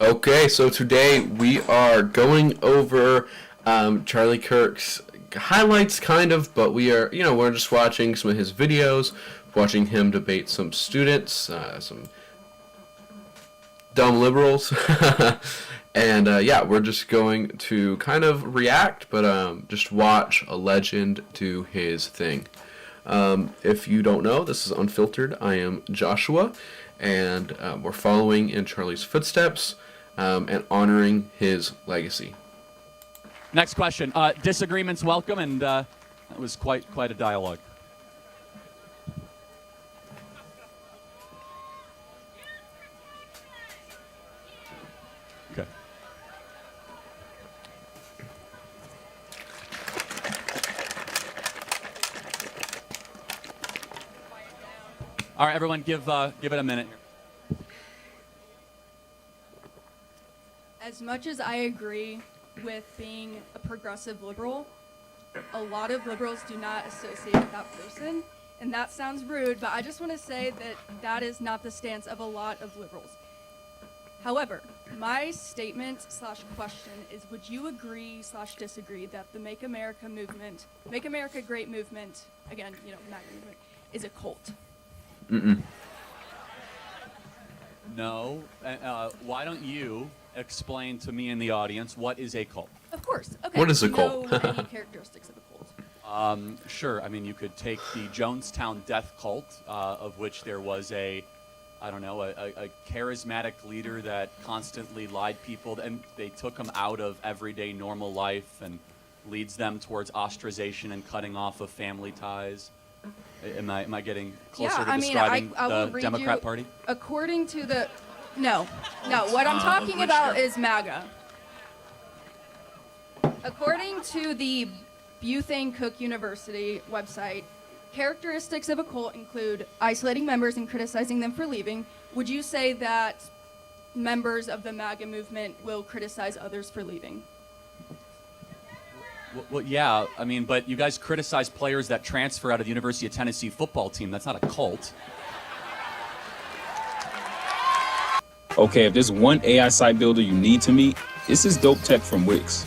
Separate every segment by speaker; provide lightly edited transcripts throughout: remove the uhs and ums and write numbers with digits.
Speaker 1: Okay, so today we are going over Charlie Kirk's highlights, kind of, but we're just watching some of his videos, watching him debate some students, some dumb liberals, and we're just going to kind of react, but just watch a legend do his thing. If you don't know, this is Unfiltered. I am Joshua, and we're following in Charlie's footsteps and honoring his legacy.
Speaker 2: Next question. Disagreements welcome, and that was quite a dialogue. Okay. All right, everyone, give it a minute here.
Speaker 3: As much as I agree with being a progressive liberal, a lot of liberals do not associate with that person. And that sounds rude, but I just want to say that that is not the stance of a lot of liberals. However, my statement / question is, would you agree / disagree that the Make America movement, Make America Great movement, again, MAGA movement, is a cult?
Speaker 1: Mm-mm.
Speaker 2: No. Why don't you explain to me and the audience what is a cult?
Speaker 3: Of course. Okay.
Speaker 1: What is a cult?
Speaker 3: Know any characteristics of a cult?
Speaker 2: Sure. I mean, you could take the Jonestown death cult, of which there was a charismatic leader that constantly lied people, and they took him out of everyday normal life and leads them towards ostracization and cutting off of family ties. Am I getting closer to describing the Democrat Party?
Speaker 3: According to the... No. What I'm talking about is MAGA. According to the Bethune Cook University website, characteristics of a cult include isolating members and criticizing them for leaving. Would you say that members of the MAGA movement will criticize others for leaving?
Speaker 2: Well, yeah. I mean, but you guys criticize players that transfer out of the University of Tennessee football team. That's not a cult.
Speaker 4: Okay, if there's one AI site builder you need to meet, it's this dope tech from Wix.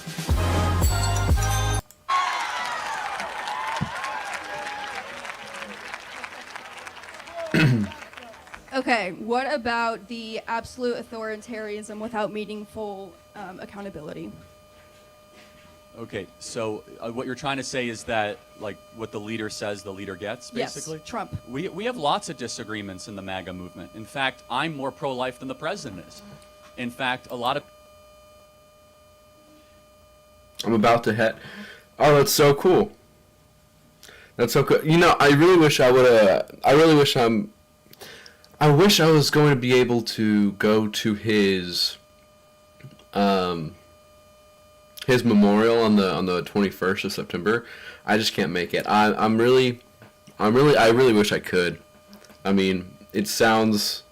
Speaker 3: Okay, what about the absolute authoritarianism without meaningful accountability?
Speaker 2: Okay, so what you're trying to say is that, like, what the leader says, the leader gets, basically?
Speaker 3: Yes, Trump.
Speaker 2: We have lots of disagreements in the MAGA movement. In fact, I'm more pro-life than the president is. In fact, a lot of...
Speaker 1: I'm about to head... Oh, that's so cool. That's so cool. I really wish I wish I was going to be able to go to his memorial on the 21st of September. I just can't make it. I really wish I could. I mean, it sounds...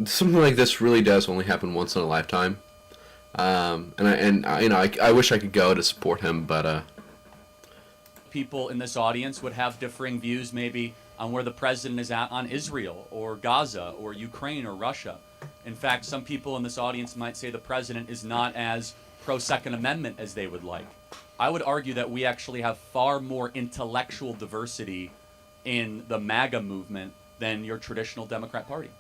Speaker 1: Something like this really does only happen once in a lifetime. I wish I could go to support him, but
Speaker 2: people in this audience would have differing views maybe on where the president is at on Israel or Gaza or Ukraine or Russia. In fact, some people in this audience might say the president is not as pro-Second Amendment as they would like. I would argue that we actually have far more intellectual diversity in the MAGA movement than your traditional Democrat Party.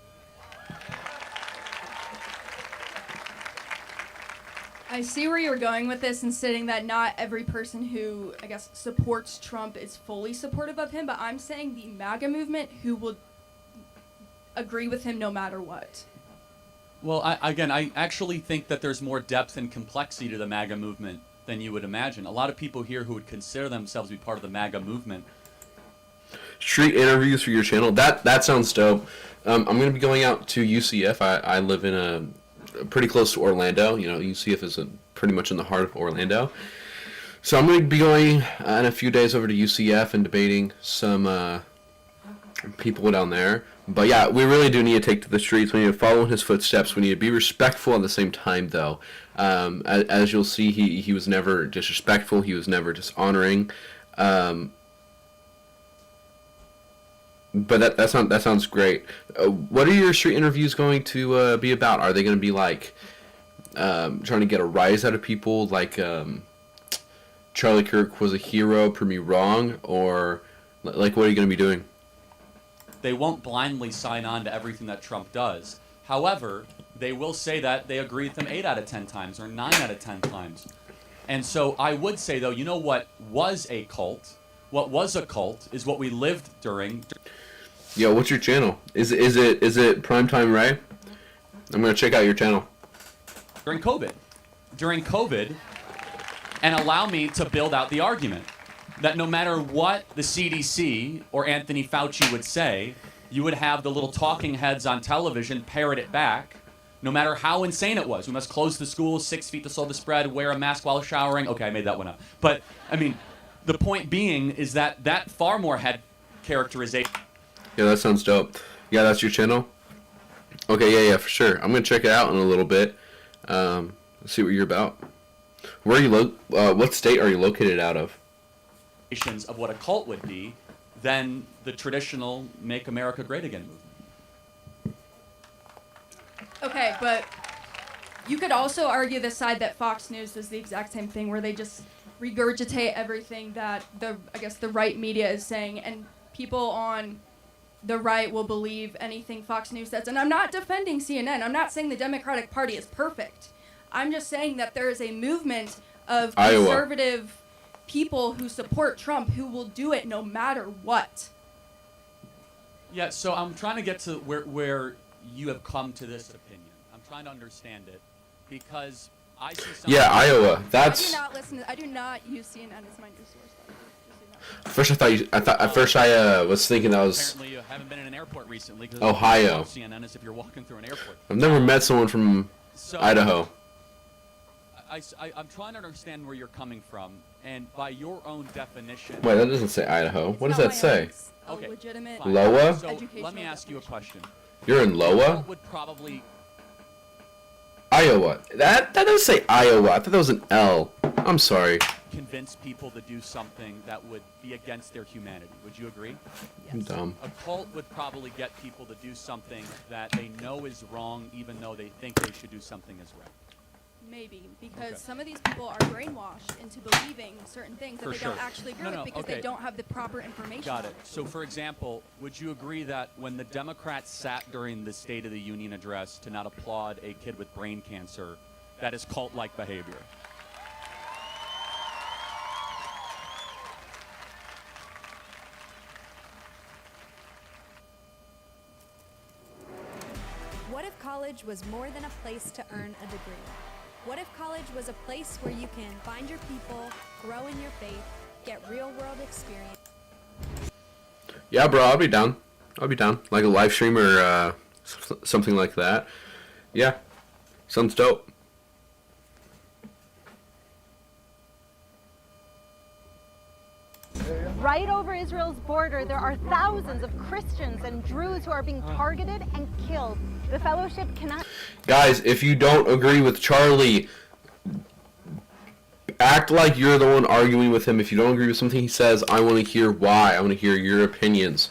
Speaker 3: I see where you're going with this and stating that not every person who, I guess, supports Trump is fully supportive of him, but I'm saying the MAGA movement who will agree with him no matter what.
Speaker 2: Well, I actually think that there's more depth and complexity to the MAGA movement than you would imagine. A lot of people here who would consider themselves to be part of the MAGA movement.
Speaker 1: Street interviews for your channel. That sounds dope. I'm going to be going out to UCF. I live in pretty close to Orlando. UCF is pretty much in the heart of Orlando. So I'm going to be going in a few days over to UCF and debating some people down there. But yeah, we really do need to take to the streets. We need to follow in his footsteps. We need to be respectful at the same time, though. As you'll see, he was never disrespectful. He was never dishonoring. But that sounds great. What are your street interviews going to be about? Are they going to be like trying to get a rise out of people, like Charlie Kirk was a hero, prove me wrong, or like what are you going to be doing?
Speaker 2: They won't blindly sign on to everything that Trump does. However, they will say that they agree with him 8 out of 10 times or 9 out of 10 times. And so I would say, though, you know what was a cult? What was a cult is what we lived during.
Speaker 1: Yo, what's your channel? Is it Primetime Ray? I'm gonna check out your channel.
Speaker 2: During COVID, and allow me to build out the argument that no matter what the CDC or Anthony Fauci would say, you would have the little talking heads on television parrot it back, no matter how insane it was. We must close the schools, 6 feet to slow the spread, wear a mask while showering. Okay, I made that one up. But, I mean, the point being is that far more had characterization.
Speaker 1: Yeah, that sounds dope. Yeah, that's your channel? Okay, yeah, for sure. I'm gonna check it out in a little bit. See what you're about. Where are you what state are you located out of?
Speaker 2: Of what a cult would be than the traditional Make America Great Again movement.
Speaker 3: Okay, but you could also argue the side that Fox News does the exact same thing, where they just regurgitate everything that the right media is saying, and people on the right will believe anything Fox News says. And I'm not defending CNN. I'm not saying the Democratic Party is perfect. I'm just saying that there is a movement of conservative people who support Trump who will do it no matter what.
Speaker 2: Yeah, so I'm trying to get to where you have come to this opinion. I'm trying to understand it because I see something.
Speaker 1: Yeah, Iowa. That's.
Speaker 3: I do not use CNN as my news source.
Speaker 1: First, I was thinking that was.
Speaker 2: Apparently, you haven't been in an airport recently.
Speaker 1: Ohio.
Speaker 2: CNN is if you're walking through an airport.
Speaker 1: I've never met someone from Idaho.
Speaker 2: I'm trying to understand where you're coming from, and by your own definition.
Speaker 1: Wait, that doesn't say Idaho. What does that say?
Speaker 2: Okay.
Speaker 3: Legitimate.
Speaker 1: Loa?
Speaker 2: So let me ask you a question.
Speaker 1: You're in Loa?
Speaker 2: Would probably.
Speaker 1: Iowa. That doesn't say Iowa. I thought that was an L. I'm sorry.
Speaker 2: Convince people to do something that would be against their humanity. Would you agree?
Speaker 1: I'm dumb.
Speaker 2: A cult would probably get people to do something that they know is wrong, even though they think they should do something as right.
Speaker 3: Maybe, because some of these people are brainwashed into believing certain things that they don't actually agree with because they don't have the proper information.
Speaker 2: Got it. So, for example, would you agree that when the Democrats sat during the State of the Union address to not applaud a kid with brain cancer, that is cult-like behavior?
Speaker 5: What if college was more than a place to earn a degree? What if college was a place where you can find your people, grow in your faith, get real-world experience?
Speaker 1: Yeah, bro, I'll be down. Like a live stream or something like that. Yeah, sounds dope.
Speaker 6: Right over Israel's border, there are thousands of Christians and Druze who are being targeted and killed. The fellowship cannot...
Speaker 1: Guys, if you don't agree with Charlie, act like you're the one arguing with him. If you don't agree with something he says, I want to hear why. I want to hear your opinions.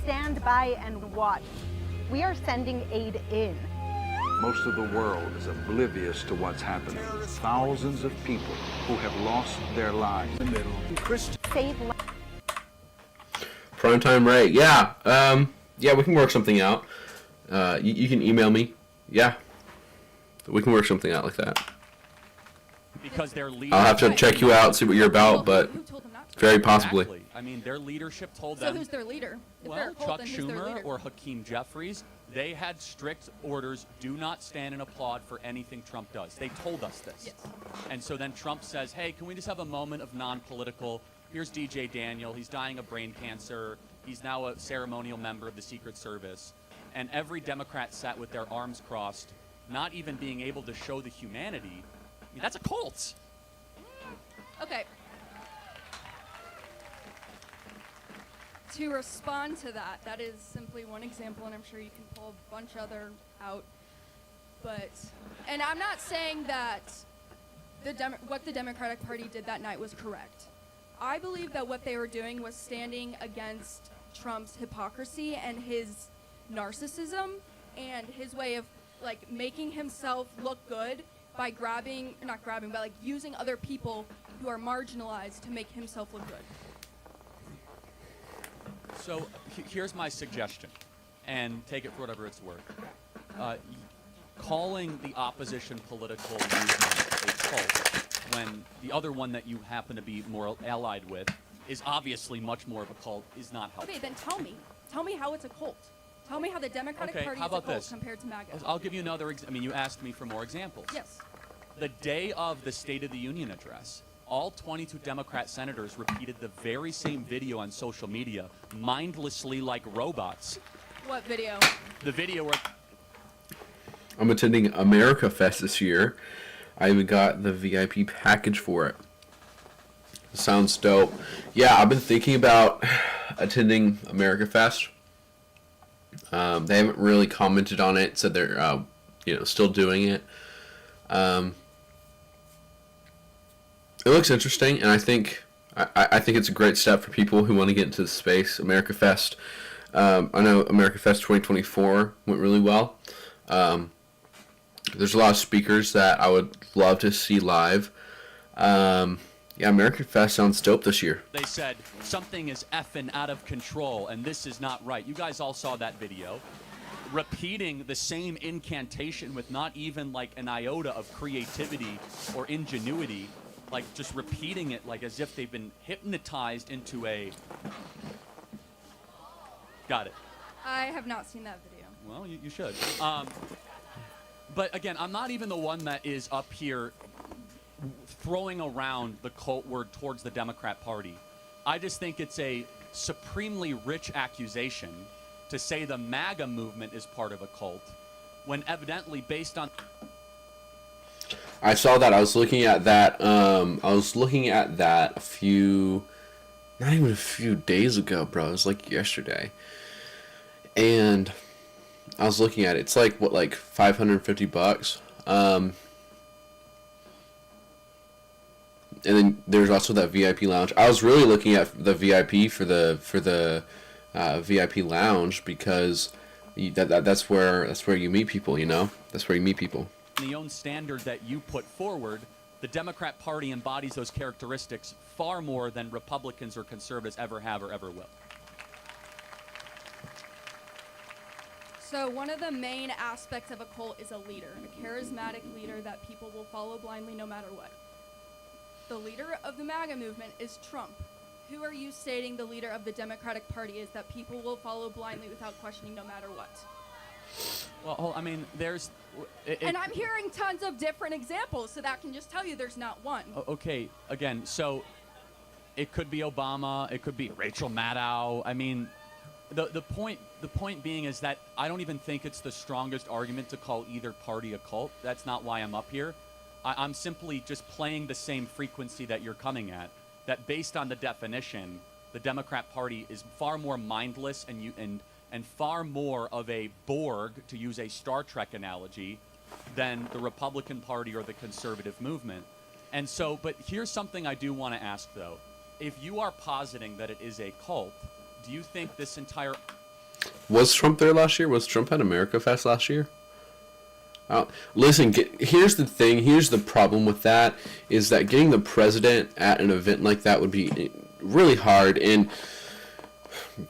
Speaker 6: Stand by and watch. We are sending aid in.
Speaker 7: Most of the world is oblivious to what's happening. Thousands of people who have lost their lives.
Speaker 6: Save lives.
Speaker 1: Primetime Ray. Yeah, yeah, we can work something out. You can email me. Yeah, we can work something out like that.
Speaker 2: Because their
Speaker 1: I'll have to check you out, see what you're about, but very possibly.
Speaker 2: Exactly. I mean, their leadership told
Speaker 3: So
Speaker 2: them.
Speaker 3: who's their leader? If they're
Speaker 2: Well,
Speaker 3: a cult,
Speaker 2: Chuck
Speaker 3: then who's their
Speaker 2: Schumer
Speaker 3: leader?
Speaker 2: or Hakeem Jeffries, they had strict orders: do not stand and applaud for anything Trump does. They told us this.
Speaker 3: Yes.
Speaker 2: And so then Trump says, hey, can we just have a moment of non-political? Here's DJ Daniel. He's dying of brain cancer. He's now a ceremonial member of the Secret Service. And every Democrat sat with their arms crossed, not even being able to show the humanity. I mean, that's a cult.
Speaker 3: Okay. To respond to that, that is simply one example, and I'm sure you can pull a bunch other out. But, and I'm not saying that what the Democratic Party did that night was correct. I believe that what they were doing was standing against Trump's hypocrisy and his narcissism and his way of like making himself look good by using other people who are marginalized to make himself look good.
Speaker 2: So here's my suggestion, and take it for whatever it's worth. Calling the opposition political movement a cult when the other one that you happen to be more allied with is obviously much more of a cult is not helpful.
Speaker 3: Okay, then tell me. Tell me how it's a cult. Tell me how the Democratic Party
Speaker 2: how
Speaker 3: is a
Speaker 2: about
Speaker 3: cult
Speaker 2: this?
Speaker 3: compared to MAGA.
Speaker 2: I'll give you another you asked me for more examples.
Speaker 3: Yes.
Speaker 2: The day of the State of the Union address, all 22 Democrat senators repeated the very same video on social media, mindlessly like robots.
Speaker 3: What video?
Speaker 2: The video where
Speaker 1: I'm attending America Fest this year. I even got the VIP package for it. Sounds dope. Yeah, I've been thinking about attending America Fest. They haven't really commented on it, said they're still doing it. It looks interesting, and I think it's a great step for people who want to get into the space. America Fest. I know America Fest 2024 went really well. There's a lot of speakers that I would love to see live. Yeah, American Fest sounds dope this year.
Speaker 2: they said something is effing out of control and this is not right. You guys all saw that video. Repeating the same incantation with not even like an iota of creativity or ingenuity, like just repeating it like as if they've been hypnotized into a... Got it.
Speaker 3: I have not seen that video.
Speaker 2: Well, you should. But again, I'm not even the one that is up here throwing around the cult word towards the Democrat Party. I just think it's a supremely rich accusation to say the MAGA movement is part of a cult, when evidently based on...
Speaker 1: I saw that. I was looking at that. Not even a few days ago, bro. It was like yesterday. And I was looking at it. It's like, what, like $550? And then there's also that VIP lounge. I was really looking at the VIP for the VIP lounge because that's where you meet people, you know? That's where you meet people.
Speaker 2: The own standard that you put forward, the Democrat Party embodies those characteristics far more than Republicans or conservatives ever have or ever will.
Speaker 3: So one of the main aspects of a cult is a leader, a charismatic leader that people will follow blindly no matter what. The leader of the MAGA movement is Trump. Who are you stating the leader of the Democratic Party is that people will follow blindly without questioning no matter what?
Speaker 2: Well, I mean, there's...
Speaker 3: And I'm hearing tons of different examples, so that can just tell you there's not one.
Speaker 2: Okay, again, so it could be Obama, it could be Rachel Maddow. I mean, the point being is that I don't even think it's the strongest argument to call either party a cult. That's not why I'm up here. I'm simply just playing the same frequency that you're coming at, that based on the definition, the Democrat Party is far more mindless and far more of a Borg, to use a Star Trek analogy, than the Republican Party or the conservative movement. And so, but here's something I do want to ask, though. If you are positing that it is a cult, do you think this entire...
Speaker 1: Was Trump there last year? Was Trump at America Fest last year? Listen, here's the thing. Here's the problem with that, is that getting the president at an event like that would be really hard and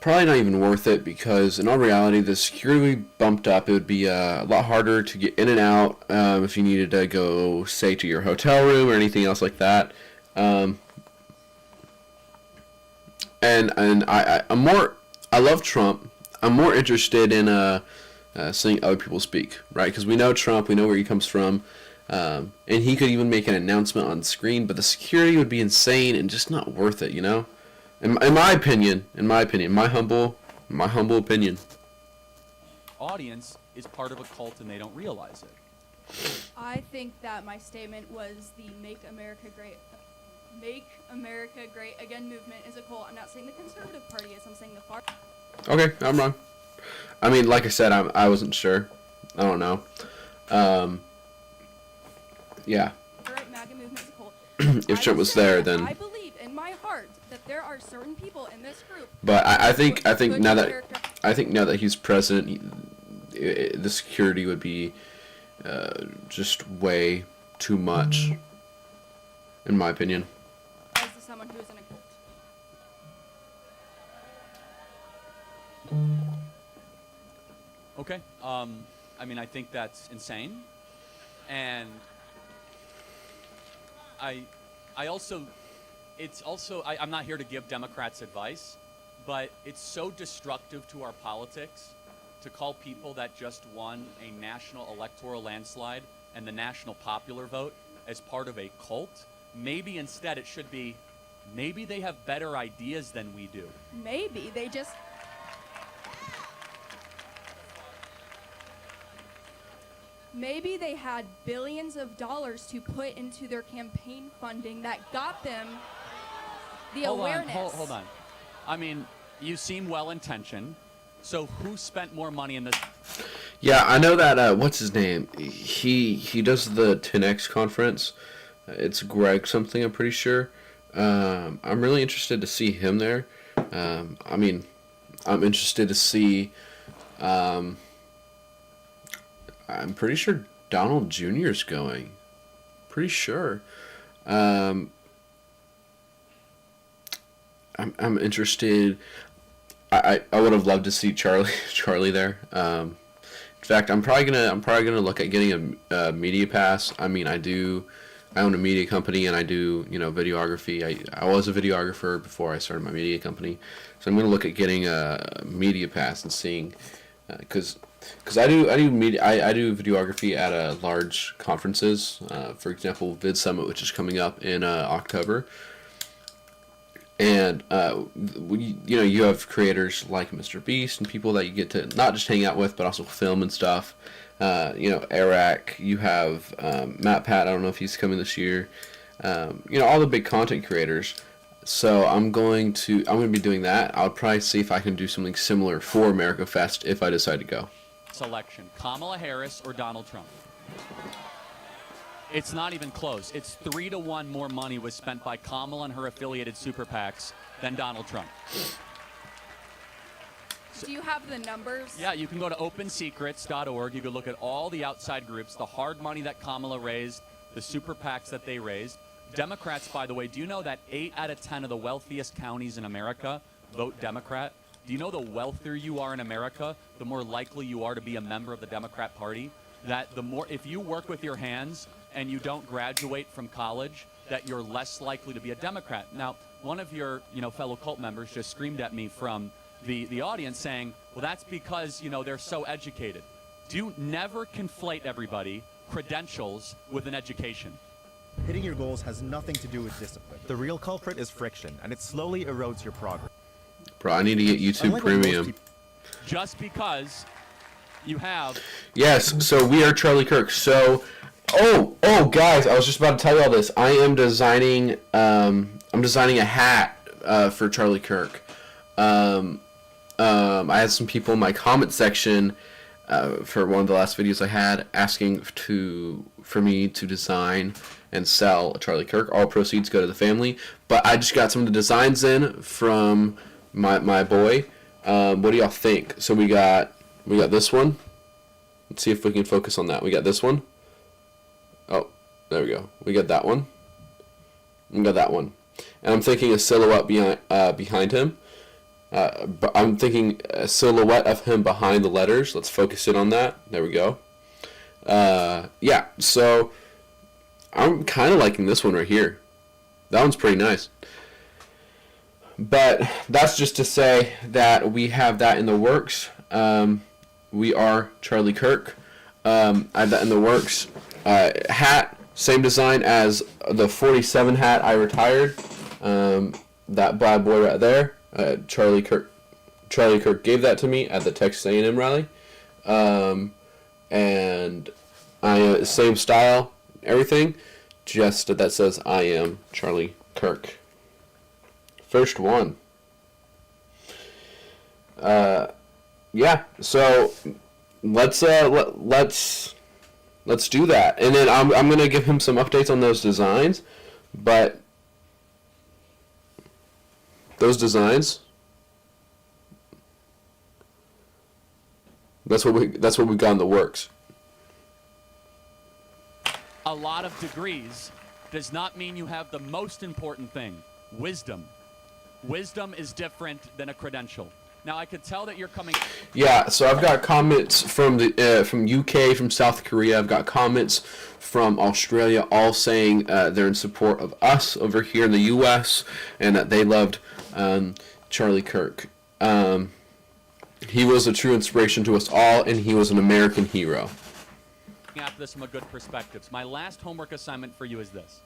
Speaker 1: probably not even worth it, because in all reality, the security would be bumped up. It would be a lot harder to get in and out if you needed to go, say, to your hotel room or anything else like that. And I love Trump. I'm more interested in seeing other people speak, right? Because we know Trump, we know where he comes from, and he could even make an announcement on screen, but the security would be insane and just not worth it, you know? In my opinion, my humble opinion.
Speaker 2: Audience is part of a cult and they don't realize it.
Speaker 3: I think that my statement was the Make America Great Again movement is a cult. I'm not saying the Conservative Party is. I'm saying the far...
Speaker 1: Okay, I'm wrong. I mean, like I said, I wasn't sure. I don't know. Yeah.
Speaker 3: Current MAGA movement is a cult.
Speaker 1: If Trump was there, then...
Speaker 3: I believe in my heart that there are certain people in this group.
Speaker 1: But I think
Speaker 3: good
Speaker 1: now that
Speaker 3: character-
Speaker 1: he's president, the security would be just way too much, in my opinion.
Speaker 3: as someone who is in a cult.
Speaker 2: Okay. I mean, I think that's insane, and I also, I'm not here to give Democrats advice, but it's so destructive to our politics to call people that just won a national electoral landslide and the national popular vote as part of a cult. Maybe instead it should be, maybe they have better ideas than we do.
Speaker 3: Maybe they just. Maybe they had billions of dollars to put into their campaign funding that got them the awareness.
Speaker 2: Hold on. I mean, you seem well-intentioned. So who spent more money in this?
Speaker 1: Yeah, I know that. What's his name? He does the 10X conference. It's Greg something, I'm pretty sure. I'm really interested to see him there. I mean, I'm interested to see. I'm pretty sure Donald Jr. is going. Pretty sure. I'm interested. I would have loved to see Charlie there. In fact, I'm probably gonna look at getting a media pass. I mean, I own a media company and I do videography. I was a videographer before I started my media company, so I'm gonna look at getting a media pass and seeing, because I do videography at large conferences. For example, Vid Summit, which is coming up in October. And you have creators like Mr. Beast and people that you get to not just hang out with, but also film and stuff. Eric, you have Matt Pat. I don't know if he's coming this year. All the big content creators. So I'm going to be doing that. I'll probably see if I can do something similar for America Fest if I decide to go.
Speaker 2: Selection: Kamala Harris or Donald Trump? It's not even close. It's 3-1 more money was spent by Kamala and her affiliated super PACs than Donald Trump.
Speaker 3: Do you have the numbers?
Speaker 2: Yeah, you can go to opensecrets.org. You can look at all the outside groups, the hard money that Kamala raised, the super PACs that they raised. Democrats, by the way, do you know that 8 out of 10 of the wealthiest counties in America vote Democrat? Do you know the wealthier you are in America, the more likely you are to be a member of the Democrat Party? That the more, if you work with your hands and you don't graduate from college, that you're less likely to be a Democrat. Now, one of your fellow cult members just screamed at me from the audience saying, well, that's because they're so educated. Do never conflate everybody, credentials, with an education.
Speaker 8: Hitting your goals has nothing to do with discipline. The real culprit is friction, and it slowly erodes your progress.
Speaker 1: Bro, I need to get YouTube
Speaker 8: Unlike what most
Speaker 1: Premium.
Speaker 8: people-
Speaker 2: Just because you have...
Speaker 1: Yes, so we are Charlie Kirk. So, guys, I was just about to tell you all this. I am designing. I'm designing a hat for Charlie Kirk. I had some people in my comment section for one of the last videos I had asking for me to design and sell a Charlie Kirk. All proceeds go to the family. But I just got some of the designs in from my boy. What do y'all think? So we got this one. Let's see if we can focus on that. We got this one. Oh, there we go. We got that one. We got that one. And I'm thinking a silhouette behind him. But I'm thinking a silhouette of him behind the letters. Let's focus in on that. There we go. Yeah, so I'm kind of liking this one right here. That one's pretty nice. But that's just to say that we have that in the works. We are Charlie Kirk. I have that in the works. Hat, same design as the 47 hat I retired. That bad boy right there. Charlie Kirk gave that to me at the Texas A&M rally. And same style, everything. Just that says I am Charlie Kirk. First one. Yeah, so let's do that, and then I'm gonna give him some updates on those designs, but those designs. That's what we got in the works.
Speaker 2: A lot of degrees does not mean you have the most important thing, wisdom. Wisdom is different than a credential. Now, I could tell that you're coming...
Speaker 1: Yeah, so I've got comments from from UK, from South Korea. I've got comments from Australia, all saying they're in support of us over here in the US, and that they loved Charlie Kirk. He was a true inspiration to us all, and he was an American hero.
Speaker 2: After this from a good perspective. My last homework assignment for you is this.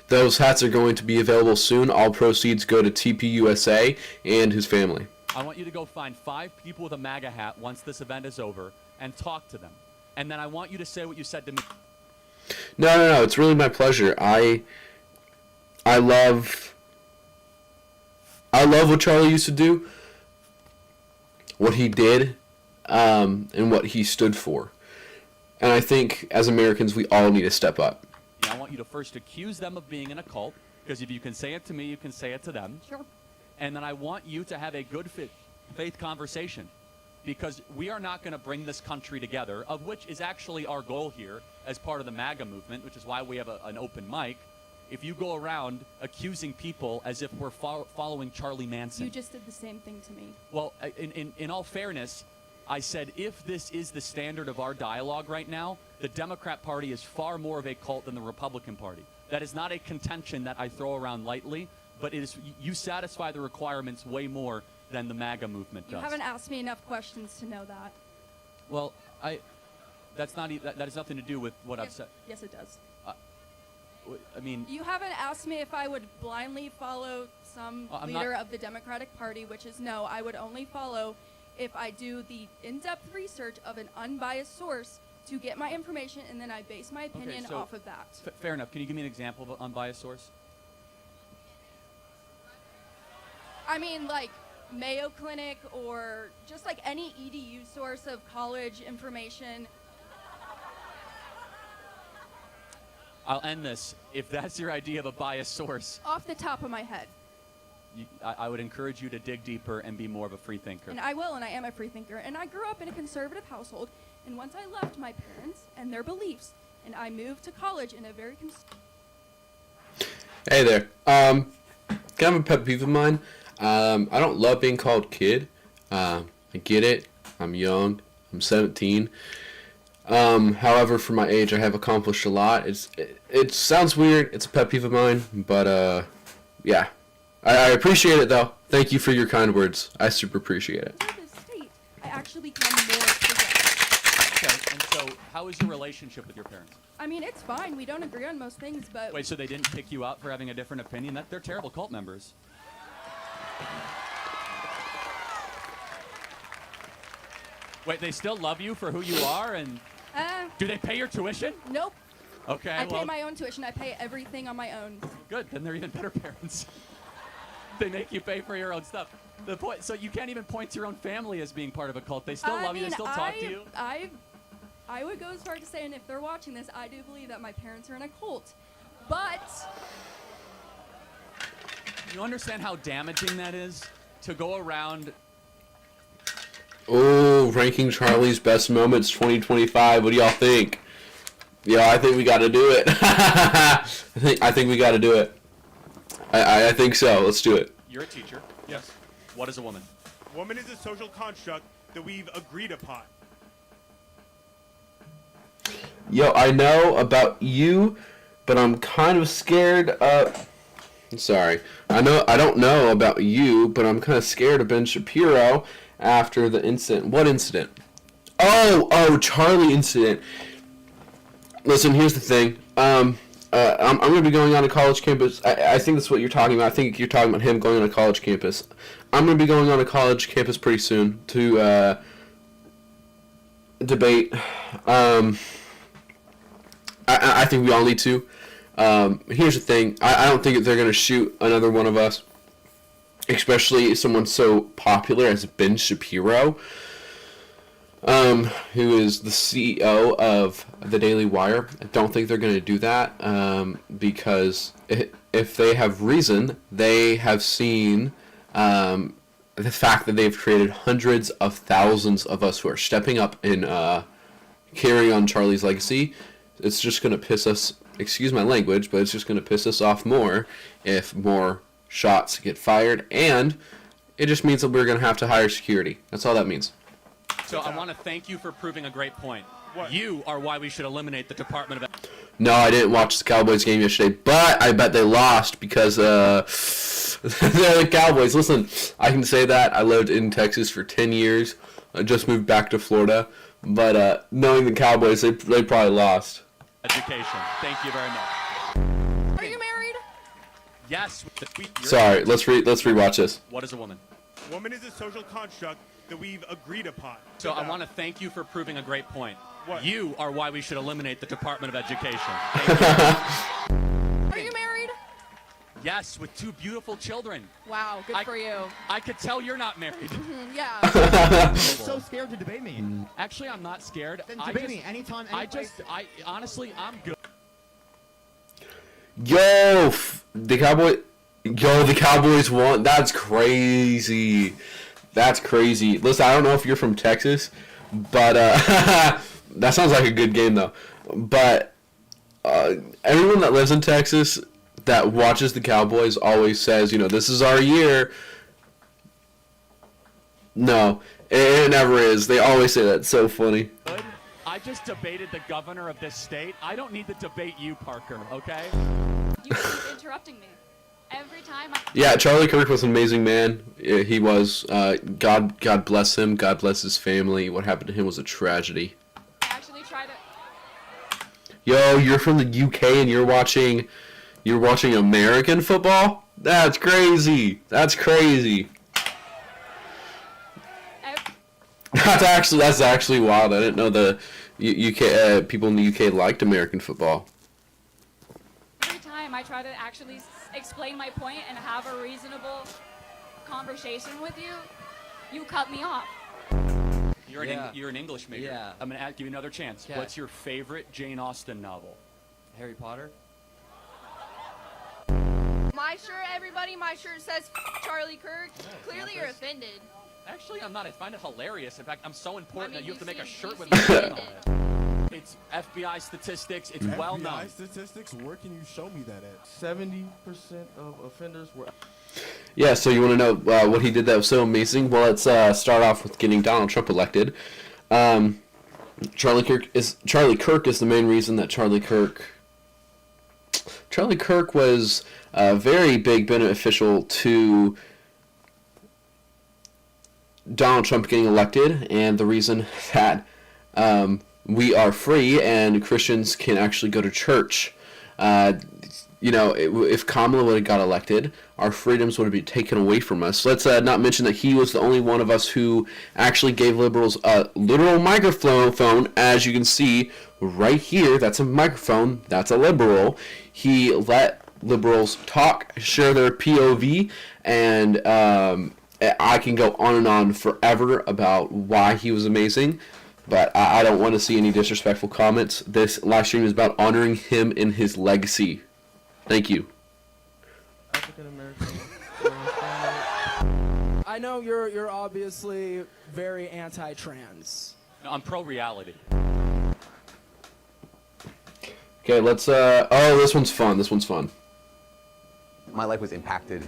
Speaker 1: Those hats are going to be available soon. All proceeds go to TPUSA and his family.
Speaker 2: I want you to go find 5 people with a MAGA hat once this event is over and talk to them. And then I want you to say what you said to me.
Speaker 1: No. It's really my pleasure. I love what Charlie used to do, what he did, and what he stood for. And I think as Americans, we all need to step up.
Speaker 2: I want you to first accuse them of being in a cult, because if you can say it to me, you can say it to them.
Speaker 3: Sure.
Speaker 2: And then I want you to have a good faith conversation, because we are not going to bring this country together, of which is actually our goal here as part of the MAGA movement, which is why we have an open mic. If you go around accusing people as if we're following Charlie Manson.
Speaker 3: You just did the same thing to me.
Speaker 2: Well, in all fairness, I said if this is the standard of our dialogue right now, the Democrat Party is far more of a cult than the Republican Party. That is not a contention that I throw around lightly, but it is, you satisfy the requirements way more than the MAGA movement does.
Speaker 3: You haven't asked me enough questions to know that.
Speaker 2: Well, that has nothing to do with what I've said.
Speaker 3: Yes, it does.
Speaker 2: I mean...
Speaker 3: You haven't asked me if I would blindly follow some leader of the Democratic Party, which is no. I would only follow if I do the in-depth research of an unbiased source to get my information, and then I base my opinion off of that.
Speaker 2: Fair enough. Can you give me an example of an unbiased source?
Speaker 3: I mean, like Mayo Clinic or just like any EDU source of college information.
Speaker 2: I'll end this. If that's your idea of a biased source...
Speaker 3: Off the top of my head.
Speaker 2: I would encourage you to dig deeper and be more of a free thinker.
Speaker 3: And I will, and I am a free thinker. And I grew up in a conservative household, and once I left my parents and their beliefs, and I moved to college in a very
Speaker 1: Hey there. Kind of a pet peeve of mine. I don't love being called kid. I get it. I'm young. I'm 17. However, for my age, I have accomplished a lot. It sounds weird. It's a pet peeve of mine, but yeah. I appreciate it, though. Thank you for your kind words. I super appreciate it.
Speaker 3: I actually become more progressive.
Speaker 2: Okay, and so how is your relationship with your parents?
Speaker 3: I mean, it's fine. We don't agree on most things, but...
Speaker 2: Wait, so they didn't kick you out for having a different opinion? They're terrible cult members. Wait, they still love you for who you are, and do they pay your tuition?
Speaker 3: Nope.
Speaker 2: Okay,
Speaker 3: I pay my own tuition. I pay everything on my own.
Speaker 2: Good, then they're even better parents. They make you pay for your own stuff. The point, so you can't even point to your own family as being part of a cult. They still love you. They still talk to you.
Speaker 3: I would go as far to say, and if they're watching this, I do believe that my parents are in a cult. But
Speaker 2: you understand how damaging that is to go around.
Speaker 1: Oh, ranking Charlie's best moments 2025. What do y'all think? Yeah, I think we got to do it. I think we got to do it. I think so. Let's do it.
Speaker 2: You're a teacher. Yes. What is a woman?
Speaker 9: Woman is a social construct that we've agreed upon.
Speaker 1: Yo, I know about you, but I'm kind of scared of... Sorry. I don't know about you, but I'm kind of scared of Ben Shapiro after the incident. What incident? Oh, Charlie incident. Listen, here's the thing. I'm going to be going on a college campus. I think that's what you're talking about. I think you're talking about him going on a college campus. I'm going to be going on a college campus pretty soon to debate. I think we all need to. Here's the thing. I don't think that they're going to shoot another one of us, especially someone so popular as Ben Shapiro. who is the CEO of the Daily Wire. I don't think they're going to do that because if they have reason, they have seen the fact that they've created hundreds of thousands of us who are stepping up and carrying on Charlie's legacy. It's just going to piss us, excuse my language, but it's just going to piss us off more if more shots get fired, and it just means that we're going to have to hire security. That's all that means.
Speaker 2: So I want to thank you for proving a great point.
Speaker 9: What?
Speaker 2: You are why we should eliminate the Department of...
Speaker 1: No, I didn't watch the Cowboys game yesterday, but I bet they lost because they're the Cowboys. Listen, I can say that. I lived in Texas for 10 years. I just moved back to Florida. But knowing the Cowboys, they probably lost.
Speaker 2: Education. Thank you very much.
Speaker 3: Are you married?
Speaker 2: Yes.
Speaker 1: Sorry, let's rewatch this.
Speaker 2: What is a woman?
Speaker 9: Woman is a social construct that we've agreed upon.
Speaker 2: So I want to thank you for proving a great point.
Speaker 9: What?
Speaker 2: You are why we should eliminate the Department of Education. Thank you.
Speaker 3: Are you married?
Speaker 2: Yes, with 2 beautiful children.
Speaker 3: Wow, good for you.
Speaker 2: I could tell you're not married.
Speaker 3: Yeah.
Speaker 8: You're so scared to debate me.
Speaker 2: Actually, I'm not scared.
Speaker 8: Then debate me anytime, any place.
Speaker 2: Honestly, I'm good.
Speaker 1: The Cowboys won. That's crazy. That's crazy. Listen, I don't know if you're from Texas, but that sounds like a good game though. But everyone that lives in Texas that watches the Cowboys always says, this is our year. No, it never is. They always say that. It's so funny.
Speaker 2: I just debated the governor of this state. I don't need to debate you, Parker, okay?
Speaker 10: You keep interrupting me. Every time
Speaker 1: Yeah, Charlie Kirk was an amazing man. He was. God bless him. God bless his family. What happened to him was a tragedy.
Speaker 10: I actually try to...
Speaker 1: Yo, you're from the UK and you're watching American football? That's crazy. That's crazy. That's actually wild. I didn't know the UK people in the UK liked American football.
Speaker 10: Every time I try to actually explain my point and have a reasonable conversation with you, you cut me off.
Speaker 2: You're an English major.
Speaker 11: Yeah.
Speaker 2: I'm going to give you another chance.
Speaker 11: Yeah.
Speaker 2: What's your favorite Jane Austen novel?
Speaker 11: Harry Potter?
Speaker 3: My shirt, everybody, my shirt says Charlie Kirk. Clearly you're offended.
Speaker 2: Actually, I'm not. I find it hilarious. In fact, I'm so important that you have to make a shirt
Speaker 3: you
Speaker 2: with my
Speaker 3: seem
Speaker 2: name on it. It's FBI statistics. It's well known.
Speaker 12: FBI statistics? Where can you show me that at? 70% of offenders were...
Speaker 1: Yeah, so you want to know what he did that was so amazing? Well, let's start off with getting Donald Trump elected. Charlie Kirk is the main reason that Charlie Kirk was a very big beneficial to Donald Trump getting elected, and the reason that we are free and Christians can actually go to church. If Kamala would have got elected, our freedoms would have been taken away from us. Let's not mention that he was the only one of us who actually gave liberals a literal microphone. As you can see right here, that's a microphone. That's a liberal. He let liberals talk, share their POV, and I can go on and on forever about why he was amazing. But I don't want to see any disrespectful comments. This live stream is about honoring him and his legacy. Thank you.
Speaker 12: African American.
Speaker 11: I know you're obviously very anti-trans.
Speaker 2: No, I'm pro-reality.
Speaker 1: Okay, let's this one's fun. This one's fun.
Speaker 13: My life was impacted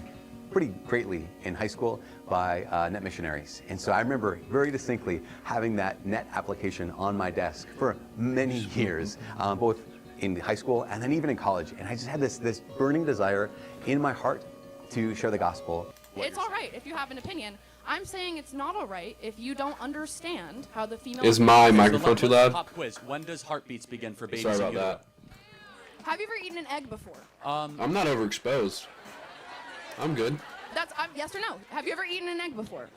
Speaker 13: pretty greatly in high school by net missionaries. And so I remember very distinctly having that net application on my desk for many years, both in high school and then even in college. And I just had this burning desire in my heart to share the gospel.
Speaker 14: It's all right if you have an opinion. I'm saying it's not all right if you don't understand how the female...
Speaker 1: Is my microphone too loud?
Speaker 2: Pop quiz. When does heartbeats begin for babies?
Speaker 1: Sorry about that.
Speaker 14: Have you ever eaten an egg before?
Speaker 1: I'm not overexposed. I'm good.
Speaker 14: Yes or no? Have you ever eaten an egg before?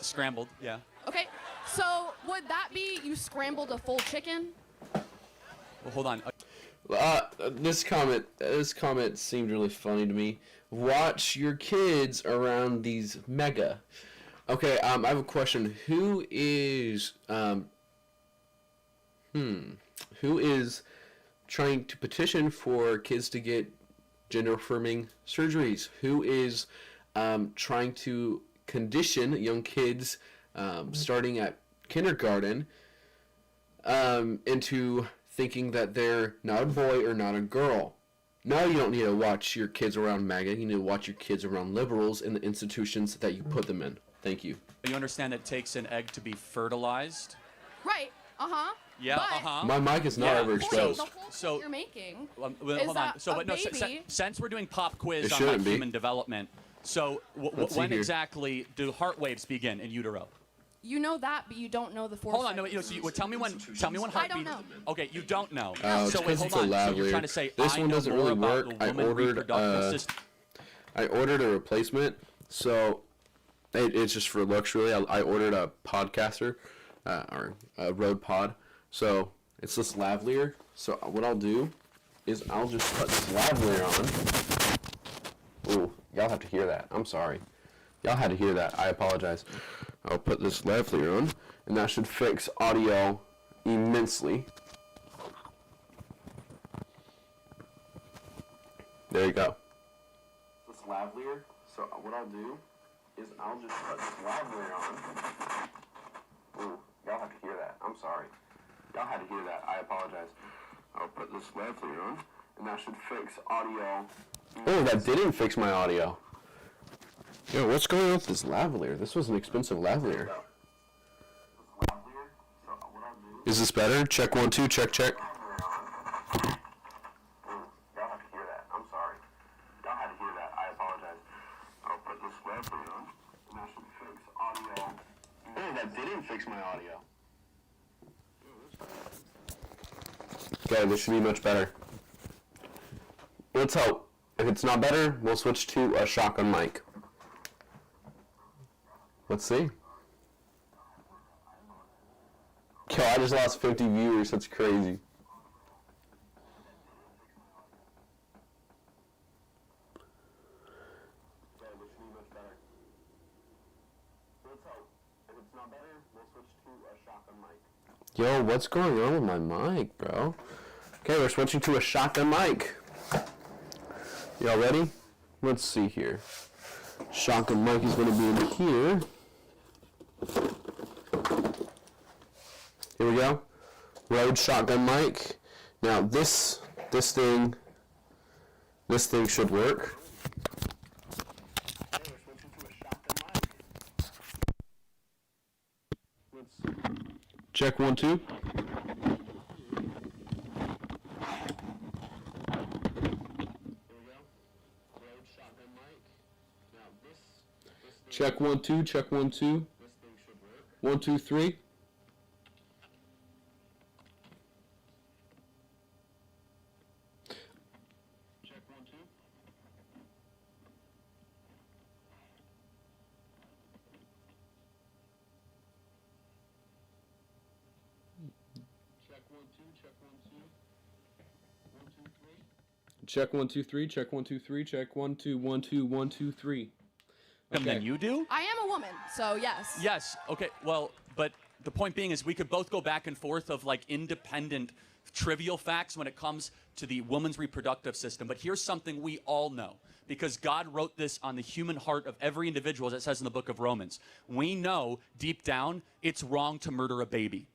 Speaker 2: Scrambled, yeah.
Speaker 14: Okay, so would that be you scrambled a full chicken?
Speaker 2: Well, hold on.
Speaker 1: This comment seemed really funny to me. Watch your kids around these MAGA. Okay, I have a question. Who is trying to petition for kids to get gender affirming surgeries? Who is trying to condition young kids starting at kindergarten into thinking that they're not a boy or not a girl? No, you don't need to watch your kids around MAGA. You need to watch your kids around liberals in the institutions that you put them in. Thank you.
Speaker 2: You understand that it takes an egg to be fertilized?
Speaker 14: Right. Uh-huh.
Speaker 2: Yeah,
Speaker 14: but
Speaker 2: uh-huh.
Speaker 1: My mic is not ever exposed.
Speaker 14: The whole
Speaker 2: So-
Speaker 14: point you're making
Speaker 2: Well,
Speaker 14: is
Speaker 2: hold
Speaker 14: that
Speaker 2: on. So,
Speaker 14: a
Speaker 2: but no,
Speaker 14: baby...
Speaker 2: since we're doing pop quiz
Speaker 1: It
Speaker 2: on
Speaker 1: shouldn't be.
Speaker 2: human development, so
Speaker 1: Let's see
Speaker 2: when
Speaker 1: here.
Speaker 2: exactly do heart waves begin in utero?
Speaker 14: You know that, but you don't know the four
Speaker 2: Hold on, no,
Speaker 14: seconds.
Speaker 2: so tell me when heartbeat.
Speaker 14: I don't know.
Speaker 2: Okay, you don't know.
Speaker 1: It's
Speaker 2: so wait,
Speaker 1: 'cause
Speaker 2: hold
Speaker 1: it's a
Speaker 2: on. So
Speaker 1: lavalier.
Speaker 2: you're trying to say
Speaker 1: This
Speaker 2: I
Speaker 1: one
Speaker 2: know
Speaker 1: doesn't
Speaker 2: more
Speaker 1: really
Speaker 2: about
Speaker 1: work.
Speaker 2: the woman reproductive system.
Speaker 1: I ordered a replacement, so it's just for looks really. I ordered a podcaster, or a Rode Pod, so it's this lavalier. So what I'll do is I'll just put this lavalier on. Ooh, y'all have to hear that. I'm sorry. Y'all had to hear that. I apologize. I'll put this lavalier on, and that should fix audio immensely. There you go. This lavalier. So what I'll do is I'll just put this lavalier on. Ooh, y'all have to hear that. I'm sorry. Y'all had to hear that. I apologize. I'll put this lavalier on, and that should fix audio. Oh, that didn't fix my audio. Yo, what's going on with this lavalier? This was an expensive lavalier. Is this better? Check 1 2. Check check. Y'all have to hear that. I'm sorry. Y'all had to hear that. I apologize. I'll put this lavalier on, and that should fix audio. Oh, that didn't fix my audio. Okay, this should be much better. Let's hope. If it's not better, we'll switch to a shotgun mic. Let's see. Yo, I just lost 50 viewers. That's crazy. Yo, what's going on with my mic, bro? Okay, we're switching to a shotgun mic. Y'all ready? Let's see here. Shotgun mic is going to be in here. Here we go. Rode shotgun mic. Now this thing should work. Check 1 2. Check 1 2. Check 1 2. 1 2 3. Check 1 2. Check 1 2. Check 1 2. 1 2 3. Check 1 2 3. Check 1 2 3. Check 1 2 1 2 1 2 3.
Speaker 2: And then you do?
Speaker 14: I am a woman, so yes.
Speaker 2: Yes. Okay. Well, but the point being is we could both go back and forth of like independent trivial facts when it comes to the woman's reproductive system. But here's something we all know, because God wrote this on the human heart of every individual, as it says in the book of Romans. We know deep down it's wrong to murder a baby.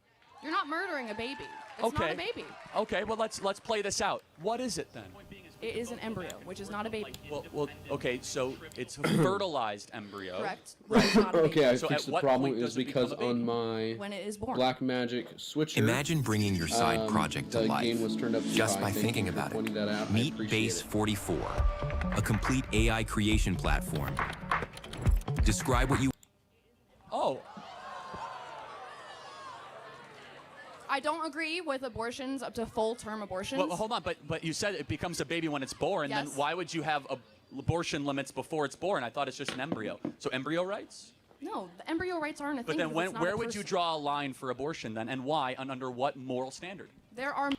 Speaker 14: You're not murdering a baby. It's not a baby.
Speaker 2: Okay. Well, let's play this out. What is it then?
Speaker 14: It is an embryo, which is not a baby.
Speaker 2: Well, okay, so it's a fertilized embryo.
Speaker 14: Correct.
Speaker 2: Right.
Speaker 14: Not a baby.
Speaker 1: Okay, I
Speaker 2: So
Speaker 1: fixed
Speaker 2: at
Speaker 1: the
Speaker 2: what
Speaker 1: problem
Speaker 2: point
Speaker 1: is
Speaker 2: does it
Speaker 1: because
Speaker 2: become a baby?
Speaker 1: on my
Speaker 14: When it is born.
Speaker 1: Black Magic switcher.
Speaker 15: Imagine bringing your side project to
Speaker 1: the
Speaker 15: life
Speaker 1: game was turned up too
Speaker 15: just
Speaker 1: high.
Speaker 15: by
Speaker 1: Thank
Speaker 15: thinking
Speaker 1: you for
Speaker 15: about
Speaker 1: pointing
Speaker 15: it.
Speaker 1: that out. I
Speaker 15: Meet
Speaker 1: appreciate
Speaker 15: Base
Speaker 1: it.
Speaker 15: 44, a complete AI creation platform. Describe what you.
Speaker 2: Oh.
Speaker 14: I don't agree with abortions up to full-term abortions.
Speaker 2: Well, hold on, but you said it becomes a baby when it's born.
Speaker 14: Yes.
Speaker 2: Then why would you have abortion limits before it's born? I thought it's just an embryo. So embryo rights?
Speaker 14: No, the embryo rights aren't a
Speaker 2: But
Speaker 14: thing.
Speaker 2: then
Speaker 14: because it's not
Speaker 2: where
Speaker 14: a
Speaker 2: would you
Speaker 14: person.
Speaker 2: draw a line for abortion then, and why, and under what moral standard?
Speaker 14: There are.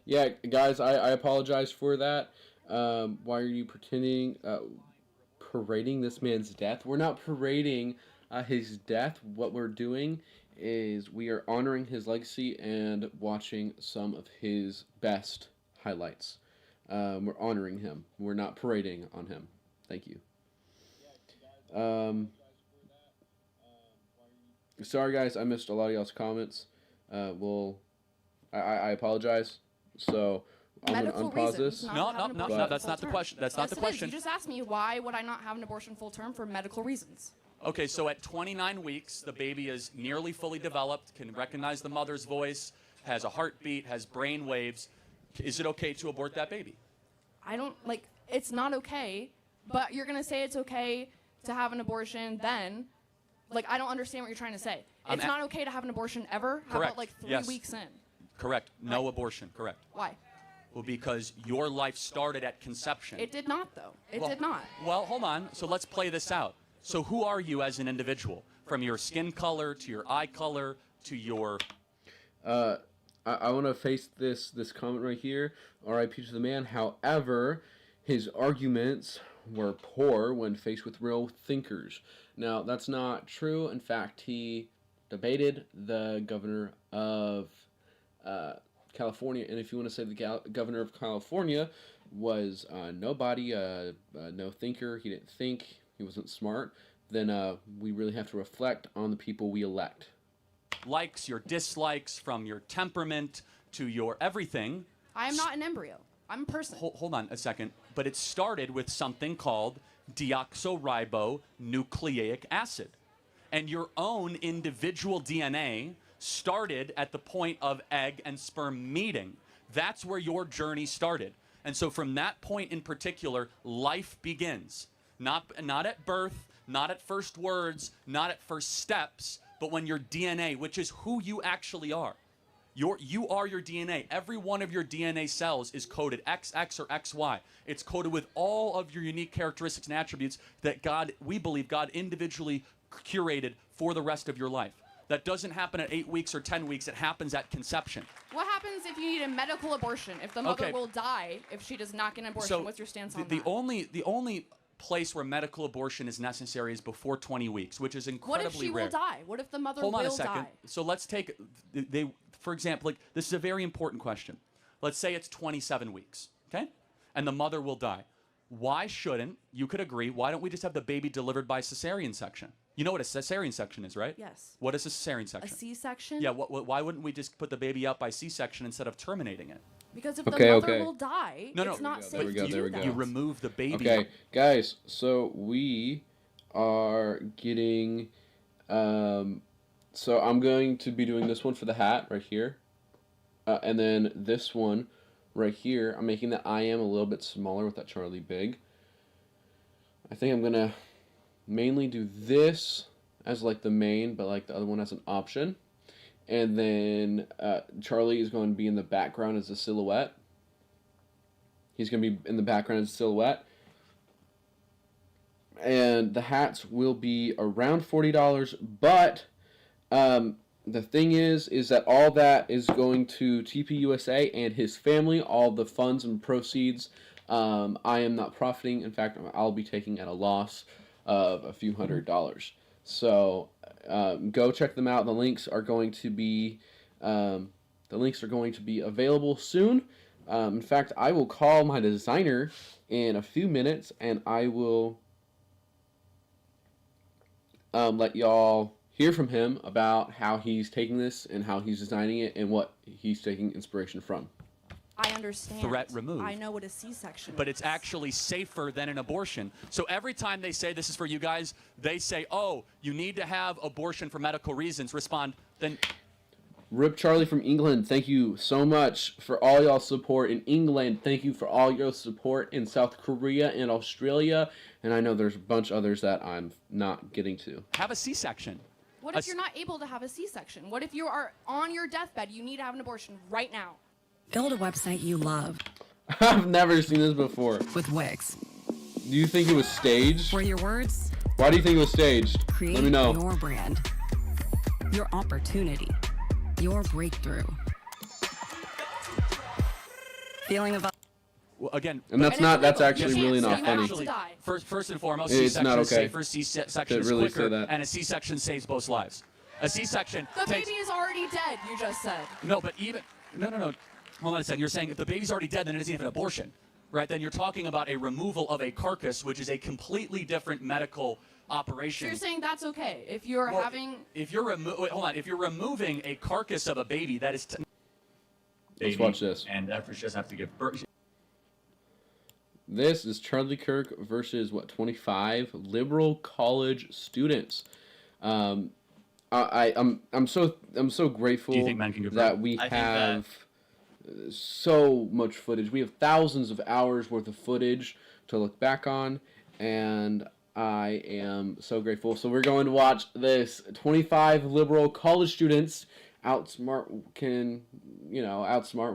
Speaker 1: Yeah, guys, I apologize for that. Why are you parading this man's death? We're not parading his death. What we're doing is we are honoring his legacy and watching some of his best highlights. We're honoring him. We're not parading on him. Thank you. Sorry, guys, I missed a lot of y'all's comments. I apologize. So I'm going to unpause this.
Speaker 2: No, that's not the question. That's not the question.
Speaker 14: You just asked me why would I not have an abortion full term for medical reasons.
Speaker 2: Okay, so at 29 weeks, the baby is nearly fully developed, can recognize the mother's voice, has a heartbeat, has brain waves. Is it okay to abort that baby?
Speaker 14: It's not okay, but you're going to say it's okay to have an abortion then. I don't understand what you're trying to say. It's not okay to have an abortion ever? How
Speaker 2: Correct.
Speaker 14: about 3
Speaker 2: Yes.
Speaker 14: weeks in?
Speaker 2: Correct. No abortion. Correct.
Speaker 14: Why?
Speaker 2: Well, because your life started at conception.
Speaker 14: It did not, though. It did not.
Speaker 2: Well, hold on. So let's play this out. So who are you as an individual? From your skin color to your eye color to your...
Speaker 1: I want to face this comment right here. R.I.P. to the man. However, his arguments were poor when faced with real thinkers. Now, that's not true. In fact, he debated the governor of California, and if you want to say the governor of California was nobody, no thinker, he didn't think, he wasn't smart, then we really have to reflect on the people we elect.
Speaker 2: Likes, your dislikes, from your temperament to your everything.
Speaker 14: I am not an embryo. I'm a person.
Speaker 2: Hold on a second. But it started with something called deoxyribonucleic acid. And your own individual DNA started at the point of egg and sperm meeting. That's where your journey started. And so from that point in particular, life begins. Not at birth, not at first words, not at first steps, but when your DNA, which is who you actually are. You are your DNA. Every one of your DNA cells is coded XX or XY. It's coded with all of your unique characteristics and attributes that we believe God individually curated for the rest of your life. That doesn't happen at 8 weeks or 10 weeks. It happens at conception.
Speaker 14: What happens if you need a medical abortion? If the mother will die if she does not get an abortion?
Speaker 2: So
Speaker 14: what's your stance on
Speaker 2: the
Speaker 14: that?
Speaker 2: The only place where medical abortion is necessary is before 20 weeks, which is incredibly rare.
Speaker 14: What if she will die? What if the mother
Speaker 2: Hold
Speaker 14: will
Speaker 2: on a second.
Speaker 14: die?
Speaker 2: So let's take, for example, this is a very important question. Let's say it's 27 weeks, okay? And the mother will die. Why shouldn't, you could agree, why don't we just have the baby delivered by cesarean section? You know what a cesarean section is, right?
Speaker 14: Yes.
Speaker 2: What is a cesarean section?
Speaker 14: A C-section?
Speaker 2: Yeah, why wouldn't we just put the baby out by C-section instead of terminating it?
Speaker 14: Because if the mother will die, it's not safe to do that.
Speaker 2: You remove the baby.
Speaker 1: Okay, guys, so we are getting... so I'm going to be doing this one for the hat right here. And then this one right here, I'm making the I am a little bit smaller with that Charlie big. I think I'm going to mainly do this as like the main, but like the other one as an option. And then Charlie is going to be in the background as a silhouette. He's going to be in the background as a silhouette. And the hats will be around $40, but the thing is that all that is going to TPUSA and his family, all the funds and proceeds. I am not profiting. In fact, I'll be taking at a loss of a few $100s. So go check them out. The links are going to be available soon. In fact, I will call my designer in a few minutes, and I will let y'all hear from him about how he's taking this and how he's designing it and what he's taking inspiration from.
Speaker 14: I understand.
Speaker 2: Threat removed.
Speaker 14: I know what a C-section is.
Speaker 2: But it's actually safer than an abortion. So every time they say, this is for you guys, they say, oh, you need to have abortion for medical reasons, respond, then...
Speaker 1: Rip Charlie from England, thank you so much for all y'all support in England. Thank you for all your support in South Korea and Australia. And I know there's a bunch of others that I'm not getting to.
Speaker 2: Have a C-section.
Speaker 14: What if you're not able to have a C-section? What if you are on your deathbed, you need to have an abortion right now?
Speaker 16: Build a website you love.
Speaker 1: I've never seen this before.
Speaker 16: With Wix.
Speaker 1: Do you think it was staged?
Speaker 16: For your words?
Speaker 1: Why do you think it was staged?
Speaker 16: Create
Speaker 1: Let me know.
Speaker 16: Your brand. Your opportunity. Your breakthrough. feeling of
Speaker 2: Well, again,
Speaker 1: And that's not. That's actually really not funny.
Speaker 2: Actually, first and foremost,
Speaker 1: It's
Speaker 2: C-section
Speaker 1: not
Speaker 2: is
Speaker 1: okay
Speaker 2: safer, C-section
Speaker 1: to
Speaker 2: is
Speaker 1: really say
Speaker 2: quicker,
Speaker 1: that.
Speaker 2: and a C-section saves both lives. A C-section
Speaker 14: The
Speaker 2: takes...
Speaker 14: baby is already dead, you just said.
Speaker 2: No, but even... No. Hold on a second. You're saying if the baby's already dead, then it isn't even an abortion, right? Then you're talking about a removal of a carcass, which is a completely different medical operation.
Speaker 14: So you're saying that's okay if you're
Speaker 2: Well,
Speaker 14: having...
Speaker 2: If you're if you're removing a carcass of a baby, that is...
Speaker 1: Let's watch this.
Speaker 2: And efforts just have to give birth...
Speaker 1: This is Charlie Kirk versus 25 liberal college students. I'm so grateful
Speaker 2: Do you think men can give
Speaker 1: that
Speaker 2: birth?
Speaker 1: we
Speaker 2: I think
Speaker 1: have so much footage. We have thousands of hours worth of footage to look back on, and I am so grateful. So we're going to watch this. 25 liberal college students outsmart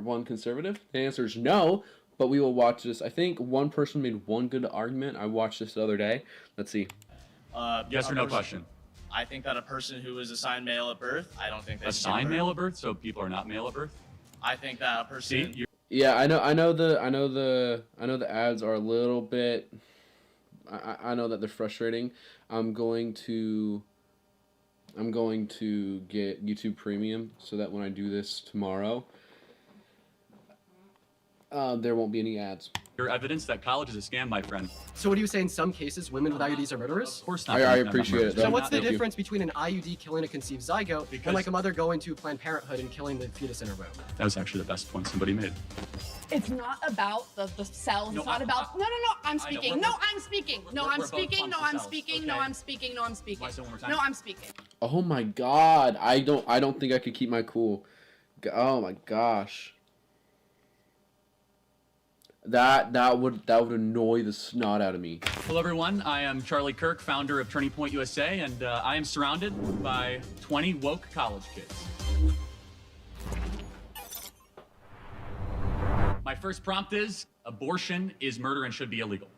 Speaker 1: one conservative. The answer is no. But we will watch this. I think one person made one good argument. I watched this the other day. Let's see.
Speaker 2: Yes or no question?
Speaker 17: I think that a person who is assigned male at birth, I don't think they
Speaker 2: Assigned male at birth, so people are not male at birth?
Speaker 17: I think that a person...
Speaker 2: See,
Speaker 1: Yeah, I know the ads are a little bit. I know that they're frustrating. I'm going to get YouTube Premium so that when I do this tomorrow, there won't be any ads.
Speaker 2: Your evidence that college is a scam, my friend.
Speaker 18: So what do you say in some cases women with IUDs are murderers?
Speaker 2: Of course not.
Speaker 1: I appreciate it, though.
Speaker 18: So what's the
Speaker 1: Thank you.
Speaker 18: difference between an IUD killing a conceived zygote and like a mother going to Planned Parenthood and killing the fetus in her womb?
Speaker 2: That was actually the best point somebody made.
Speaker 14: It's not about the cells. It's not about... No, I'm speaking. No, I'm speaking. No, I'm speaking. No, I'm speaking. No, I'm speaking. No, I'm speaking. No, I'm speaking.
Speaker 1: Oh my God! I don't think I could keep my cool. Oh my gosh. That would annoy the snot out of me.
Speaker 2: Hello, everyone. I am Charlie Kirk, founder of Turning Point USA, and I am surrounded by 20 woke college kids. My first prompt is, abortion is murder and should be illegal.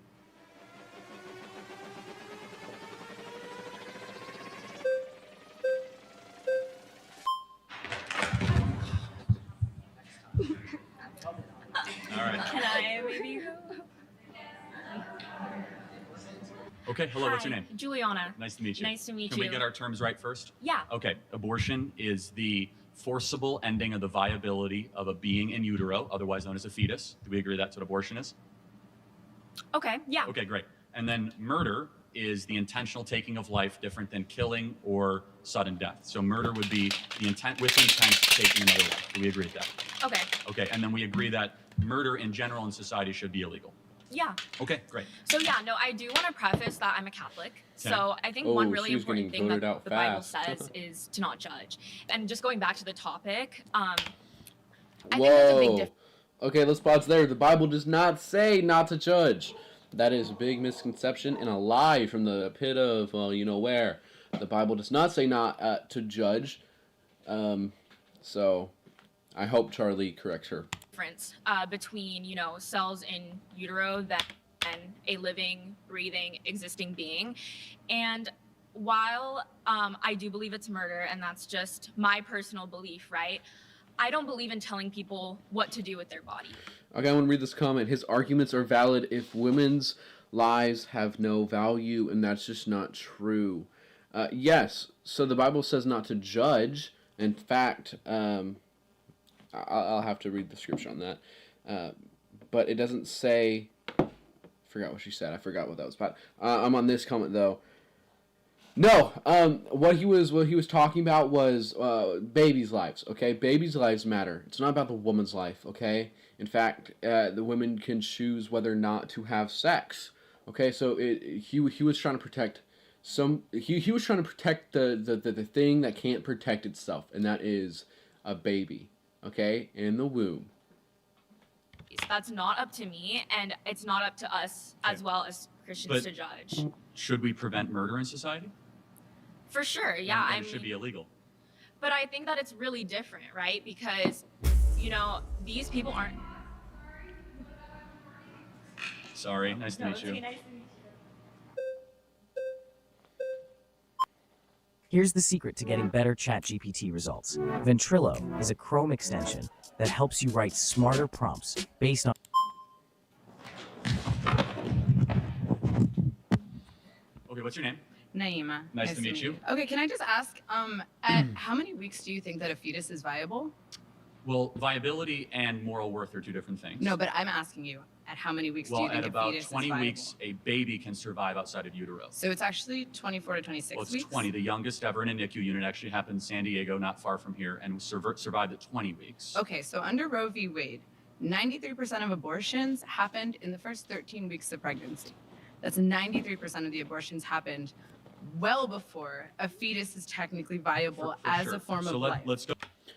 Speaker 2: All right.
Speaker 10: Can I maybe go?
Speaker 2: Okay, hello, what's your
Speaker 10: Hi,
Speaker 2: name?
Speaker 10: Juliana.
Speaker 2: Nice to meet you.
Speaker 10: Nice to meet
Speaker 2: Can
Speaker 10: you.
Speaker 2: we get our terms right first?
Speaker 10: Yeah.
Speaker 2: Okay, abortion is the forcible ending of the viability of a being in utero, otherwise known as a fetus. Do we agree that's what abortion is?
Speaker 10: Okay, yeah.
Speaker 2: Okay, great. And then murder is the intentional taking of life, different than killing or sudden death. So murder would be the intent taking another life. Do we agree with that?
Speaker 10: Okay.
Speaker 2: Okay, and then we agree that murder in general in society should be illegal.
Speaker 10: Yeah.
Speaker 2: Okay, great.
Speaker 10: So yeah, no, I do want to preface that I'm a Catholic.
Speaker 2: Okay.
Speaker 10: So I think
Speaker 1: Oh,
Speaker 10: one really
Speaker 1: she's
Speaker 10: important
Speaker 1: getting
Speaker 10: thing that
Speaker 1: voted out
Speaker 10: the Bible
Speaker 1: fast.
Speaker 10: says is to not judge. And just going back to the topic, I think there's a big
Speaker 1: Whoa.
Speaker 10: difference.
Speaker 1: Okay, let's pause there. The Bible does not say not to judge. That is a big misconception and a lie from the pit of, where. The Bible does not say not to judge. So I hope Charlie corrects her.
Speaker 10: Between cells in utero and a living, breathing, existing being. And while I do believe it's murder, and that's just my personal belief, right? I don't believe in telling people what to do with their body.
Speaker 1: Okay, I want to read this comment. His arguments are valid if women's lives have no value, and that's just not true. Yes, so the Bible says not to judge. In fact, I'll have to read the scripture on that. But it doesn't say... I forgot what she said. I forgot what that was about. I'm on this comment, though. No, what he was talking about was babies' lives, okay? Babies' lives matter. It's not about the woman's life, okay? In fact, the women can choose whether or not to have sex, okay? So he was trying to protect he was trying to protect the thing that can't protect itself, and that is a baby, okay, in the womb.
Speaker 10: That's not up to me, and it's not up to us as well as Christians to judge.
Speaker 2: Should we prevent murder in society?
Speaker 10: For sure, yeah.
Speaker 2: Then it should be illegal.
Speaker 10: But I think that it's really different, right? Because, these people aren't...
Speaker 2: Sorry, nice to meet you.
Speaker 19: Here's the secret to getting better ChatGPT results. Ventrilo is a Chrome extension that helps you write smarter prompts based on...
Speaker 2: Okay, what's your name?
Speaker 20: Naima.
Speaker 2: Nice to meet you.
Speaker 20: Okay, can I just ask, at how many weeks do you think that a fetus is viable?
Speaker 2: Well, viability and moral worth are two different things.
Speaker 20: No, but I'm asking you, at how many weeks do you think
Speaker 2: at
Speaker 20: a
Speaker 2: about
Speaker 20: fetus
Speaker 2: 20
Speaker 20: is viable?
Speaker 2: weeks, a baby can survive outside of utero.
Speaker 20: So it's actually 24 to 26
Speaker 2: Well, it's
Speaker 20: weeks?
Speaker 2: 20. The youngest ever in a NICU unit actually happened in San Diego, not far from here, and survived at 20 weeks.
Speaker 20: Okay, so under Roe v. Wade, 93% of abortions happened in the first 13 weeks of pregnancy. That's 93% of the abortions happened well before a fetus is technically viable as a form of life.
Speaker 2: Let's go.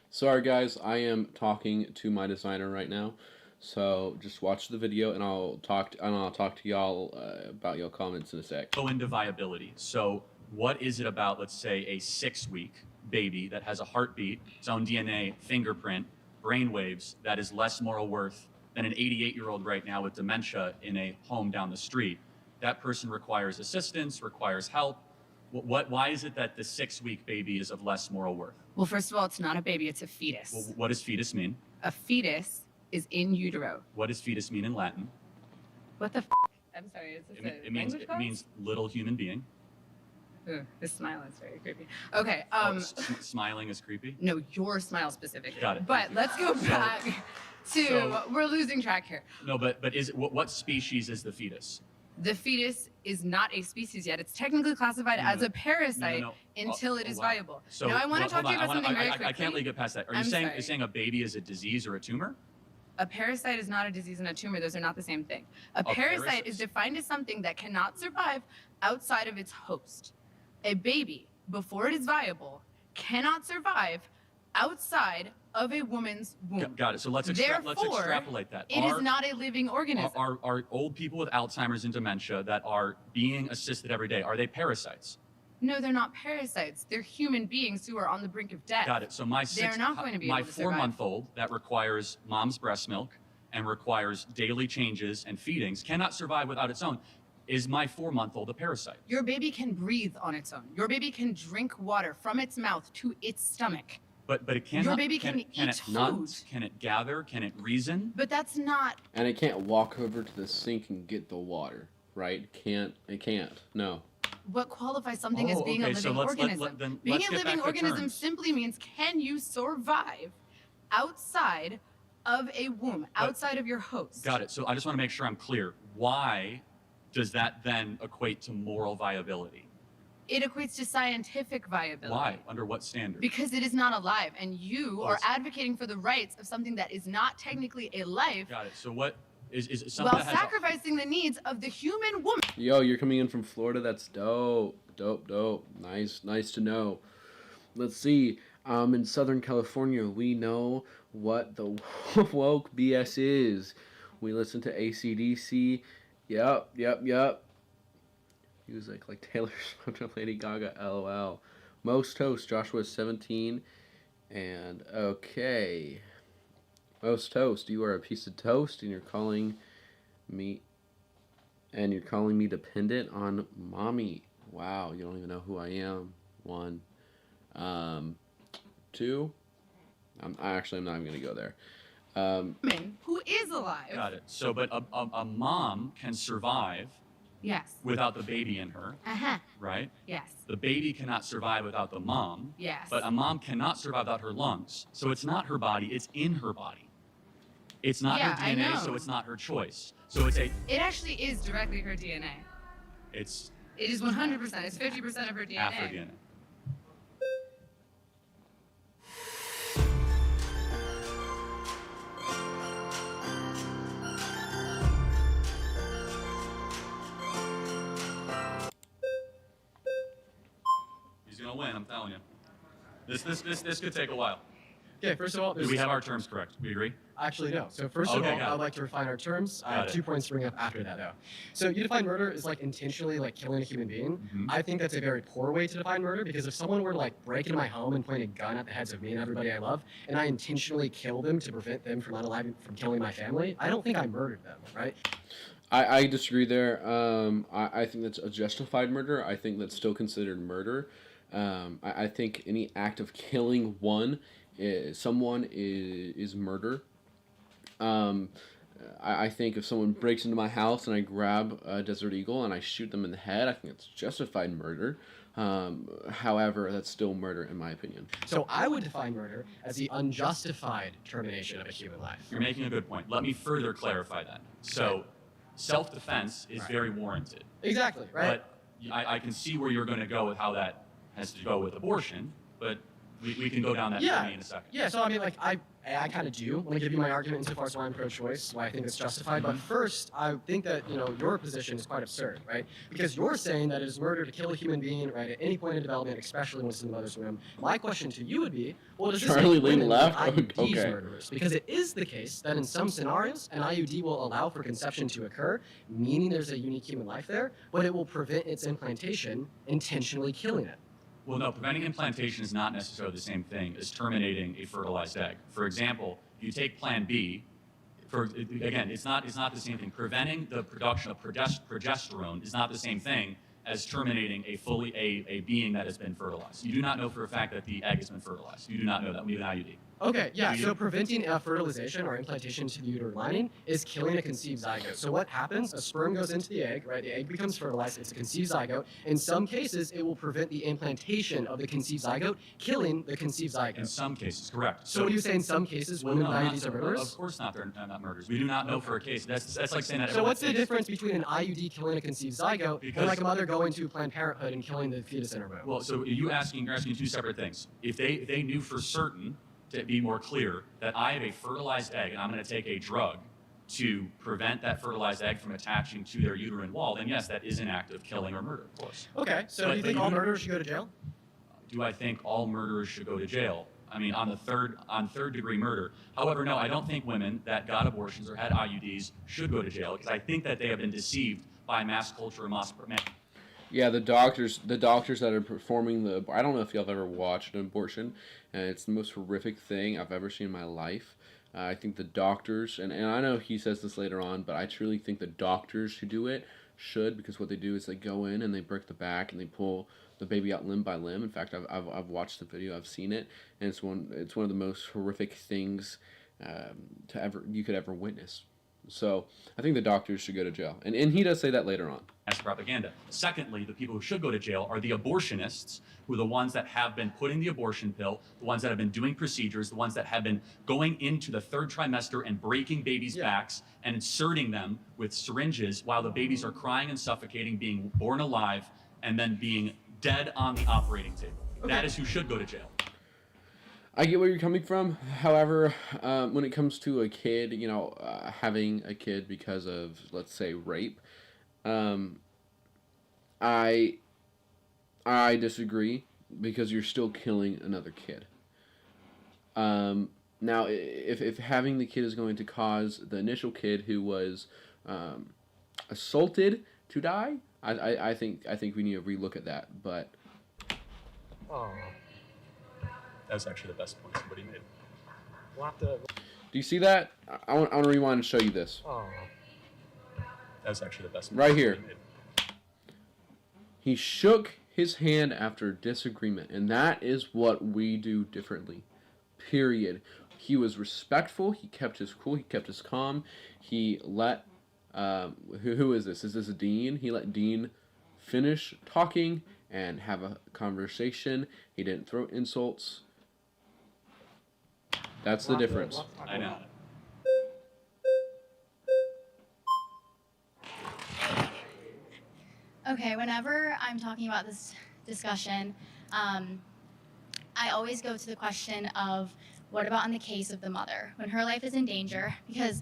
Speaker 1: Sorry guys, I am talking to my designer right now, so just watch the video and I'll talk to y'all about your comments in a sec.
Speaker 2: Go into viability. So what is it about, let's say, a 6-week baby that has a heartbeat, its own DNA, fingerprint, brain waves, that is less moral worth than an 88-year-old right now with dementia in a home down the street? That person requires assistance, requires help. Why is it that the 6-week baby is of less moral worth?
Speaker 20: Well, first of all, it's not a baby, it's a fetus.
Speaker 2: Well, what does fetus mean?
Speaker 20: A fetus is in utero.
Speaker 2: What does fetus mean in Latin?
Speaker 20: What the f? I'm sorry, is this a language class?
Speaker 2: It means little human being.
Speaker 20: Ooh, this smile is very creepy. Okay,
Speaker 2: Smiling is creepy?
Speaker 20: No, your smile specifically.
Speaker 2: Got it.
Speaker 20: But let's go back to, we're losing track here.
Speaker 2: No, but is what species is the fetus?
Speaker 20: The fetus is not a species yet. It's technically classified as a parasite until it is viable.
Speaker 2: So,
Speaker 20: now, I want to talk to you about something very quickly.
Speaker 2: I can't let you get past that. Are you saying a baby is a disease or a tumor?
Speaker 20: A parasite is not a disease and a tumor. Those are not the same thing. A parasite is defined as something that cannot survive outside of its host. A baby, before it is viable, cannot survive outside of a woman's womb.
Speaker 2: Got it. So let's extrapolate that.
Speaker 20: It is not a living organism.
Speaker 2: Are old people with Alzheimer's and dementia that are being assisted every day, are they parasites?
Speaker 20: No, they're not parasites. They're human beings who are on the brink of death.
Speaker 2: Got it. So
Speaker 20: they're not going to be able to survive.
Speaker 2: 4-month-old that requires mom's breast milk and requires daily changes and feedings cannot survive without its own. Is my 4-month-old a parasite?
Speaker 20: Your baby can breathe on its own. Your baby can drink water from its mouth to its stomach.
Speaker 2: But it cannot.
Speaker 20: Your baby can eat food.
Speaker 2: Can it gather? Can it reason?
Speaker 20: But that's not.
Speaker 1: And it can't walk over to the sink and get the water, right? It can't. No.
Speaker 20: What qualifies something as being a living organism? Being a living organism simply means, can you survive outside of a womb, outside of your host?
Speaker 2: Got it. So I just want to make sure I'm clear. Why does that then equate to moral viability?
Speaker 20: It equates to scientific viability.
Speaker 2: Why? Under what standard?
Speaker 20: Because it is not alive, and you are advocating for the rights of something that is not technically a life.
Speaker 2: Got it. So what is something
Speaker 20: while
Speaker 2: that has
Speaker 20: sacrificing the needs of the human woman?
Speaker 1: Yo, you're coming in from Florida. That's dope. Dope. Nice to know. Let's see. In Southern California, we know what the woke BS is. We listen to AC/DC. Yup. He was like Taylor Swift or Lady Gaga, LOL. Most toast, Joshua is 17. And okay. Most toast, you are a piece of toast and you're calling me dependent on mommy. Wow, you don't even know who I am. 1. 2. I'm not even gonna go there.
Speaker 20: Who is alive?
Speaker 2: Got it. So but a mom can survive.
Speaker 20: Yes.
Speaker 2: Without the baby in her. Right?
Speaker 20: Yes.
Speaker 2: The baby cannot survive without the mom.
Speaker 20: Yes.
Speaker 2: But a mom cannot survive without her lungs. So it's not her body, it's in her body. It's not her DNA, so it's not her choice. So it's a...
Speaker 20: It actually is directly her DNA. It is 100%. It's 50% of her DNA.
Speaker 2: Half her DNA. He's gonna win, I'm telling you. This could take a while.
Speaker 18: Okay, first of all,
Speaker 2: do we have our terms correct? We agree?
Speaker 18: Actually, no. So first of all, I'd like to refine our terms. I have 2 points to bring up after that, though. So you define murder as like intentionally like killing a human being. I think that's a very poor way to define murder, because if someone were to like break into my home and point a gun at the heads of me and everybody I love, and I intentionally kill them to prevent them from from killing my family, I don't think I murdered them, right?
Speaker 1: I disagree there. I think that's a justified murder. I think that's still considered murder. I think any act of killing someone is murder. I think if someone breaks into my house and I grab a Desert Eagle and I shoot them in the head, I think it's justified murder. However, that's still murder in my opinion.
Speaker 18: So I would define murder as the unjustified termination of a human life.
Speaker 2: You're making a good point. Let me further clarify that. So self-defense is very warranted.
Speaker 18: Exactly, right?
Speaker 2: But I can see where you're going to go with how that has to go with abortion, but we can go down that journey in a second.
Speaker 18: Yeah, so I mean, like, I kind of do want to give you my argument insofar as why I'm pro-choice, why I think it's justified. But first, I think that, your position is quite absurd, right? Because you're saying that it is murder to kill a human being, right, at any point in development, especially when it's in the mother's womb. My question to you would be, well, does this
Speaker 1: Charlie
Speaker 18: make women
Speaker 1: Lee
Speaker 18: with
Speaker 1: left?
Speaker 18: IUDs
Speaker 1: Okay.
Speaker 18: murderers? Because it is the case that in some scenarios, an IUD will allow for conception to occur, meaning there's a unique human life there, but it will prevent its implantation, intentionally killing it.
Speaker 2: Well, no, preventing implantation is not necessarily the same thing as terminating a fertilized egg. For example, if you take Plan B, again, it's not the same thing. Preventing the production of progesterone is not the same thing as terminating a being that has been fertilized. You do not know for a fact that the egg has been fertilized. You do not know that. We have an IUD.
Speaker 18: Okay, yeah, so preventing fertilization or implantation to the uterine lining is killing a conceived zygote. So what happens? A sperm goes into the egg, right? The egg becomes fertilized. It's a conceived zygote. In some cases, it will prevent the implantation of the conceived zygote, killing the conceived zygote.
Speaker 2: In some cases, correct.
Speaker 18: So when you say in some cases, women with IUDs are murderers?
Speaker 2: Of course not. They're not murderers. We do not know for a case. That's like saying that.
Speaker 18: So what's the difference between an IUD killing a conceived zygote and like a mother going to Planned Parenthood and killing the fetus in her womb?
Speaker 2: Well, so you're asking two separate things. If they knew for certain, to be more clear, that I have a fertilized egg and I'm going to take a drug to prevent that fertilized egg from attaching to their uterine wall, then yes, that is an act of killing or murder, of course.
Speaker 18: Okay, so do you think all murderers should go to jail?
Speaker 2: Do I think all murderers should go to jail? I mean, on third degree murder. However, no, I don't think women that got abortions or had IUDs should go to jail because I think that they have been deceived by mass culture and mass.
Speaker 1: Yeah, the doctors that are performing I don't know if y'all have ever watched an abortion, and it's the most horrific thing I've ever seen in my life. I think the doctors, and I know he says this later on, but I truly think the doctors who do it should, because what they do is they go in and they break the back and they pull the baby out limb by limb. In fact, I've watched the video, I've seen it, and it's one of the most horrific things you could ever witness. So I think the doctors should go to jail, and he does say that later on.
Speaker 2: As propaganda. Secondly, the people who should go to jail are the abortionists, who are the ones that have been putting the abortion pill, the ones that have been doing procedures, the ones that have been going into the third trimester and breaking babies' backs and inserting them with syringes while the babies are crying and suffocating, being born alive, and then being dead on the operating table. Okay. That is who should go to jail.
Speaker 1: I get where you're coming from. However, when it comes to a kid, having a kid because of, let's say, rape, I disagree because you're still killing another kid. Now, if having the kid is going to cause the initial kid who was assaulted to die, I think we need to relook at that. But
Speaker 2: that was actually the best point somebody made.
Speaker 1: do you see that? I want to rewind and show you this.
Speaker 2: That was actually the best point
Speaker 1: right here.
Speaker 2: somebody made.
Speaker 1: He shook his hand after disagreement, and that is what we do differently. Period. He was respectful. He kept his cool. He kept his calm. He let who is this? Is this Dean? He let Dean finish talking and have a conversation. He didn't throw insults. That's the difference.
Speaker 2: I know.
Speaker 21: Okay, whenever I'm talking about this discussion, I always go to the question of what about in the case of the mother when her life is in danger? Because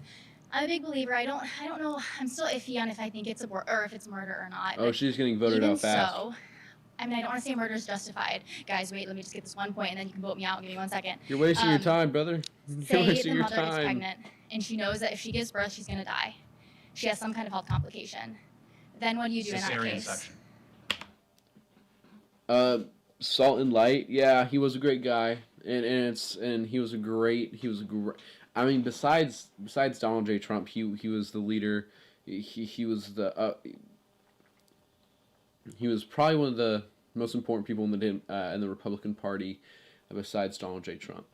Speaker 21: I'm a big believer. I don't know. I'm still iffy on if I think it's if it's murder or not.
Speaker 1: Oh, she's getting voted out fast.
Speaker 21: So, I mean, I don't want to say murder is justified. Guys, wait. Let me just get this one point, and then you can vote me out. Give me 1 second.
Speaker 1: You're wasting your time, brother. You're wasting your
Speaker 21: Say the mother is
Speaker 1: time.
Speaker 21: pregnant, and she knows that if she gives birth, she's gonna die. She has some kind of health complication. Then what do you do in that case?
Speaker 1: Salt and Light. Yeah, he was a great guy, and he was a great. I mean, besides Donald J. Trump, he was the leader. He was probably one of the most important people in the Republican Party besides Donald J. Trump.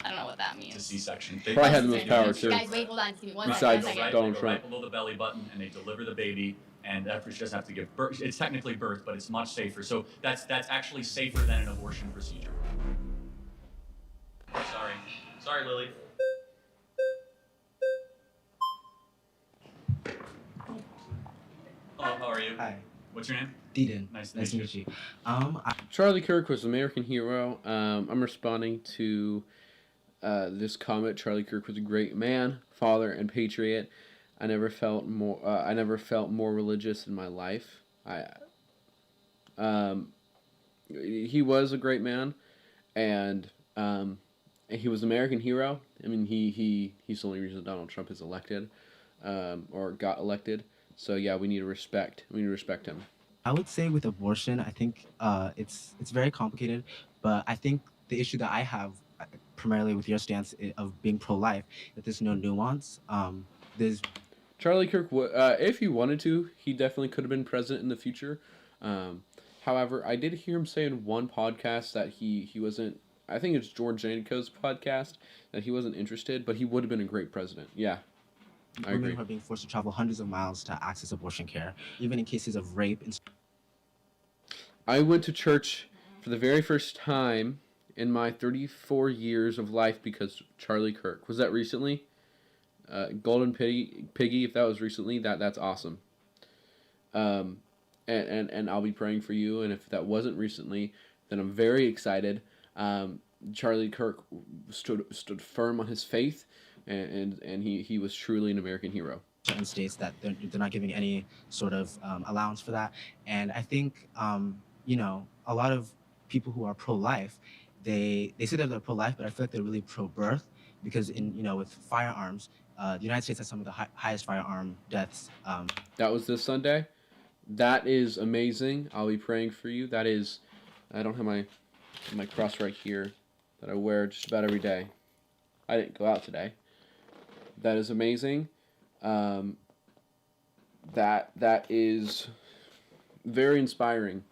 Speaker 21: I don't know what that means.
Speaker 2: It's a C-section.
Speaker 1: Probably had the most power too.
Speaker 21: Guys, wait, hold on. Give me one
Speaker 1: Besides
Speaker 21: second.
Speaker 1: Donald
Speaker 2: They go
Speaker 1: Trump.
Speaker 2: right below the belly button, and they deliver the baby, and that just doesn't have to give birth. It's technically birth, but it's much safer. So that's actually safer than an abortion procedure. Sorry, Lily. Hello, how are you?
Speaker 4: Hi.
Speaker 2: What's your name?
Speaker 4: Deedon.
Speaker 2: Nice to meet you.
Speaker 1: Charlie Kirk was an American hero. I'm responding to this comment. Charlie Kirk was a great man, father, and patriot. I never felt more religious in my life. He was a great man, and he was an American hero. I mean, he's the only reason Donald Trump is elected, or got elected. So yeah, we need to respect him.
Speaker 4: I would say with abortion, I think it's very complicated, but I think the issue that I have primarily with your stance of being pro-life, that there's no nuance. There's
Speaker 1: Charlie Kirk, if he wanted to, he definitely could have been president in the future. However, I did hear him say in one podcast that he wasn't. I think it's George Janico's podcast that he wasn't interested, but he would have been a great president. Yeah, I
Speaker 4: women
Speaker 1: agree.
Speaker 4: who are being forced to travel hundreds of miles to access abortion care, even in cases of rape.
Speaker 1: I went to church for the very first time in my 34 years of life because Charlie Kirk. Was that recently? Golden Piggy, if that was recently, that's awesome. And I'll be praying for you. And if that wasn't recently, then I'm very excited. Charlie Kirk stood firm on his faith, and he was truly an American hero.
Speaker 4: Certain states that they're not giving any sort of allowance for that, and I think a lot of people who are pro-life, they say that they're pro-life, but I feel like they're really pro-birth because with firearms, the United States has some of the highest firearm deaths.
Speaker 1: That was this Sunday. That is amazing. I'll be praying for you. That is, I don't have my cross right here that I wear just about every day. I didn't go out today. That is amazing. That is very inspiring.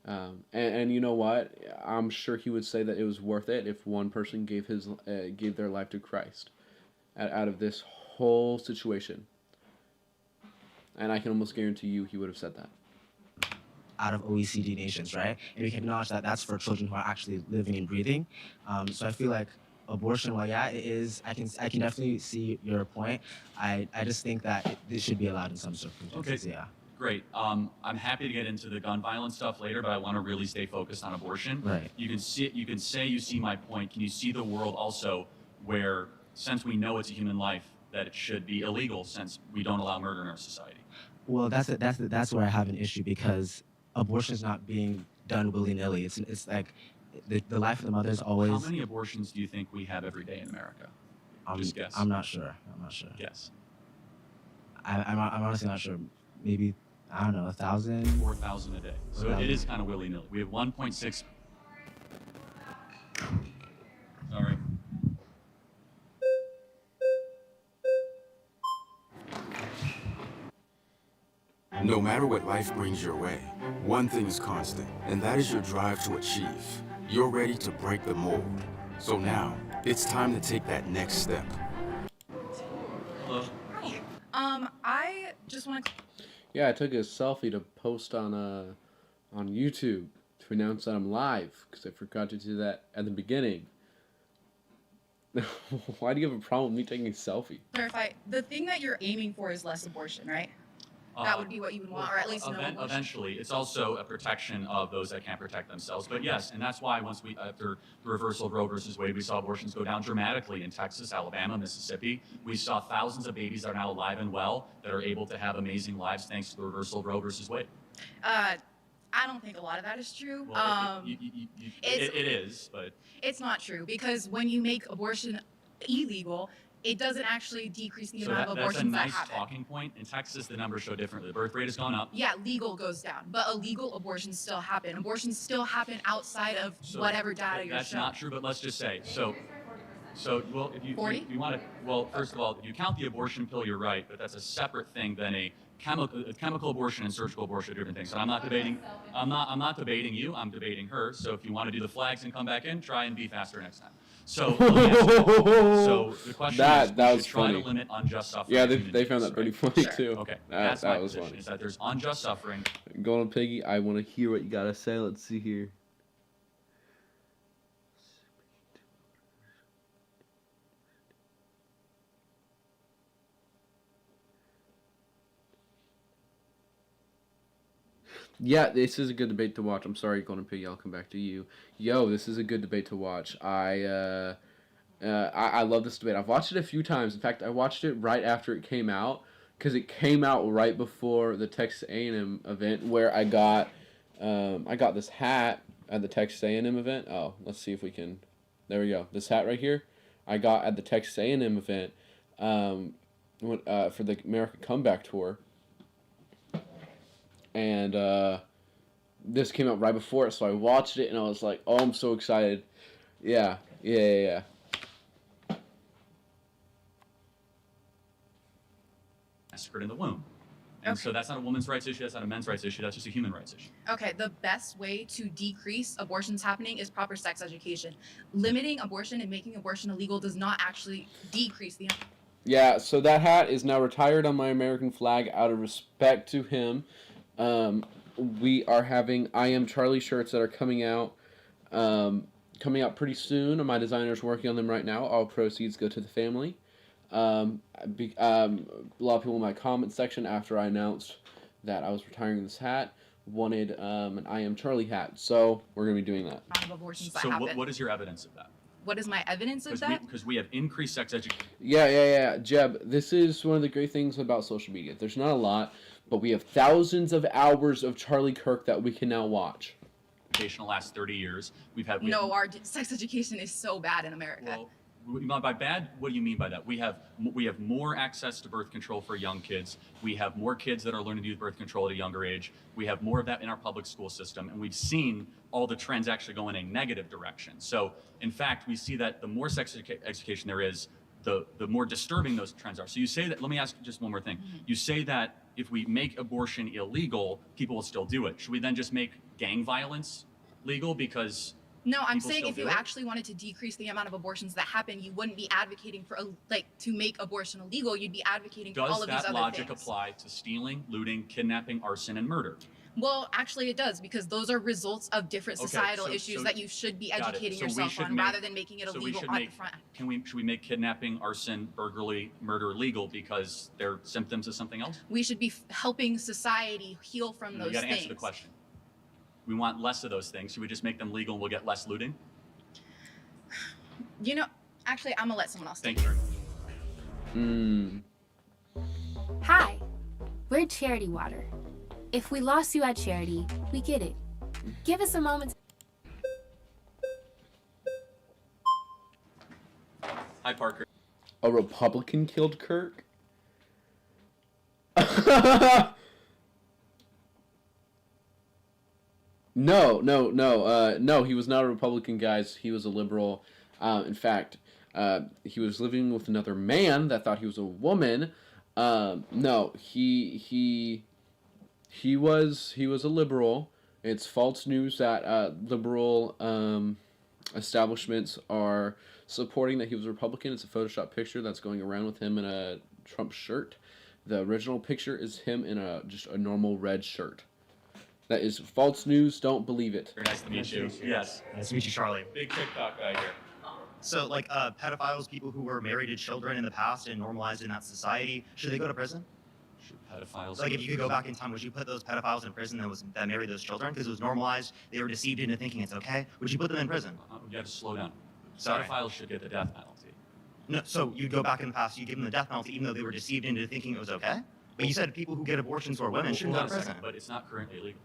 Speaker 1: And you know what? I'm sure he would say that it was worth it if one person gave their life to Christ out of this whole situation. And I can almost guarantee you he would have said that.
Speaker 4: Out of OECD nations, right? And we can acknowledge that that's for children who are actually living and breathing. So I feel like abortion, well, yeah, it is. I can definitely see your point. I just think that this should be allowed in some circumstances.
Speaker 2: Okay.
Speaker 4: Yeah.
Speaker 2: Great. I'm happy to get into the gun violence stuff later, but I want to really stay focused on abortion.
Speaker 4: Right.
Speaker 2: You can say you see my point. Can you see the world also where, since we know it's a human life, that it should be illegal since we don't allow murder in our society?
Speaker 4: Well, that's where I have an issue because abortion is not being done willy-nilly. It's like the life of the mother is always.
Speaker 2: How many abortions do you think we have every day in America? Just guess.
Speaker 4: I'm not sure.
Speaker 2: Guess.
Speaker 4: I'm honestly not sure. Maybe, I don't know, 1,000?
Speaker 2: 4,000 a day. So it is kind of willy-nilly. We have 1.6. Sorry.
Speaker 22: No matter what life brings your way, one thing is constant, and that is your drive to achieve. You're ready to break the mold. So now, it's time to take that next step.
Speaker 2: Hello.
Speaker 20: I just want to.
Speaker 1: Yeah, I took a selfie to post on YouTube to announce that I'm live because I forgot to do that at the beginning. Why do you have a problem with me taking a selfie?
Speaker 20: Clarify, the thing that you're aiming for is less abortion, right? That would be what you would want, or at least no abortion.
Speaker 2: Eventually, it's also a protection of those that can't protect themselves. But yes, and that's why after the reversal of Roe versus Wade, we saw abortions go down dramatically in Texas, Alabama, Mississippi. We saw thousands of babies that are now alive and well that are able to have amazing lives thanks to the reversal of Roe versus Wade.
Speaker 20: I don't think a lot of that is true.
Speaker 2: Well, it is, but
Speaker 20: it's not true because when you make abortion illegal, it doesn't actually decrease the amount of abortions that happen.
Speaker 2: That's a nice talking point. In Texas, the numbers show differently. The birth rate has gone up.
Speaker 20: Yeah, legal goes down, but illegal abortions still happen. Abortions still happen outside of whatever data you're showing.
Speaker 2: That's not true, but let's just say well, if you
Speaker 20: 40?
Speaker 2: you want to, well, first of all, if you count the abortion pill, you're right, but that's a separate thing than a chemical abortion and surgical abortion are different things. So I'm not debating. I'm not debating you. I'm debating her. So if you want to do the flags and come back in, try and be faster next time. So, so the question is, we should try to limit unjust suffering.
Speaker 1: Yeah, they found that pretty funny
Speaker 2: Sure.
Speaker 1: too.
Speaker 2: Okay,
Speaker 1: that
Speaker 2: my
Speaker 1: was
Speaker 2: position,
Speaker 1: funny.
Speaker 2: is that there's unjust suffering.
Speaker 1: Go on, Piggy. I want to hear what you gotta say. Let's see here. Yeah, this is a good debate to watch. I'm sorry, Golden Piggy. I'll come back to you. Yo, this is a good debate to watch. I love this debate. I've watched it a few times. In fact, I watched it right after it came out because it came out right before the Texas A&M event where I got this hat at the Texas A&M event. Oh, let's see if we can. There we go. This hat right here, I got at the Texas A&M event for the American Comeback Tour. And this came out right before it, so I watched it and I was like, "Oh, I'm so excited!" Yeah.
Speaker 2: Massacred in the womb, and so that's not a woman's rights issue. That's not a men's rights issue. That's just a human rights issue.
Speaker 20: Okay, the best way to decrease abortions happening is proper sex education. Limiting abortion and making abortion illegal does not actually decrease the.
Speaker 1: Yeah. So that hat is now retired on my American flag out of respect to him. We are having I Am Charlie shirts that are coming out pretty soon. My designer's working on them right now. All proceeds go to the family. A lot of people in my comment section after I announced that I was retiring this hat wanted an I Am Charlie hat. So we're going to be doing that.
Speaker 20: Of abortions that
Speaker 2: So
Speaker 20: happen.
Speaker 2: what is your evidence of that?
Speaker 20: What is my evidence of that?
Speaker 2: Because we have increased sex education.
Speaker 1: Yeah. Jeb, this is one of the great things about social media. There's not a lot, but we have thousands of hours of Charlie Kirk that we can now watch.
Speaker 2: In the last 30 years,
Speaker 20: No, our sex education is so bad in America.
Speaker 2: Well, by bad, what do you mean by that? We have more access to birth control for young kids. We have more kids that are learning to use birth control at a younger age. We have more of that in our public school system, and we've seen all the trends actually go in a negative direction. So, in fact, we see that the more sex education there is, the more disturbing those trends are. So you say that. Let me ask just one more thing. You say that if we make abortion illegal, people will still do it. Should we then just make gang violence legal because?
Speaker 20: No, I'm
Speaker 2: people
Speaker 20: saying
Speaker 2: still
Speaker 20: if
Speaker 2: do
Speaker 20: you
Speaker 2: it?
Speaker 20: actually wanted to decrease the amount of abortions that happen, you wouldn't be advocating for to make abortion illegal. You'd be advocating for all
Speaker 2: Does
Speaker 20: of these
Speaker 2: that
Speaker 20: other
Speaker 2: logic
Speaker 20: things.
Speaker 2: apply to stealing, looting, kidnapping, arson, and murder?
Speaker 20: Well, actually, it does because those are results of different
Speaker 2: Okay,
Speaker 20: societal
Speaker 2: so-
Speaker 20: issues
Speaker 2: so-
Speaker 20: that you should be
Speaker 2: Got it.
Speaker 20: educating
Speaker 2: So we
Speaker 20: yourself
Speaker 2: should
Speaker 20: on
Speaker 2: make-
Speaker 20: rather than making it
Speaker 2: so we
Speaker 20: illegal
Speaker 2: should
Speaker 20: at
Speaker 2: make-
Speaker 20: the front.
Speaker 2: Should we make kidnapping, arson, burglary, murder legal because they're symptoms of something else?
Speaker 20: We should be helping society heal from
Speaker 2: No,
Speaker 20: those
Speaker 2: you got to
Speaker 20: things.
Speaker 2: answer the question. We want less of those things. Should we just make them legal and we'll get less looting?
Speaker 20: You know, actually, I'm gonna let someone else.
Speaker 2: Thank you very much.
Speaker 5: Hi, we're Charity Water. If we lost you at charity, we get it. Give us a moment.
Speaker 2: Hi, Parker.
Speaker 1: A Republican killed Kirk? No, he was not a Republican, guys. He was a liberal. In fact, he was living with another man that thought he was a woman. No, he was a liberal. It's false news that liberal establishments are supporting that he was a Republican. It's a Photoshop picture that's going around with him in a Trump shirt. The original picture is him in just a normal red shirt. That is false news. Don't believe it.
Speaker 2: Very nice to meet you. Yes.
Speaker 7: Nice to meet you, Charlie.
Speaker 2: Big TikTok guy here.
Speaker 7: So, like, pedophiles, people who were married to children in the past and normalized in that society, should they go to prison?
Speaker 2: Should pedophiles?
Speaker 7: Like, if you could go back in time, would you put those pedophiles in prison that married those children because it was normalized? They were deceived into thinking it's okay. Would you put them in prison?
Speaker 2: You have to slow down.
Speaker 7: Sorry.
Speaker 2: Pedophiles should get the death penalty.
Speaker 7: No, so you'd go back in the past, you give them the death penalty, even though they were deceived into thinking it was okay. But you said people who get abortions or women shouldn't go
Speaker 2: Hold
Speaker 7: to
Speaker 2: on a
Speaker 7: prison.
Speaker 2: second, but it's not currently illegal.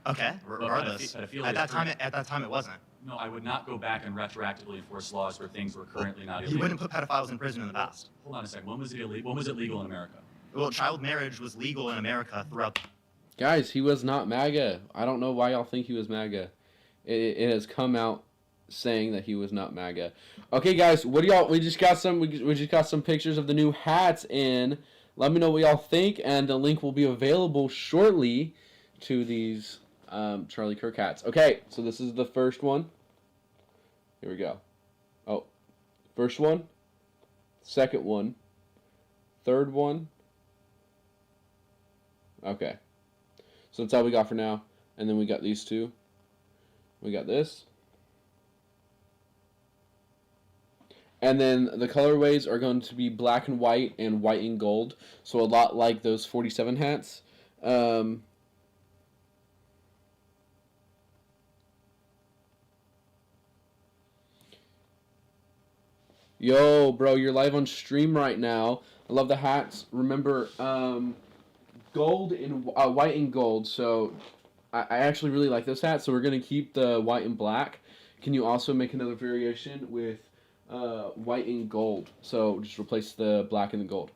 Speaker 7: Okay, regardless.
Speaker 2: pedophilia
Speaker 7: At
Speaker 2: is
Speaker 7: that time, it wasn't.
Speaker 2: No, I would not go back and retroactively enforce laws where things were currently not illegal.
Speaker 7: You wouldn't put pedophiles in prison in the past.
Speaker 2: Hold on a second. When was it illegal? When was it legal in America?
Speaker 7: Well, child marriage was legal in America throughout.
Speaker 1: Guys, he was not MAGA. I don't know why y'all think he was MAGA. It has come out saying that he was not MAGA. Okay, guys, what do y'all? We just got some pictures of the new hats in. Let me know what y'all think, and the link will be available shortly to these Charlie Kirk hats. Okay, so this is the first one. Here we go. Oh, first one, second one, third one. Okay, so that's all we got for now. And then we got these two. We got this. And then the colorways are going to be black and white and gold. So a lot like those 47 hats. Yo, bro, you're live on stream right now. I love the hats. Remember, gold and white and gold. So I actually really like this hat. So we're going to keep the white and black. Can you also make another variation with white and gold? So just replace the black and the gold.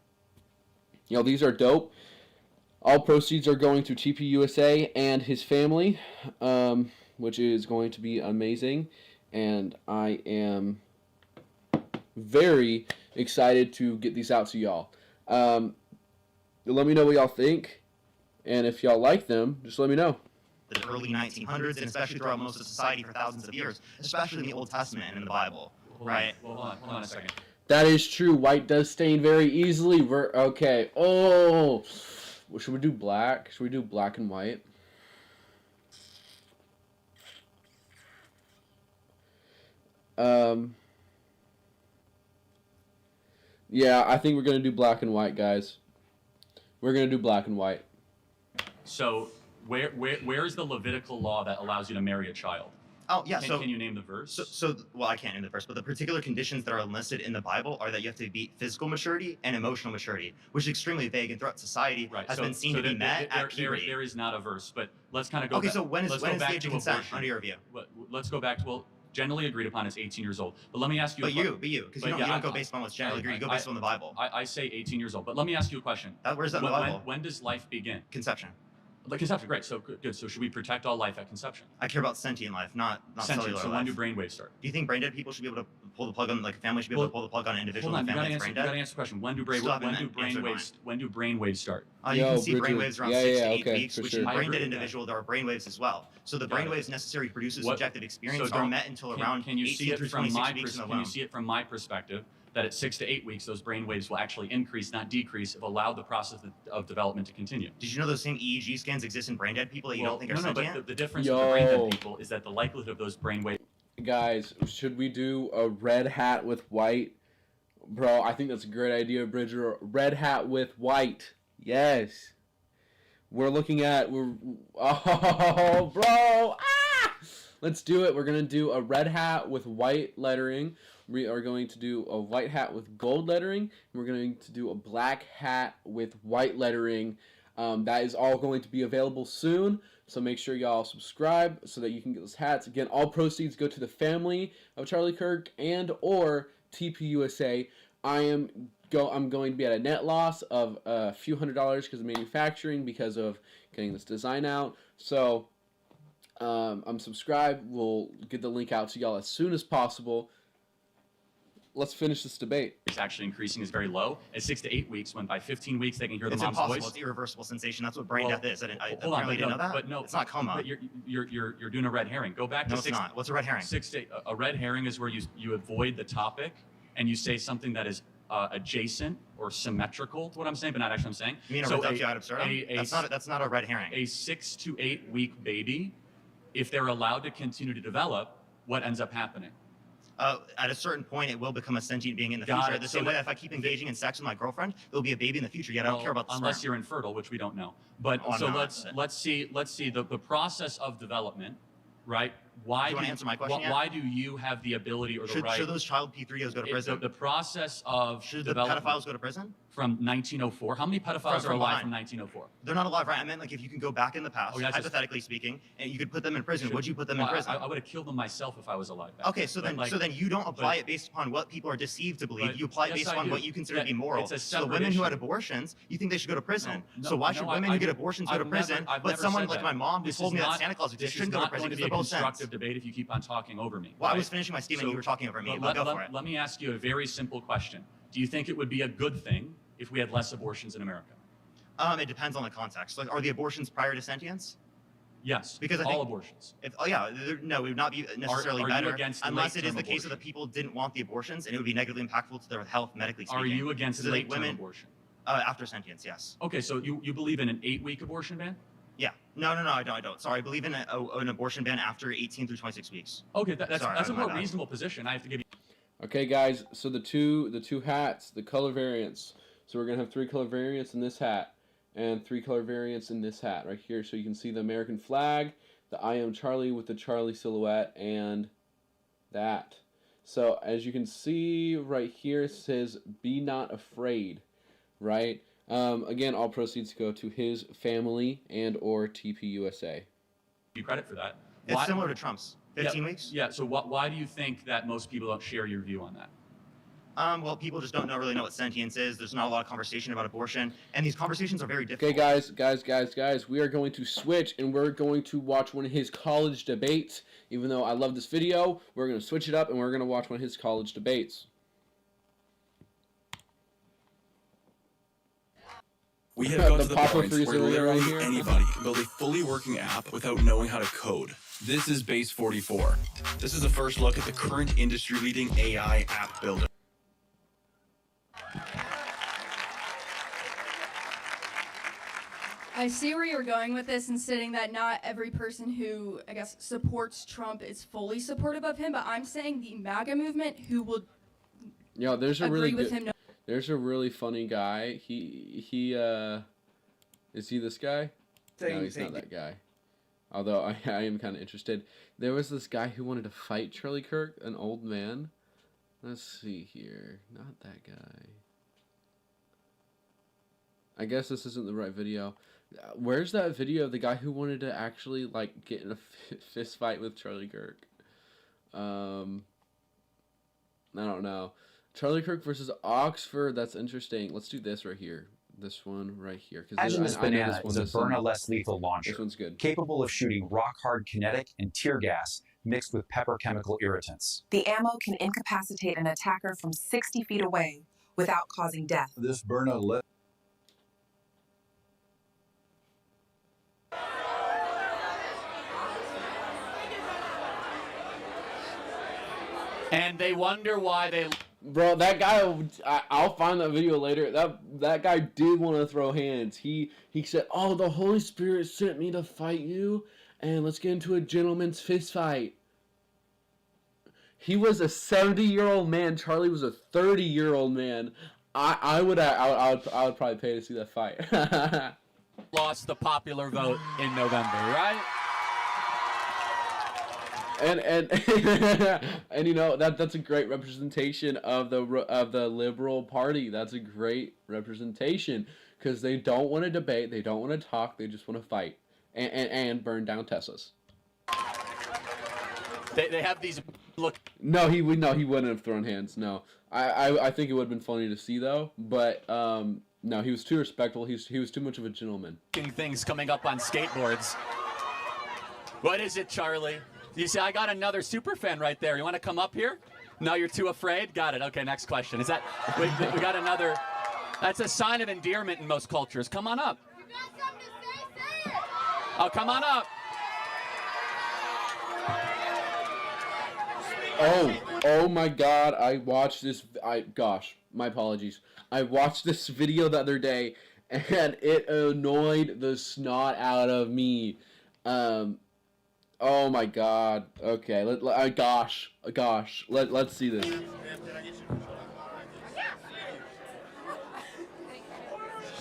Speaker 1: Yo, these are dope. All proceeds are going to TPUSA and his family, which is going to be amazing. And I am very excited to get these out to y'all. Let me know what y'all think. And if y'all like them, just let me know.
Speaker 7: The early 1900s, and especially throughout most of society for thousands of years, especially in the Old Testament and in the Bible, right?
Speaker 2: Hold on a second.
Speaker 1: That is true. White does stain very easily. Okay. Oh, should we do black? Should we do black and white? Yeah, I think we're gonna do black and white, guys. We're gonna do black and white.
Speaker 2: So where is the Levitical law that allows you to marry a child?
Speaker 7: Oh, yeah.
Speaker 2: Can you name the verse?
Speaker 7: Well, I can't name the verse, but the particular conditions that are listed in the Bible are that you have to be physical maturity and emotional maturity, which is extremely vague and throughout society has been seen to be met at puberty.
Speaker 2: There is not a verse, but let's kind of go
Speaker 7: Okay,
Speaker 2: back.
Speaker 7: so when is
Speaker 2: let's
Speaker 7: the
Speaker 2: go back
Speaker 7: age
Speaker 2: to
Speaker 7: of consent
Speaker 2: abortion.
Speaker 7: under your view?
Speaker 2: Let's go back to, well, generally agreed upon is 18 years old. But let me ask you
Speaker 7: But you, because you don't go based on what's generally agreed, you go based on the Bible.
Speaker 2: I say 18 years old, but let me ask you a question.
Speaker 7: Where's that in the Bible?
Speaker 2: When does life begin?
Speaker 7: Conception.
Speaker 2: The conception, great. So good. So should we protect all life at conception?
Speaker 7: I care about sentient life, not cellular life.
Speaker 2: So when do brainwaves start?
Speaker 7: Do you think brain dead people should be able to pull the plug on, like a family should be able to pull the plug on an individual
Speaker 2: Hold on,
Speaker 7: in the family
Speaker 2: you
Speaker 7: that's brain
Speaker 2: gotta
Speaker 7: dead?
Speaker 2: answer the question. When do brainwaves start?
Speaker 7: You can see brainwaves around 6 to 8 weeks, which in a brain dead individual, there are brainwaves as well. So the brainwaves necessary to produce a subjective experience are met until around 18 through 26 weeks in the
Speaker 2: Can you
Speaker 7: womb.
Speaker 2: see it from my perspective that at 6 to 8 weeks, those brainwaves will actually increase, not decrease, if allowed the process of development to continue?
Speaker 7: Did you know those same EEG scans exist in brain dead people that you don't think are
Speaker 2: no,
Speaker 7: sentient?
Speaker 2: but the difference with the brain dead people is that the likelihood of those brainwaves.
Speaker 1: Guys, should we do a red hat with white? Bro, I think that's a great idea, Bridger. Red hat with white. Yes. We're looking at, oh, bro. Ah! Let's do it. We're going to do a red hat with white lettering. We are going to do a white hat with gold lettering. And we're going to do a black hat with white lettering. That is all going to be available soon. So make sure y'all subscribe so that you can get those hats. Again, all proceeds go to the family of Charlie Kirk and or TPUSA. I'm going to be at a net loss of a few $100s because of manufacturing, because of getting this design out. So I'm subscribed. We'll get the link out to y'all as soon as possible. Let's finish this debate.
Speaker 2: It's actually increasing is very low. At 6 to 8 weeks, when by 15 weeks they can hear the mom's
Speaker 7: impossible.
Speaker 2: voice.
Speaker 7: It's irreversible sensation. That's what brain death is. I
Speaker 2: Hold on,
Speaker 7: apparently didn't know that.
Speaker 2: But no,
Speaker 7: it's not coma.
Speaker 2: But you're doing a red herring. Go back to
Speaker 7: no, it's not. What's a red herring?
Speaker 2: A red herring is where you avoid the topic and you say something that is adjacent or symmetrical to what I'm saying, but not actually what I'm saying.
Speaker 7: You mean a reductio ad absurdum? That's not a red herring.
Speaker 2: A 6 to 8 week baby, if they're allowed to continue to develop, what ends up happening?
Speaker 7: At a certain point, it will become a sentient being in the future. The same way, if I keep engaging in sex with my girlfriend, there'll be a baby in the future. Yet I don't care about the
Speaker 2: unless
Speaker 7: sperm.
Speaker 2: you're infertile, which we don't know. But so let's see the process of development, right? Why
Speaker 7: do you want to answer my question?
Speaker 2: Why do you have the ability or the right?
Speaker 7: Should those child P3os go to prison?
Speaker 2: The process of
Speaker 7: should the pedophiles go to prison?
Speaker 2: From 1904. How many pedophiles are alive from 1904?
Speaker 7: They're not alive, right? I meant like if you can go back in the past, hypothetically speaking, and you could put them in prison. Would you put them in prison?
Speaker 2: I would have killed them myself if I was alive.
Speaker 7: Okay, so then you don't apply it based upon what people are deceived to believe. You apply it based on what you consider to be moral. So the women who had abortions, you think they should go to prison. So why should women who get abortions go to prison, but someone like my mom who told me that Santa Claus exists shouldn't go to prison because they're both sense?
Speaker 2: This is not going to be a constructive debate if you keep on talking over me.
Speaker 7: Well, I was finishing my statement. You were talking over me. Go for it.
Speaker 2: Let me ask you a very simple question. Do you think it would be a good thing if we had less abortions in America?
Speaker 7: It depends on the context. Like, are the abortions prior to sentience?
Speaker 2: Yes,
Speaker 7: because I
Speaker 2: all
Speaker 7: think
Speaker 2: abortions.
Speaker 7: No, it would not be necessarily
Speaker 2: are
Speaker 7: better
Speaker 2: you against
Speaker 7: unless it is
Speaker 2: late-term
Speaker 7: the case of the people didn't want the abortions and it would be negatively impactful to their health, medically speaking.
Speaker 2: Are you against
Speaker 7: So, like,
Speaker 2: late-term
Speaker 7: women,
Speaker 2: abortion?
Speaker 7: After sentience, yes.
Speaker 2: Okay, so you believe in an 8-week abortion ban?
Speaker 7: Yeah. No, I don't. Sorry, I believe in an abortion ban after 18 through 26 weeks.
Speaker 2: Okay, that's a
Speaker 7: my
Speaker 2: more
Speaker 7: bad.
Speaker 2: reasonable position. I have to give you.
Speaker 1: Okay, guys. So the two hats, the color variants. So we're gonna have 3 color variants in this hat, and 3 color variants in this hat right here. So you can see the American flag, the I am Charlie with the Charlie silhouette, and that. So as you can see right here, it says "Be not afraid," right? Again, all proceeds go to his family and or TPUSA.
Speaker 2: You credit for that.
Speaker 7: It's similar to Trump's 15
Speaker 2: yeah,
Speaker 7: weeks.
Speaker 2: Yeah. So why do you think that most people don't share your view on that?
Speaker 7: Well, people just don't really know what sentience is. There's not a lot of conversation about abortion, and these conversations are very difficult.
Speaker 1: Okay, guys, we are going to switch, and we're going to watch one of his college debates. Even though I love this video, we're going to switch it up, and we're going to watch one of his college debates.
Speaker 6: We have got to the
Speaker 1: Papa
Speaker 6: point where
Speaker 1: Freezer
Speaker 6: literally
Speaker 1: right here.
Speaker 6: anybody can build a fully working app without knowing how to code. This is Base 44. This is a first look at the current industry-leading AI app builder.
Speaker 3: I see where you're going with this and stating that not every person who, I guess, supports Trump is fully supportive of him, but I'm saying the MAGA movement who will
Speaker 1: There's a
Speaker 3: agree
Speaker 1: really
Speaker 3: with
Speaker 1: good,
Speaker 3: him. No,
Speaker 1: there's a really funny guy. He is he this guy? No, he's not that guy. Although I am kind of interested. There was this guy who wanted to fight Charlie Kirk, an old man. Let's see here. Not that guy. I guess this isn't the right video. Where's that video of the guy who wanted to actually like get in a fist fight with Charlie Kirk? I don't know. Charlie Kirk versus Oxford. That's interesting. Let's do this right here. This one right here.
Speaker 9: Imagine this banana is a burner less lethal launcher.
Speaker 1: This one's good.
Speaker 9: Capable of shooting rock hard kinetic and tear gas mixed with pepper chemical irritants.
Speaker 16: The ammo can incapacitate an attacker from 60 feet away without causing death.
Speaker 23: This burner
Speaker 2: And they wonder why they.
Speaker 1: Bro, that guy, I'll find that video later. That guy did want to throw hands. He said, "Oh, the Holy Spirit sent me to fight you, and let's get into a gentleman's fist fight." He was a 70-year-old man. Charlie was a 30-year-old man. I would probably pay to see that fight.
Speaker 2: Lost the popular vote in November, right?
Speaker 1: And you know that's a great representation of the Liberal Party. That's a great representation because they don't want to debate, they don't want to talk, they just want to fight and burn down Teslas.
Speaker 2: They have these look.
Speaker 1: No, he wouldn't have thrown hands. No, I think it would have been funny to see though, but no, he was too respectful. He was too much of a gentleman.
Speaker 2: Things coming up on skateboards. What is it, Charlie? You see, I got another super fan right there. You want to come up here? No, you're too afraid? Got it. Okay, next question. Is that we got another? That's a sign of endearment in most cultures. Come on up. You got something to say it. Oh, come on up.
Speaker 1: Oh my God! I watched this. Gosh, my apologies. I watched this video the other day, and it annoyed the snot out of me. Oh my God. Okay. Gosh. Let's see this.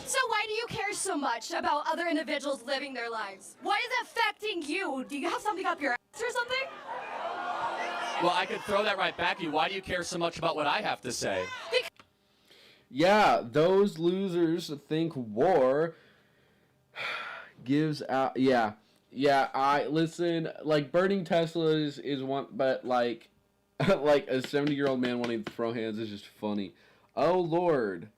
Speaker 24: So why do you care so much about other individuals living their lives? Why is it affecting you? Do you have something up your ass or something?
Speaker 2: Well, I could throw that right back at you. Why do you care so much about what I have to say?
Speaker 1: Yeah, those losers think war gives out. Yeah, I listen. Like burning Teslas is one, but like a 70-year-old man wanting to throw hands is just funny. Oh Lord,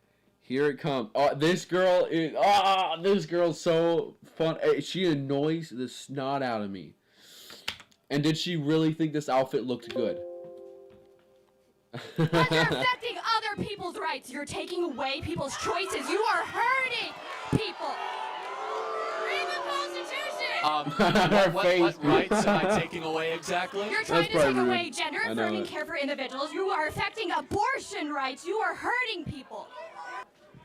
Speaker 1: here it comes. Oh, this girl's so fun. She annoys the snot out of me. And did she really think this outfit looked good?
Speaker 24: But you're affecting other people's rights. You're taking away people's choices. You are hurting people. Read the Constitution.
Speaker 2: What rights am I taking away exactly?
Speaker 24: You're trying to take away gender-affirming care for individuals. You are affecting abortion rights. You are hurting people.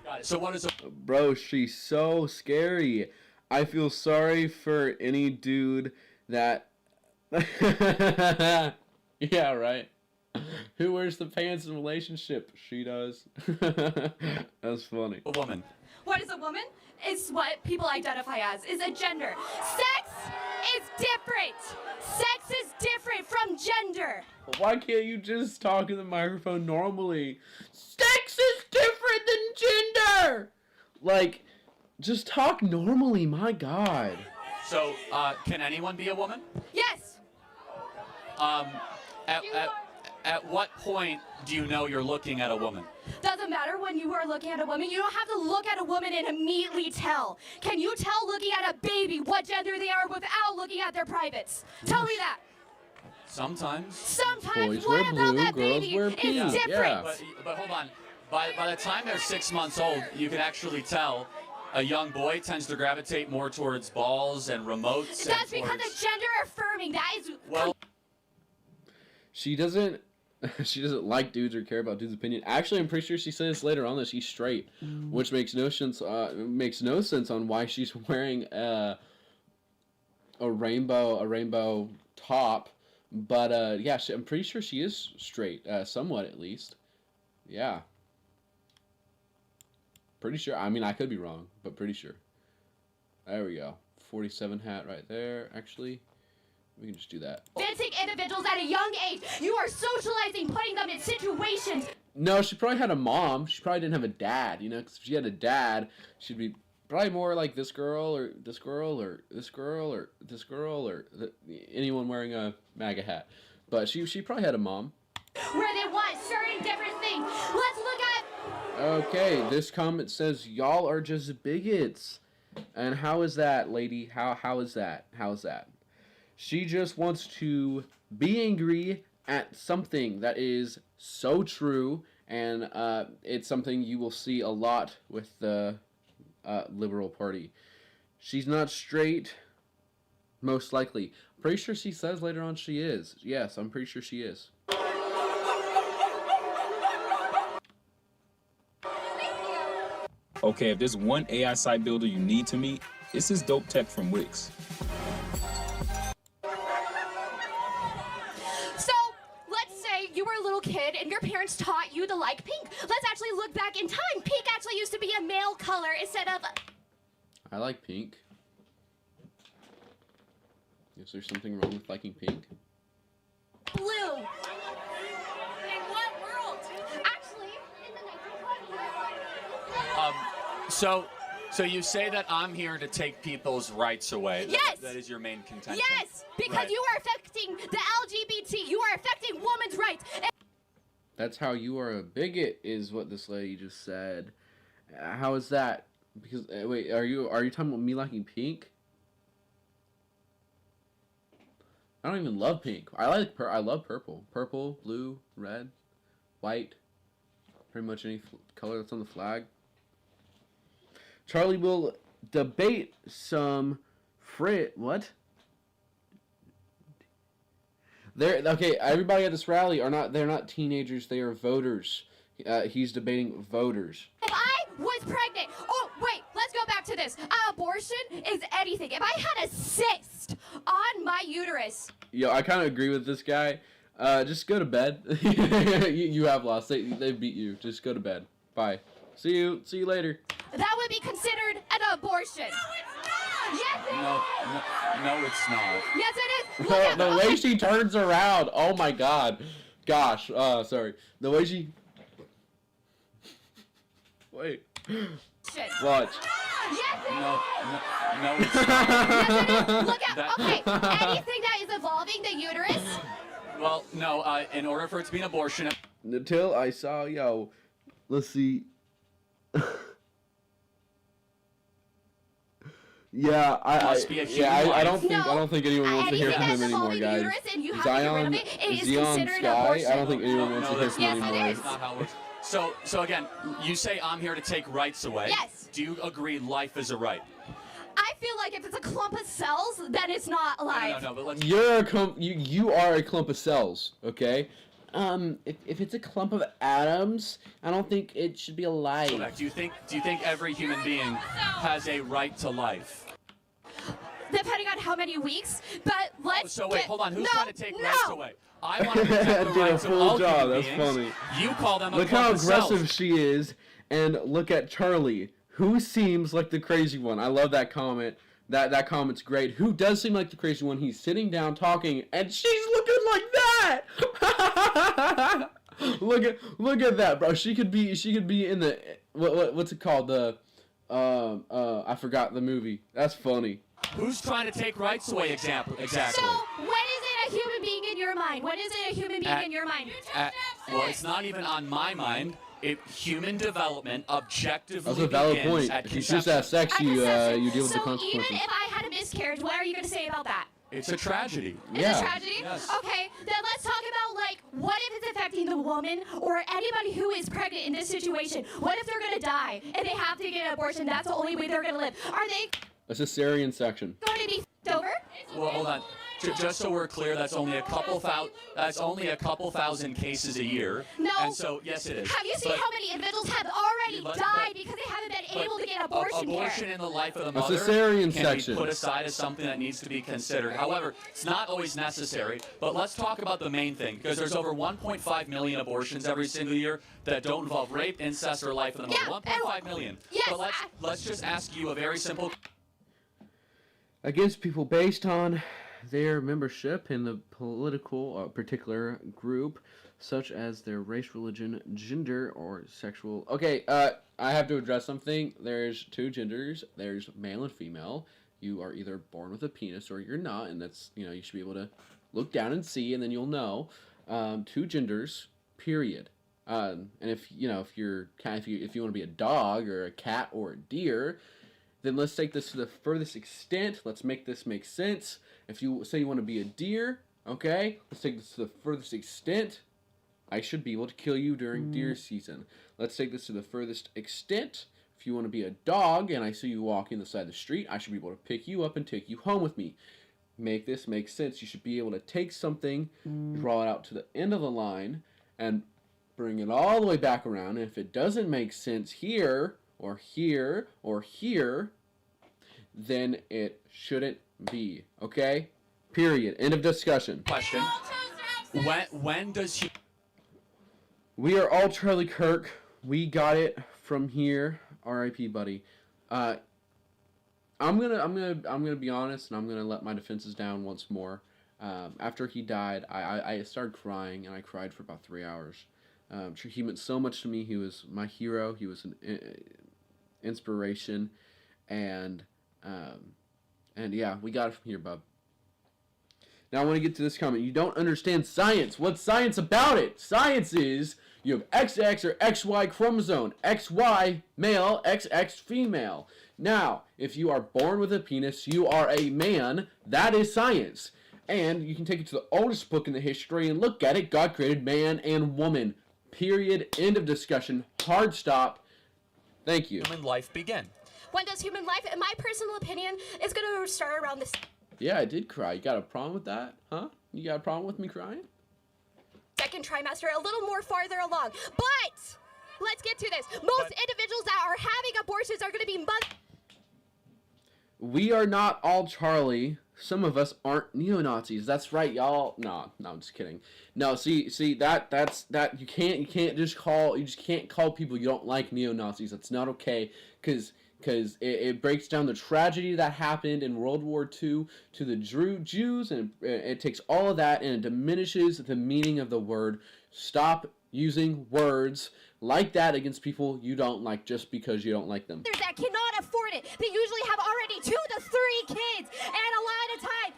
Speaker 2: Got it. So what is a...
Speaker 1: Bro, she's so scary. I feel sorry for any dude that... Yeah, right. Who wears the pants in a relationship? She does. That's funny.
Speaker 2: A woman.
Speaker 24: What is a woman? It's what people identify as, is a gender. Sex is different. Sex is different from gender.
Speaker 1: Why can't you just talk in the microphone normally? Sex is different than gender! Like, just talk normally, my God.
Speaker 2: So, can anyone be a woman?
Speaker 24: Yes.
Speaker 2: At what point do you know you're looking at a woman?
Speaker 24: Doesn't matter when you are looking at a woman. You don't have to look at a woman and immediately tell. Can you tell looking at a baby what gender they are without looking at their privates? Tell me that.
Speaker 2: Sometimes.
Speaker 24: Sometimes.
Speaker 1: Boys
Speaker 24: What
Speaker 1: wear
Speaker 24: about
Speaker 1: blue,
Speaker 24: that
Speaker 1: girls
Speaker 24: baby
Speaker 1: wear
Speaker 24: is
Speaker 1: pink.
Speaker 24: different?
Speaker 1: Yeah.
Speaker 2: But hold on. By the time they're 6 months old, you can actually tell a young boy tends to gravitate more towards balls and remotes.
Speaker 24: That's because it's gender affirming. That is.
Speaker 2: Well,
Speaker 1: she doesn't like dudes or care about dudes' opinion. Actually, I'm pretty sure she says later on that she's straight, which makes no sense. Makes no sense on why she's wearing a rainbow top. But yeah, I'm pretty sure she is straight, somewhat at least. Yeah. Pretty sure. I mean, I could be wrong, but pretty sure. There we go. 47 hat right there. Actually, we can just do that.
Speaker 24: Convincing individuals at a young age. You are socializing, putting them in situations.
Speaker 1: No, she probably had a mom. She probably didn't have a dad, you know, because if she had a dad, she'd be probably more like this girl or this girl or this girl or this girl or anyone wearing a MAGA hat. But she probably had a mom.
Speaker 24: Where they want certain different things. Let's look at...
Speaker 1: Okay, this comment says, y'all are just bigots. And how is that, lady? How is that? How is that? She just wants to be angry at something that is so true, and it's something you will see a lot with the Liberal Party. She's not straight, most likely. Pretty sure she says later on she is. Yes, I'm pretty sure she is.
Speaker 8: Okay, if there's one AI site builder you need to meet, it's this dope tech from Wix.
Speaker 24: So, let's say you were a little kid and your parents taught you to like pink. Let's actually look back in time. Pink actually used to be a male color instead of...
Speaker 1: I like pink. Is there something wrong with liking pink?
Speaker 24: Blue. In what world? Actually, in the 1920s.
Speaker 2: So you say that I'm here to take people's rights away.
Speaker 24: Yes!
Speaker 2: That is your main contention.
Speaker 24: Yes, because
Speaker 2: Right.
Speaker 24: you are affecting the LGBT. You are affecting women's rights.
Speaker 1: That's how you are a bigot, is what this lady just said. How is that? Because wait, are you talking about me liking pink? I don't even love pink. I love purple. Purple, blue, red, white. Pretty much any color that's on the flag. Charlie will debate some what? Okay, everybody at this rally they're not teenagers, they are voters. He's debating voters.
Speaker 24: If I was pregnant, oh wait, let's go back to this. Abortion is anything. If I had a cyst on my uterus.
Speaker 1: Yo, I kind of agree with this guy. Just go to bed. you have lost. They beat you. Just go to bed. Bye. See you later.
Speaker 24: That would be considered an abortion. No, it's not. Yes, it is.
Speaker 2: No, it's not.
Speaker 24: Yes, it is. Look at
Speaker 1: The way she turns around. Oh my God. Gosh. Sorry. The way she. Wait.
Speaker 24: Shit.
Speaker 1: Watch.
Speaker 24: Yes, it
Speaker 2: No, it's not.
Speaker 24: Yes, it is. Look at, okay, anything that is involving the uterus.
Speaker 2: Well, no, in order for it to be an abortion...
Speaker 1: Until I saw, let's see. Yeah, I don't think anyone wants to hear from him anymore, guys. Zion Sky, I don't think anyone wants to hear from him anymore.
Speaker 2: So again, you say I'm here to take rights away.
Speaker 24: Yes.
Speaker 2: Do you agree life is a right?
Speaker 24: I feel like if it's a clump of cells, then it's not alive.
Speaker 2: No, but let's...
Speaker 1: You are a clump of cells, okay? If it's a clump of atoms, I don't think it should be alive.
Speaker 2: Correct. Do you think every human being has a right to life?
Speaker 24: Depending on how many weeks, but let's.
Speaker 2: So wait, hold on. Who's trying to take
Speaker 24: no.
Speaker 2: rights away? I want to protect the rights of all human beings.
Speaker 1: That's funny.
Speaker 2: You call them a
Speaker 1: Look how
Speaker 2: clump of cells.
Speaker 1: aggressive she is, and look at Charlie, who seems like the crazy one. I love that comment. That comment's great. Who does seem like the crazy one? He's sitting down talking, and she's looking like that. look at that, bro. She could be in the what's it called? I forgot the movie. That's funny.
Speaker 2: Who's trying to take rights away? Exactly.
Speaker 24: So, when is it a human being in your mind? When is it a human being in your mind?
Speaker 2: Well, it's not even on my mind. Human development objectively
Speaker 1: That's a valid
Speaker 2: begins
Speaker 1: point.
Speaker 2: at
Speaker 1: If you choose to have sex, you deal with the consequences.
Speaker 24: So even if I had a miscarriage, what are you going to say about that?
Speaker 2: It's a tragedy.
Speaker 24: It's a tragedy?
Speaker 2: Yes.
Speaker 24: Okay, then let's talk about, like, what if it's affecting the woman or anybody who is pregnant in this situation? What if they're going to die and they have to get an abortion? That's the only way they're going to live. Are they
Speaker 1: A cesarean section.
Speaker 24: going to be f***ed over?
Speaker 2: Well, hold on. Just so we're clear, that's only a couple thousand cases a year.
Speaker 24: No.
Speaker 2: And so, yes, it is.
Speaker 24: Have you seen how many individuals have already died because they haven't been able to get abortion care?
Speaker 2: Abortion in the life of the mother
Speaker 1: cesarean
Speaker 2: can
Speaker 1: section.
Speaker 2: be put aside as something that needs to be considered. However, it's not always necessary. But let's talk about the main thing, because there's over 1.5 million abortions every single year that don't involve rape, incest, or life of the mother. 1.5 million.
Speaker 24: Yes,
Speaker 2: but let's just ask you a very simple.
Speaker 1: Against people based on their membership in the political particular group, such as their race, religion, gender, or sexual. Okay, I have to address something. There's two genders. There's male and female. You are either born with a penis or you're not, and that's, you should be able to look down and see, and then you'll know. Two genders, period. And if you want to be a dog or a cat or a deer, then let's take this to the furthest extent. Let's make this make sense. If you say you want to be a deer, okay, let's take this to the furthest extent. I should be able to kill you during deer season. Let's take this to the furthest extent. If you want to be a dog and I see you walking the side of the street, I should be able to pick you up and take you home with me. Make this make sense. You should be able to take something, draw it out to the end of the line, and bring it all the way back around. And if it doesn't make sense here, or here, or here, then it shouldn't be. Okay? Period. End of discussion.
Speaker 2: Question. When does he...
Speaker 1: We are all Charlie Kirk. We got it from here. R.I.P. buddy. I'm gonna be honest, and I'm gonna let my defenses down once more. After he died, I started crying, and I cried for about 3 hours. He meant so much to me. He was my hero. He was an inspiration, and yeah, we got it from here, bub. Now I want to get to this comment. You don't understand science. What's science about it? Science is you have XX or XY chromosome. XY male, XX female. Now, if you are born with a penis, you are a man. That is science. And you can take it to the oldest book in the history and look at it. God created man and woman. Period. End of discussion. Hard stop. Thank you.
Speaker 2: Human life begin?
Speaker 24: When does human life, in my personal opinion, is going to start around this
Speaker 1: Yeah, I did cry. You got a problem with that? Huh? You got a problem with me crying?
Speaker 24: second trimester, a little more farther along. But let's get to this. Most individuals that are having abortions are going to be
Speaker 1: We are not all Charlie. Some of us aren't neo-Nazis. That's right, y'all. No, I'm just kidding. No, see that's you just can't call people you don't like neo-Nazis. That's not okay, because it breaks down the tragedy that happened in World War II to the Jews, and it takes all of that and it diminishes the meaning of the word. Stop using words like that against people you don't like just because you don't like them.
Speaker 24: that cannot afford it. They usually have already 2 to 3 kids and a lot of time.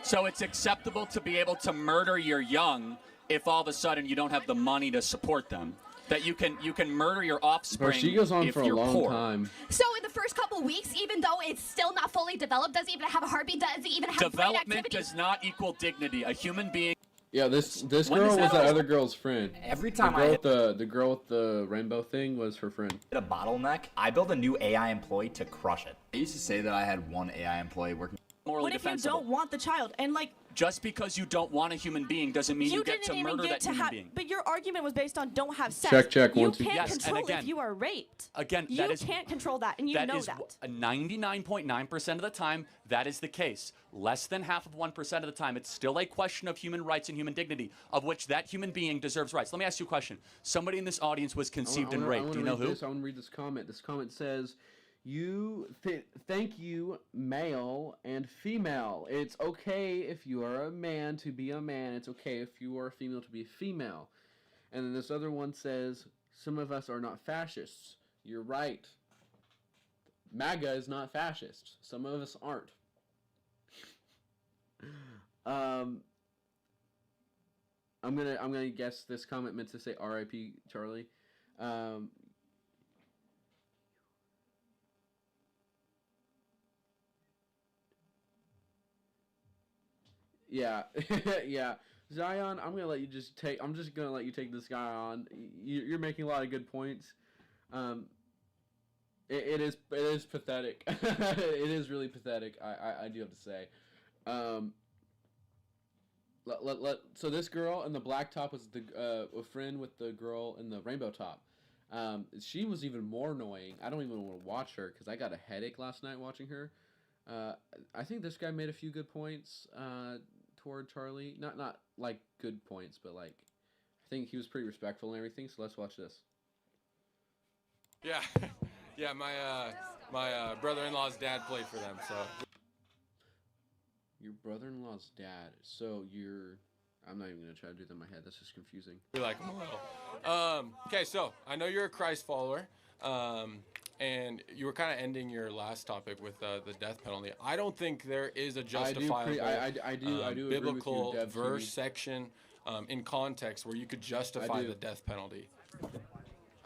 Speaker 2: So it's acceptable to be able to murder your young if all of a sudden you don't have the money to support them. That you can murder your offspring.
Speaker 1: Bro, she goes on
Speaker 2: if
Speaker 1: for a
Speaker 2: you're
Speaker 1: long
Speaker 2: poor.
Speaker 1: time.
Speaker 24: So in the first couple weeks, even though it's still not fully developed, doesn't even have a heartbeat, doesn't even have brain
Speaker 2: Development
Speaker 24: activity.
Speaker 2: does not equal dignity. A human being.
Speaker 1: Yeah, this
Speaker 11: When
Speaker 1: girl
Speaker 11: does
Speaker 1: was
Speaker 11: that-
Speaker 1: that other girl's friend.
Speaker 11: Every time
Speaker 1: the girl with the rainbow thing was her friend.
Speaker 11: hit a bottleneck, I build a new AI employee to crush it. I used to say that I had one AI employee working.
Speaker 2: Morally
Speaker 12: What if you
Speaker 2: defensible.
Speaker 12: don't want the child? And like,
Speaker 2: Just because you don't want a human being doesn't mean you, get
Speaker 12: didn't
Speaker 2: to
Speaker 12: even
Speaker 2: murder
Speaker 12: get
Speaker 2: that
Speaker 12: to
Speaker 2: human
Speaker 12: have.
Speaker 2: being.
Speaker 12: But your argument was based on don't have sex.
Speaker 1: Check,
Speaker 12: You
Speaker 1: 1, 2.
Speaker 12: can't
Speaker 2: Yes, and
Speaker 12: control
Speaker 2: again-
Speaker 12: if you are raped.
Speaker 2: Again,
Speaker 12: You
Speaker 2: that is
Speaker 12: can't control that, and you know that.
Speaker 2: 99.9% of the time, that is the case. Less than half of 1% of the time, it's still a question of human rights and human dignity, of which that human being deserves rights. Let me ask you a question. Somebody in this audience was conceived and raped. Do you know who?
Speaker 1: I want to read this comment. This comment says, thank you, male and female. It's okay if you are a man to be a man. It's okay if you are a female to be a female. And then this other one says, some of us are not fascists. You're right. MAGA is not fascist. Some of us aren't. I'm gonna guess this comment meant to say R.I.P. Charlie. Yeah, yeah. Zion, I'm just gonna let you take this guy on. You're making a lot of good points. It is pathetic. It is really pathetic. I do have to say. So this girl in the black top was a friend with the girl in the rainbow top. She was even more annoying. I don't even want to watch her because I got a headache last night watching her. I think this guy made a few good points toward Charlie. Not like good points, but like I think he was pretty respectful and everything. So let's watch this.
Speaker 13: Yeah, yeah. My brother-in-law's dad played for them, so.
Speaker 1: Your brother-in-law's dad. So I'm not even gonna try to do that in my head. That's just confusing.
Speaker 13: We like him a little. Okay, so I know you're a Christ follower, and you were kind of ending your last topic with the death penalty. I don't think there is a justifiable
Speaker 1: I do
Speaker 13: biblical
Speaker 1: agree with you,
Speaker 13: verse section in context where you could justify the death penalty.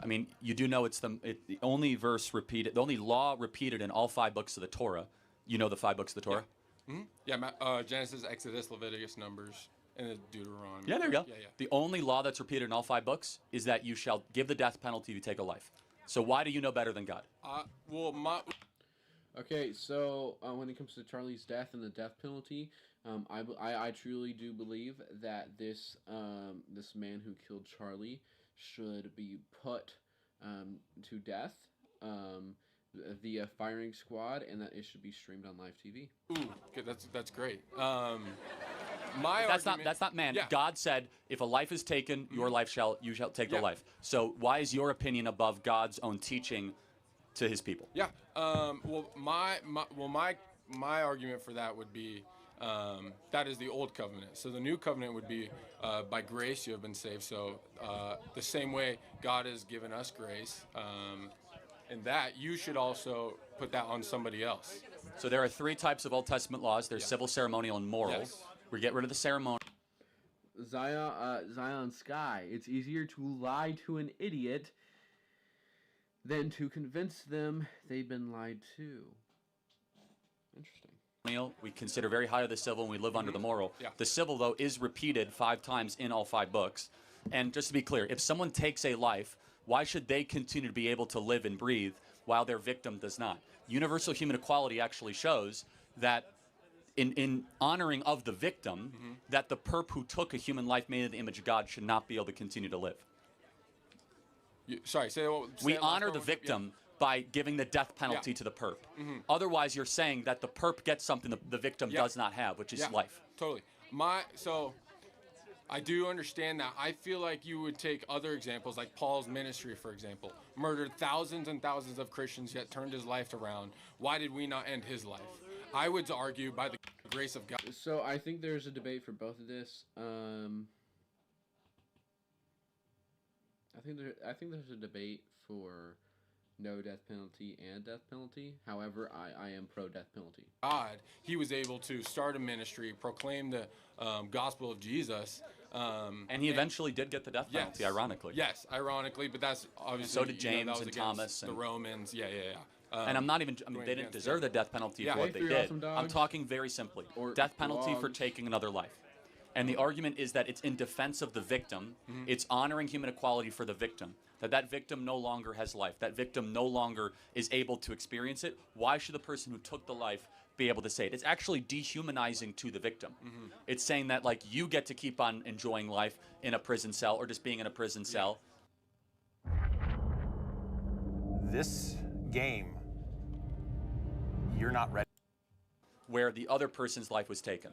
Speaker 2: I mean, you do know it's the only verse repeated, the only law repeated in all 5 books of the Torah. You know the 5 books of the Torah?
Speaker 13: Yeah. Yeah, Genesis, Exodus, Leviticus, Numbers, and the Deuteronomy.
Speaker 2: Yeah, there you go.
Speaker 13: Yeah.
Speaker 2: The only law that's repeated in all 5 books is that you shall give the death penalty if you take a life. So why do you know better than God?
Speaker 1: Okay, so when it comes to Charlie's death and the death penalty, I truly do believe that this man who killed Charlie should be put to death via firing squad, and that it should be streamed on live TV.
Speaker 13: Ooh, okay, that's great.
Speaker 2: That's not man.
Speaker 13: Yeah.
Speaker 2: God said, if a life is taken, you shall take the life. So why is your opinion above God's own teaching to his people?
Speaker 13: Yeah. Well, my argument for that would be that is the old covenant. So the new covenant would be by grace you have been saved. So the same way God has given us grace, and that you should also put that on somebody else.
Speaker 2: So there are 3 types of Old Testament laws. There's civil, ceremonial, and moral.
Speaker 13: Yes.
Speaker 2: We get rid of the ceremonial.
Speaker 1: Zion Sky. It's easier to lie to an idiot than to convince them they've been lied to. Interesting.
Speaker 2: We consider very high of the civil, and we live under the moral.
Speaker 13: Yeah.
Speaker 2: The civil, though, is repeated 5 times in all 5 books. And just to be clear, if someone takes a life, why should they continue to be able to live and breathe while their victim does not? Universal human equality actually shows that in honoring of the victim, that the perp who took a human life made in the image of God should not be able to continue to live. We honor the victim by giving the death penalty to the perp. Otherwise, you're saying that the perp gets something the victim does not have, which is life.
Speaker 13: Totally. So I do understand that. I feel like you would take other examples, like Paul's ministry, for example. Murdered thousands and thousands of Christians, yet turned his life around. Why did we not end his life? I would argue by the grace of God.
Speaker 1: So I think there's a debate for both of this. I think there's a debate for no death penalty and death penalty. However, I am pro death penalty.
Speaker 13: God, he was able to start a ministry, proclaim the gospel of Jesus.
Speaker 2: And he eventually did get the death penalty, ironically.
Speaker 13: Yes, ironically, but that's obviously...
Speaker 2: So did James
Speaker 13: that was
Speaker 2: and Thomas.
Speaker 13: The Romans, yeah.
Speaker 2: And I'm not even, they didn't deserve the death penalty for what they did. I'm talking very simply. Death penalty for taking another life. And the argument is that it's in defense of the victim. It's honoring human equality for the victim. That victim no longer has life. That victim no longer is able to experience it. Why should the person who took the life be able to say it? It's actually dehumanizing to the victim. It's saying that like you get to keep on enjoying life in a prison cell or just being in a prison cell.
Speaker 14: This game, you're not ready.
Speaker 2: Where the other person's life was taken.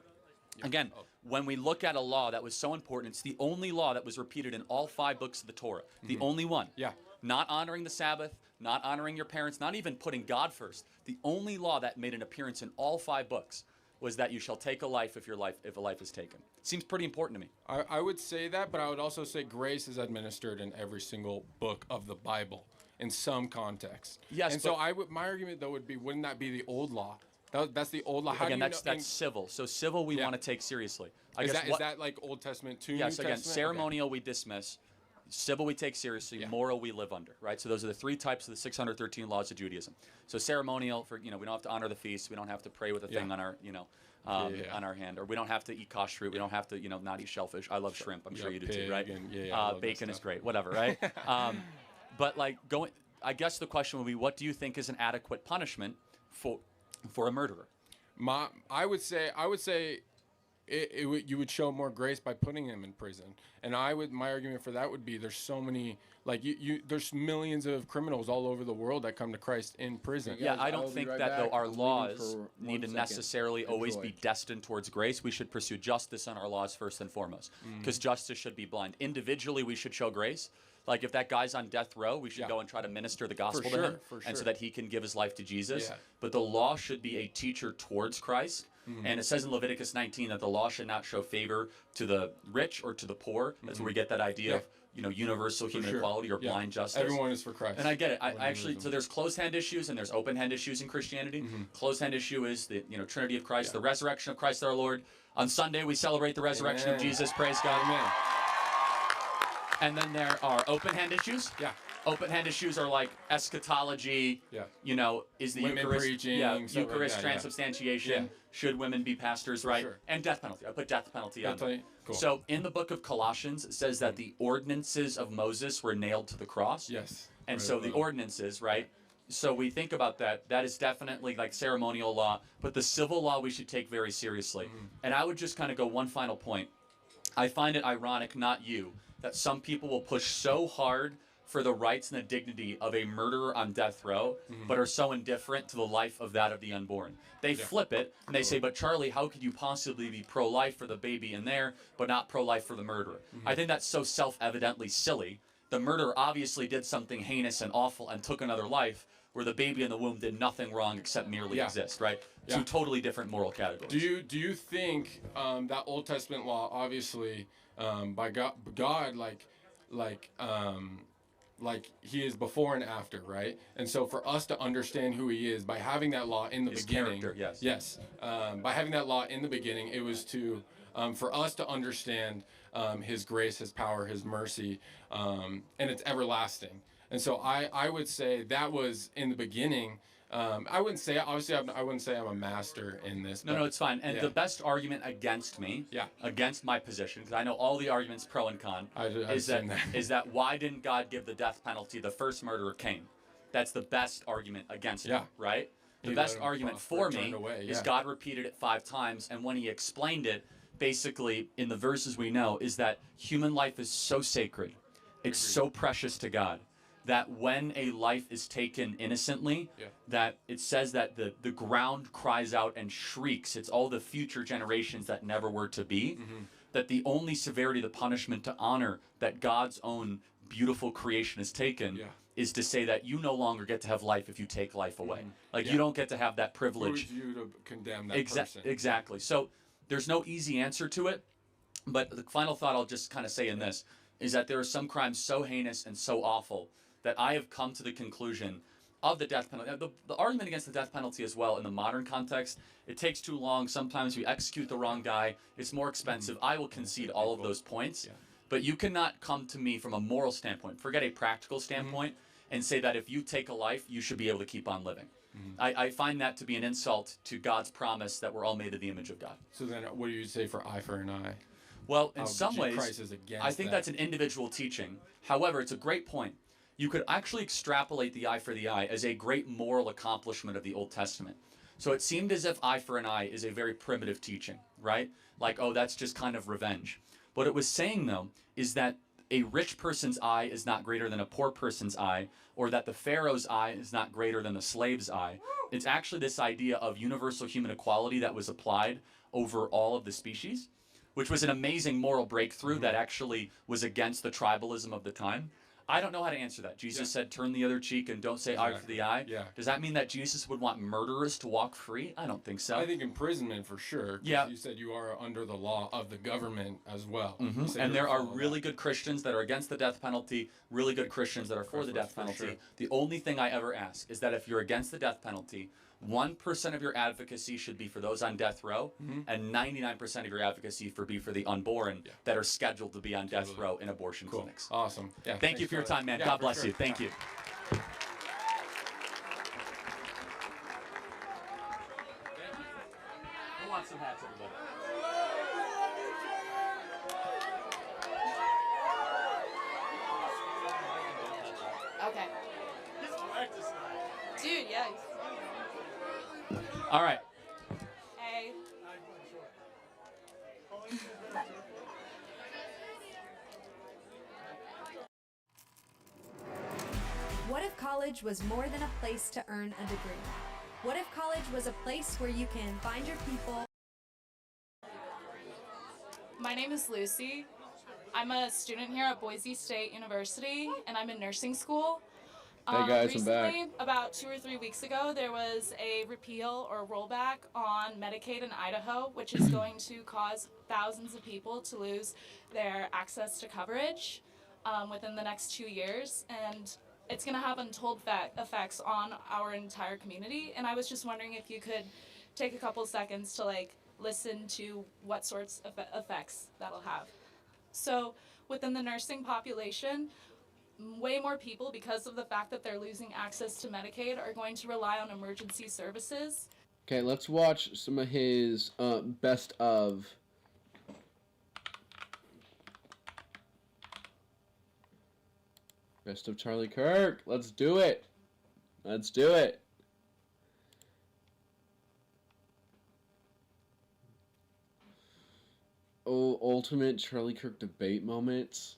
Speaker 2: Again, when we look at a law that was so important, it's the only law that was repeated in all 5 books of the Torah. The only one.
Speaker 13: Yeah.
Speaker 2: Not honoring the Sabbath, not honoring your parents, not even putting God first. The only law that made an appearance in all 5 books was that you shall take a life if a life is taken. Seems pretty important to me.
Speaker 13: I would say that, but I would also say grace is administered in every single book of the Bible in some context.
Speaker 2: Yes,
Speaker 13: and so my argument though would be, wouldn't that be the old law? That's the old law. How
Speaker 2: Again,
Speaker 13: do you
Speaker 2: that's civil. So civil we want to take seriously.
Speaker 13: Is that like Old Testament to New
Speaker 2: Yes,
Speaker 13: Testament?
Speaker 2: again, ceremonial we dismiss. Civil we take seriously, moral we live under, right? So those are the 3 types of the 613 laws of Judaism. So ceremonial, we don't have to honor the feast, we don't have to pray with a thing on our, on our hand, or we don't have to eat kosher fruit, we don't have to, not eat shellfish. I love shrimp, I'm sure you do too, right? Bacon is great, whatever, right? But I guess the question would be, what do you think is an adequate punishment for a murderer?
Speaker 13: I would say you would show more grace by putting him in prison. And my argument for that would be, there's so many, there's millions of criminals all over the world that come to Christ in prison.
Speaker 2: Yeah, I don't think that though our laws need to necessarily always be destined towards grace. We should pursue justice on our laws first and foremost, because justice should be blind. Individually, we should show grace. Like if that guy's on death row, we should go and try to minister the gospel to him, and so that he can give his life to Jesus.
Speaker 13: Yeah.
Speaker 2: But the law should be a teacher towards Christ. And it says in Leviticus 19 that the law should not show favor to the rich or to the poor. That's where we get that idea of universal human equality or blind justice.
Speaker 13: Everyone is for Christ.
Speaker 2: And I get it. I actually, so there's closed-hand issues and there's open-hand issues in Christianity. Closed-hand issue is the Trinity of Christ, the resurrection of Christ our Lord. On Sunday we celebrate the resurrection of Jesus. Praise God.
Speaker 13: Amen.
Speaker 2: And then there are open-hand issues.
Speaker 13: Yeah.
Speaker 2: Open-hand issues are like eschatology.
Speaker 13: Yeah.
Speaker 2: Is the
Speaker 13: Women
Speaker 2: Eucharist?
Speaker 13: preaching,
Speaker 2: Eucharist
Speaker 13: like
Speaker 2: transubstantiation.
Speaker 13: Yeah.
Speaker 2: Should women be pastors? Right.
Speaker 13: Sure.
Speaker 2: And death penalty. I put death penalty on.
Speaker 13: Cool.
Speaker 2: So in the book of Colossians, it says that the ordinances of Moses were nailed to the cross.
Speaker 13: Yes.
Speaker 2: And so the ordinances, right? So we think about that. That is definitely like ceremonial law, but the civil law we should take very seriously. And I would just kind of go one final point. I find it ironic, not you, that some people will push so hard for the rights and the dignity of a murderer on death row, but are so indifferent to the life of that of the unborn. They flip it, and they say, but Charlie, how could you possibly be pro-life for the baby in there, but not pro-life for the murderer? I think that's so self-evidently silly. The murderer obviously did something heinous and awful and took another life, where the baby in the womb did nothing wrong except merely exist, right?
Speaker 13: Yeah.
Speaker 2: 2 totally different moral categories.
Speaker 13: Do you think that Old Testament law, obviously, by God, like he is before and after, right? And so for us to understand who he is, by having that law in the beginning, by having that law in the beginning, it was to for us to understand his grace, his power, his mercy, and it's everlasting. And so I would say that was in the beginning. I wouldn't say, obviously, I wouldn't say I'm a master in this.
Speaker 2: No, it's fine. And the best argument against me, against my position, because I know all the arguments pro and con, is that why didn't God give the death penalty the first murderer Cain? That's the best argument against me, right? The best argument for me is God repeated it 5 times, and when he explained it, basically, in the verses we know, is that human life is so sacred, it's so precious to God, that when a life is taken innocently, that it says that the ground cries out and shrieks. It's all the future generations that never were to be. That the only severity of the punishment to honor that God's own beautiful creation is taken is to say that you no longer get to have life if you take life away. You don't get to have that privilege.
Speaker 13: Who are you to condemn that person?
Speaker 2: Exactly. So there's no easy answer to it. But the final thought I'll just kind of say in this is that there are some crimes so heinous and so awful that I have come to the conclusion of the death penalty. The argument against the death penalty as well in the modern context, it takes too long. Sometimes we execute the wrong guy. It's more expensive. I will concede all of those points. But you cannot come to me from a moral standpoint, forget a practical standpoint, and say that if you take a life, you should be able to keep on living. I find that to be an insult to God's promise that we're all made in the image of God.
Speaker 13: So then what do you say for eye for an eye?
Speaker 2: Well, in
Speaker 13: how
Speaker 2: some ways,
Speaker 13: Christ is against
Speaker 2: I think
Speaker 13: that.
Speaker 2: that's an individual teaching. However, it's a great point. You could actually extrapolate the eye for the eye as a great moral accomplishment of the Old Testament. So it seemed as if eye for an eye is a very primitive teaching, right? Like, oh, that's just kind of revenge. What it was saying, though, is that a rich person's eye is not greater than a poor person's eye, or that the Pharaoh's eye is not greater than the slave's eye. It's actually this idea of universal human equality that was applied over all of the species, which was an amazing moral breakthrough that actually was against the tribalism of the time. I don't know how to answer that. Jesus said, turn the other cheek and don't say eye for the eye.
Speaker 13: Yeah.
Speaker 2: Does that mean that Jesus would want murderers to walk free? I don't think so.
Speaker 13: I think imprisonment for sure. 'Cause
Speaker 2: Yeah.
Speaker 13: You said you are under the law of the government as well. You said
Speaker 2: And
Speaker 13: you're
Speaker 2: there are
Speaker 13: following
Speaker 2: really good Christians that are against the death penalty, really good Christians that are for the death penalty.
Speaker 13: sure.
Speaker 2: The only thing I ever ask is that if you're against the death penalty, 1% of your advocacy should be for those on death row, and 99% of your advocacy be for the unborn that are scheduled to be on death row in abortion clinics.
Speaker 13: Awesome. Yeah,
Speaker 2: Thank you for your time, man. God bless you. Thank you. I want some hats, everybody.
Speaker 24: Okay. Dude, yeah.
Speaker 2: All right.
Speaker 24: Hey.
Speaker 10: What if college was more than a place to earn a degree? What if college was a place where you can find your people?
Speaker 24: My name is Lucy. I'm a student here at Boise State University, and I'm in nursing school.
Speaker 1: Hey guys, I'm back.
Speaker 24: Recently, about 2 or 3 weeks ago, there was a repeal or rollback on Medicaid in Idaho, which is going to cause thousands of people to lose their access to coverage within the next 2 years. And it's going to have untold effects on our entire community. And I was just wondering if you could take a couple seconds to listen to what sorts of effects that'll have. So within the nursing population, way more people, because of the fact that they're losing access to Medicaid, are going to rely on emergency services.
Speaker 1: Okay, let's watch some of his best of. Best of Charlie Kirk. Let's do it. Let's do it. Oh, ultimate Charlie Kirk debate moments.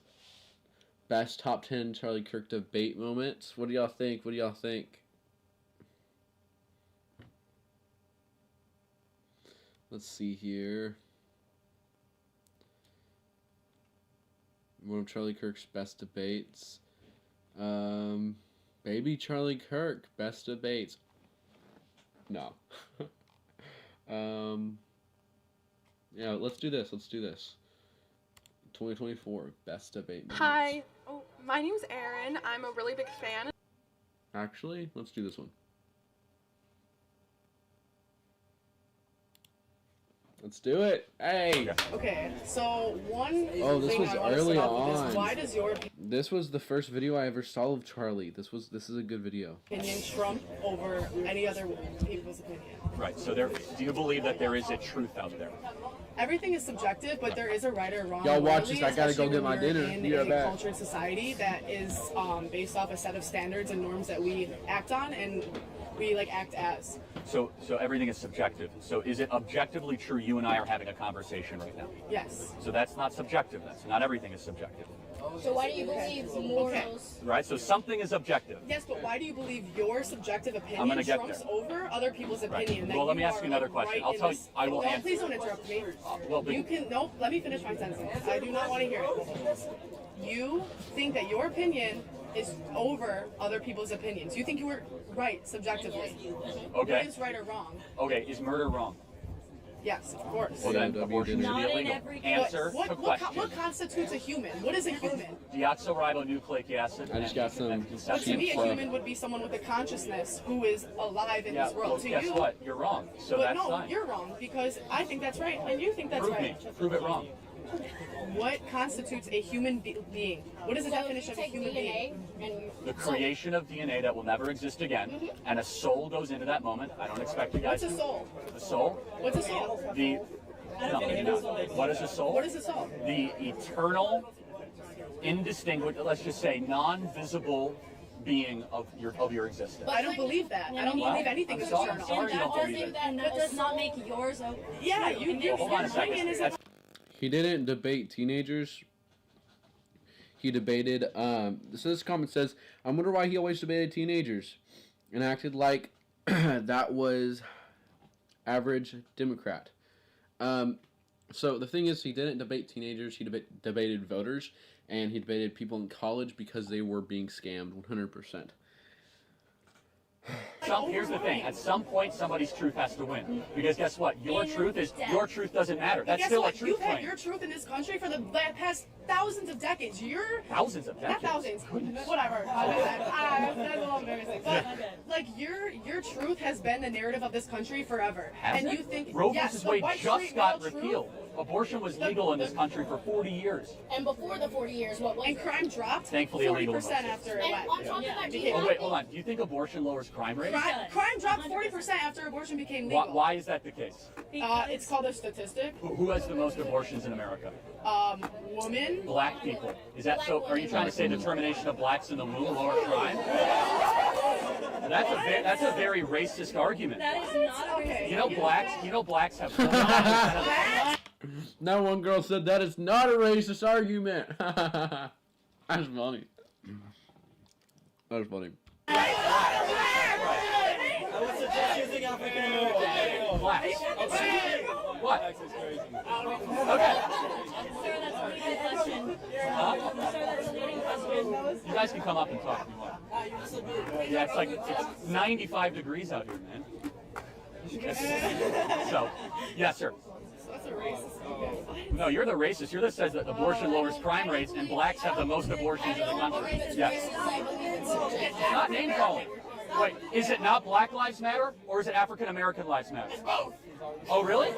Speaker 1: Best top 10 Charlie Kirk debate moments. What do y'all think? What do y'all think? Let's see here. One of Charlie Kirk's best debates. Baby Charlie Kirk, best debates. No. Yeah, let's do this. Let's do this. 2024 best debate moments.
Speaker 15: Hi, my name's Erin. I'm a really big fan.
Speaker 1: Actually, let's do this one. Let's do it. Hey.
Speaker 17: Okay, so one
Speaker 1: Oh, this
Speaker 17: thing
Speaker 1: was
Speaker 17: I want to
Speaker 1: early
Speaker 17: start off with
Speaker 1: on.
Speaker 17: is why does your
Speaker 1: This was the first video I ever saw of Charlie. This is a good video.
Speaker 17: opinion trump over any other people's opinion?
Speaker 2: Right. So do you believe that there is a truth out there?
Speaker 17: Everything is subjective, but there is a right or wrong.
Speaker 1: Y'all watch
Speaker 17: morally,
Speaker 1: this, I gotta go
Speaker 17: especially
Speaker 1: get my
Speaker 17: when we're
Speaker 1: dinner.
Speaker 17: In
Speaker 1: Be right
Speaker 17: a
Speaker 1: back.
Speaker 17: cultured society that is based off a set of standards and norms that we act on and we act as.
Speaker 2: So everything is subjective. So is it objectively true you and I are having a conversation right now?
Speaker 17: Yes.
Speaker 2: So that's not subjective then. So not everything is subjective.
Speaker 24: So why do you believe morals?
Speaker 2: Right? So something is objective.
Speaker 17: Yes, but why do you believe your subjective
Speaker 2: I'm
Speaker 17: opinion
Speaker 2: gonna get
Speaker 17: trumps
Speaker 2: there.
Speaker 17: over other people's
Speaker 2: Right.
Speaker 17: opinion? That
Speaker 2: Well, let me
Speaker 17: you
Speaker 2: ask you
Speaker 17: are,
Speaker 2: another question.
Speaker 17: right
Speaker 2: I'll
Speaker 17: in
Speaker 2: tell you.
Speaker 17: this-
Speaker 2: I will
Speaker 17: No,
Speaker 2: answer.
Speaker 17: please don't interrupt me.
Speaker 2: Well,
Speaker 17: You can let me finish my sentence. I do not want to hear it. You think that your opinion is over other people's opinions. You think you were right subjectively.
Speaker 2: Okay.
Speaker 17: What is right or wrong?
Speaker 2: Okay, is murder wrong?
Speaker 17: Yes, of course.
Speaker 2: Well, then abortion should be illegal. Answer to question.
Speaker 17: What constitutes a human? What is a human?
Speaker 2: Deoxyribonucleic acid.
Speaker 1: I just got some
Speaker 17: But to me,
Speaker 1: cheap
Speaker 17: a human would be someone with a consciousness who is alive in
Speaker 2: Yeah,
Speaker 17: this world.
Speaker 2: well,
Speaker 17: To
Speaker 2: guess
Speaker 17: you,
Speaker 2: what? You're wrong. So
Speaker 17: but
Speaker 2: that's
Speaker 17: no,
Speaker 2: fine.
Speaker 17: you're wrong because I think that's right and you think that's
Speaker 2: Prove
Speaker 17: right.
Speaker 2: me. Prove it wrong.
Speaker 17: What constitutes a human being? What is the definition of a human being?
Speaker 2: The creation of DNA that will never exist again, and a soul goes into that moment. I don't expect you guys
Speaker 17: What's a
Speaker 2: to.
Speaker 17: soul?
Speaker 2: The soul?
Speaker 17: What's a soul?
Speaker 2: The No, maybe not. What is a soul?
Speaker 17: What is a soul?
Speaker 2: The eternal, indistinguishable, let's just say, non-visible being of your existence.
Speaker 17: I don't believe that. I don't believe anything is eternal.
Speaker 2: Sorry you don't believe it.
Speaker 12: And that does not make yours a...
Speaker 17: Yeah, your
Speaker 2: Hold on a second.
Speaker 17: opinion is...
Speaker 1: He didn't debate teenagers. He debated, so this comment says, I wonder why he always debated teenagers and acted like that was average Democrat. So the thing is, he didn't debate teenagers, he debated voters, and he debated people in college because they were being scammed 100%.
Speaker 2: Here's the thing. At some point, somebody's truth has to win. Because guess what? Your truth doesn't matter. That's still a truth
Speaker 17: You've had
Speaker 2: claim.
Speaker 17: your truth in this country for the past thousands of decades.
Speaker 2: Thousands of decades?
Speaker 17: Not thousands. Whatever. That's a little embarrassing. But, like, your truth has been the narrative of this country forever.
Speaker 2: Has
Speaker 17: and
Speaker 2: it?
Speaker 17: you think...
Speaker 2: Roe
Speaker 17: yes,
Speaker 2: versus
Speaker 17: the
Speaker 2: Wade
Speaker 17: white
Speaker 2: just
Speaker 17: straight
Speaker 2: got
Speaker 17: male truth-
Speaker 2: repealed. Abortion was legal in this country for 40 years.
Speaker 12: And before the 40 years, what was
Speaker 17: And crime dropped
Speaker 2: Thankfully
Speaker 17: 40%
Speaker 2: illegal.
Speaker 17: after it
Speaker 12: And
Speaker 17: went.
Speaker 12: on top of that, do you
Speaker 2: Oh,
Speaker 12: not
Speaker 2: wait, hold on. Do you think abortion lowers crime rates?
Speaker 17: Crime dropped 40% after abortion became legal.
Speaker 2: Why is that the case?
Speaker 17: It's called a statistic.
Speaker 2: Who has the most abortions in America?
Speaker 17: Women.
Speaker 2: Black people. Is that so? Are you trying to say the termination of blacks in the womb lower crime? That's a very racist argument.
Speaker 12: That is not okay.
Speaker 2: You know blacks have 49% of
Speaker 1: Now one girl said that is not a racist argument. That's funny. That's funny.
Speaker 18: I would suggest using African American.
Speaker 2: Blacks. What?
Speaker 12: Okay. Sir, that's a leading question. Sir, that's a leading question.
Speaker 2: You guys can come up and talk if you want. Yeah, it's 95 degrees out here, man. So, yes, sir.
Speaker 17: That's a racist.
Speaker 2: No, you're the racist. You're the says that abortion lowers crime rates and blacks have the most abortions in the country. Yes. It's not name calling. Wait, is it not Black Lives Matter or is it African American Lives Matter?
Speaker 12: Both.
Speaker 2: Oh, really?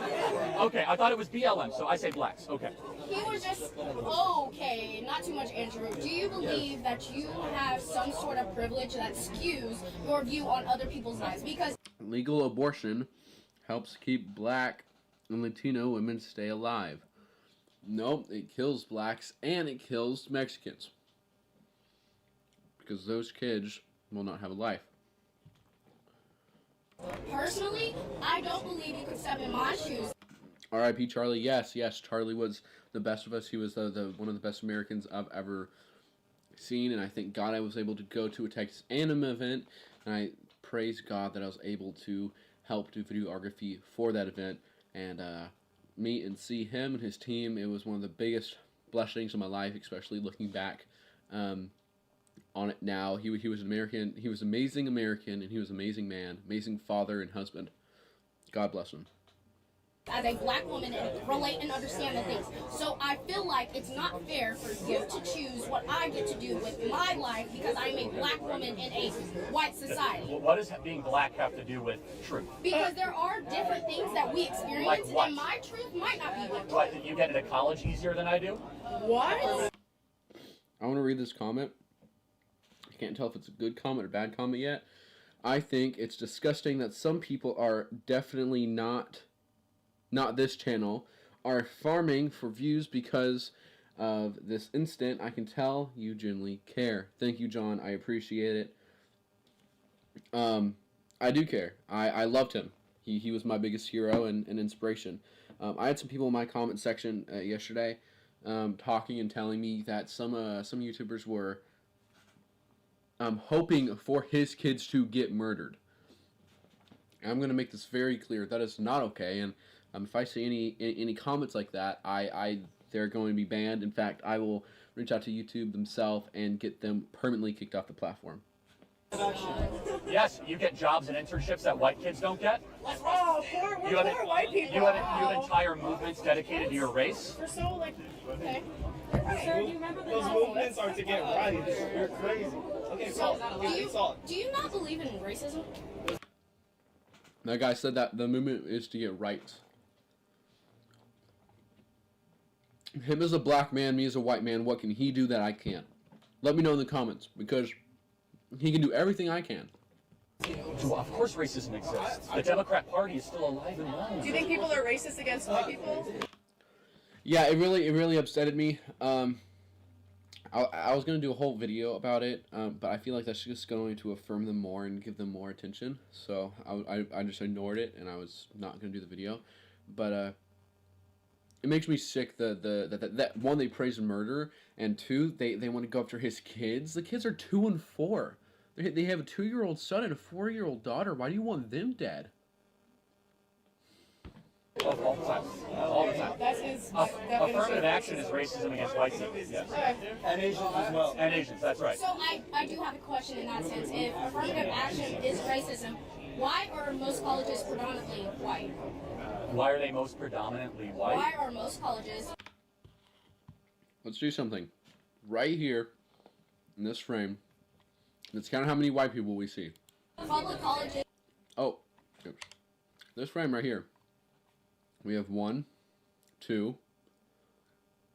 Speaker 2: Okay, I thought it was BLM, so I say blacks. Okay.
Speaker 12: He was just okay, not too much, Andrew. Do you believe that you have some sort of privilege that skews your view on other people's lives? Because
Speaker 1: Legal abortion helps keep black and Latino women stay alive. Nope, it kills blacks and it kills Mexicans. Because those kids will not have a life.
Speaker 12: personally, I don't believe you could step in my shoes.
Speaker 1: R.I.P. Charlie. Yes, Charlie was the best of us. He was the one of the best Americans I've ever seen, and I thank God I was able to go to a Texas Anime event, and I praise God that I was able to help do videography for that event, and meet and see him and his team. It was one of the biggest blessings of my life, especially looking back on it now. He was an American. He was an amazing American, and he was an amazing man, amazing father and husband. God bless him.
Speaker 12: As a black woman and relate and understand the things. So I feel like it's not fair for you to choose what I get to do with my life because I'm a black woman in a white society.
Speaker 2: What does being black have to do with truth?
Speaker 12: Because there are different things that we experience,
Speaker 2: Like what?
Speaker 12: and my truth might not be what
Speaker 2: What, you get into college easier than I do?
Speaker 12: What?
Speaker 1: I want to read this comment. I can't tell if it's a good comment or bad comment yet. I think it's disgusting that some people are definitely not this channel, are farming for views because of this instant. I can tell you genuinely care. Thank you, John. I appreciate it. I do care. I loved him. He was my biggest hero and inspiration. I had some people in my comment section yesterday talking and telling me that some YouTubers were hoping for his kids to get murdered. I'm going to make this very clear. That is not okay, and if I see any comments like that, they're going to be banned. In fact, I will reach out to YouTube themselves and get them permanently kicked off the platform.
Speaker 2: Yes, you get jobs and internships that white kids don't get.
Speaker 17: Oh, poor white people.
Speaker 2: You have entire movements dedicated to your race.
Speaker 17: We're so like, okay.
Speaker 12: Sir, do you remember the
Speaker 18: Those movements are to get right. You're crazy. Okay,
Speaker 12: So, do you not believe in racism?
Speaker 1: That guy said that the movement is to get rights. Him as a black man, me as a white man, what can he do that I can't? Let me know in the comments, because he can do everything I can.
Speaker 2: Of course racism exists. The Democrat Party is still alive and well.
Speaker 17: Do you think people are racist against white people?
Speaker 1: Yeah, it really upsetted me. I was going to do a whole video about it, but I feel like that's just going to affirm them more and give them more attention. So I just ignored it, and I was not going to do the video. But it makes me sick that one, they praise murder, and two, they want to go after his kids. The kids are 2 and 4. They have a 2-year-old son and a 4-year-old daughter. Why do you want them dead?
Speaker 2: All the time. All the time.
Speaker 17: That's his
Speaker 2: Affirmative action is racism against white people. Yes.
Speaker 18: And Asians as well.
Speaker 2: And Asians, that's right.
Speaker 12: So I do have a question in that sense. If affirmative action is racism, why are most colleges predominantly white?
Speaker 2: Why are they most predominantly white?
Speaker 12: Why are most colleges...
Speaker 1: Let's do something. Right here, in this frame, let's count how many white people we see.
Speaker 12: Public colleges...
Speaker 1: Oh, oops. This frame right here. We have 1, 2,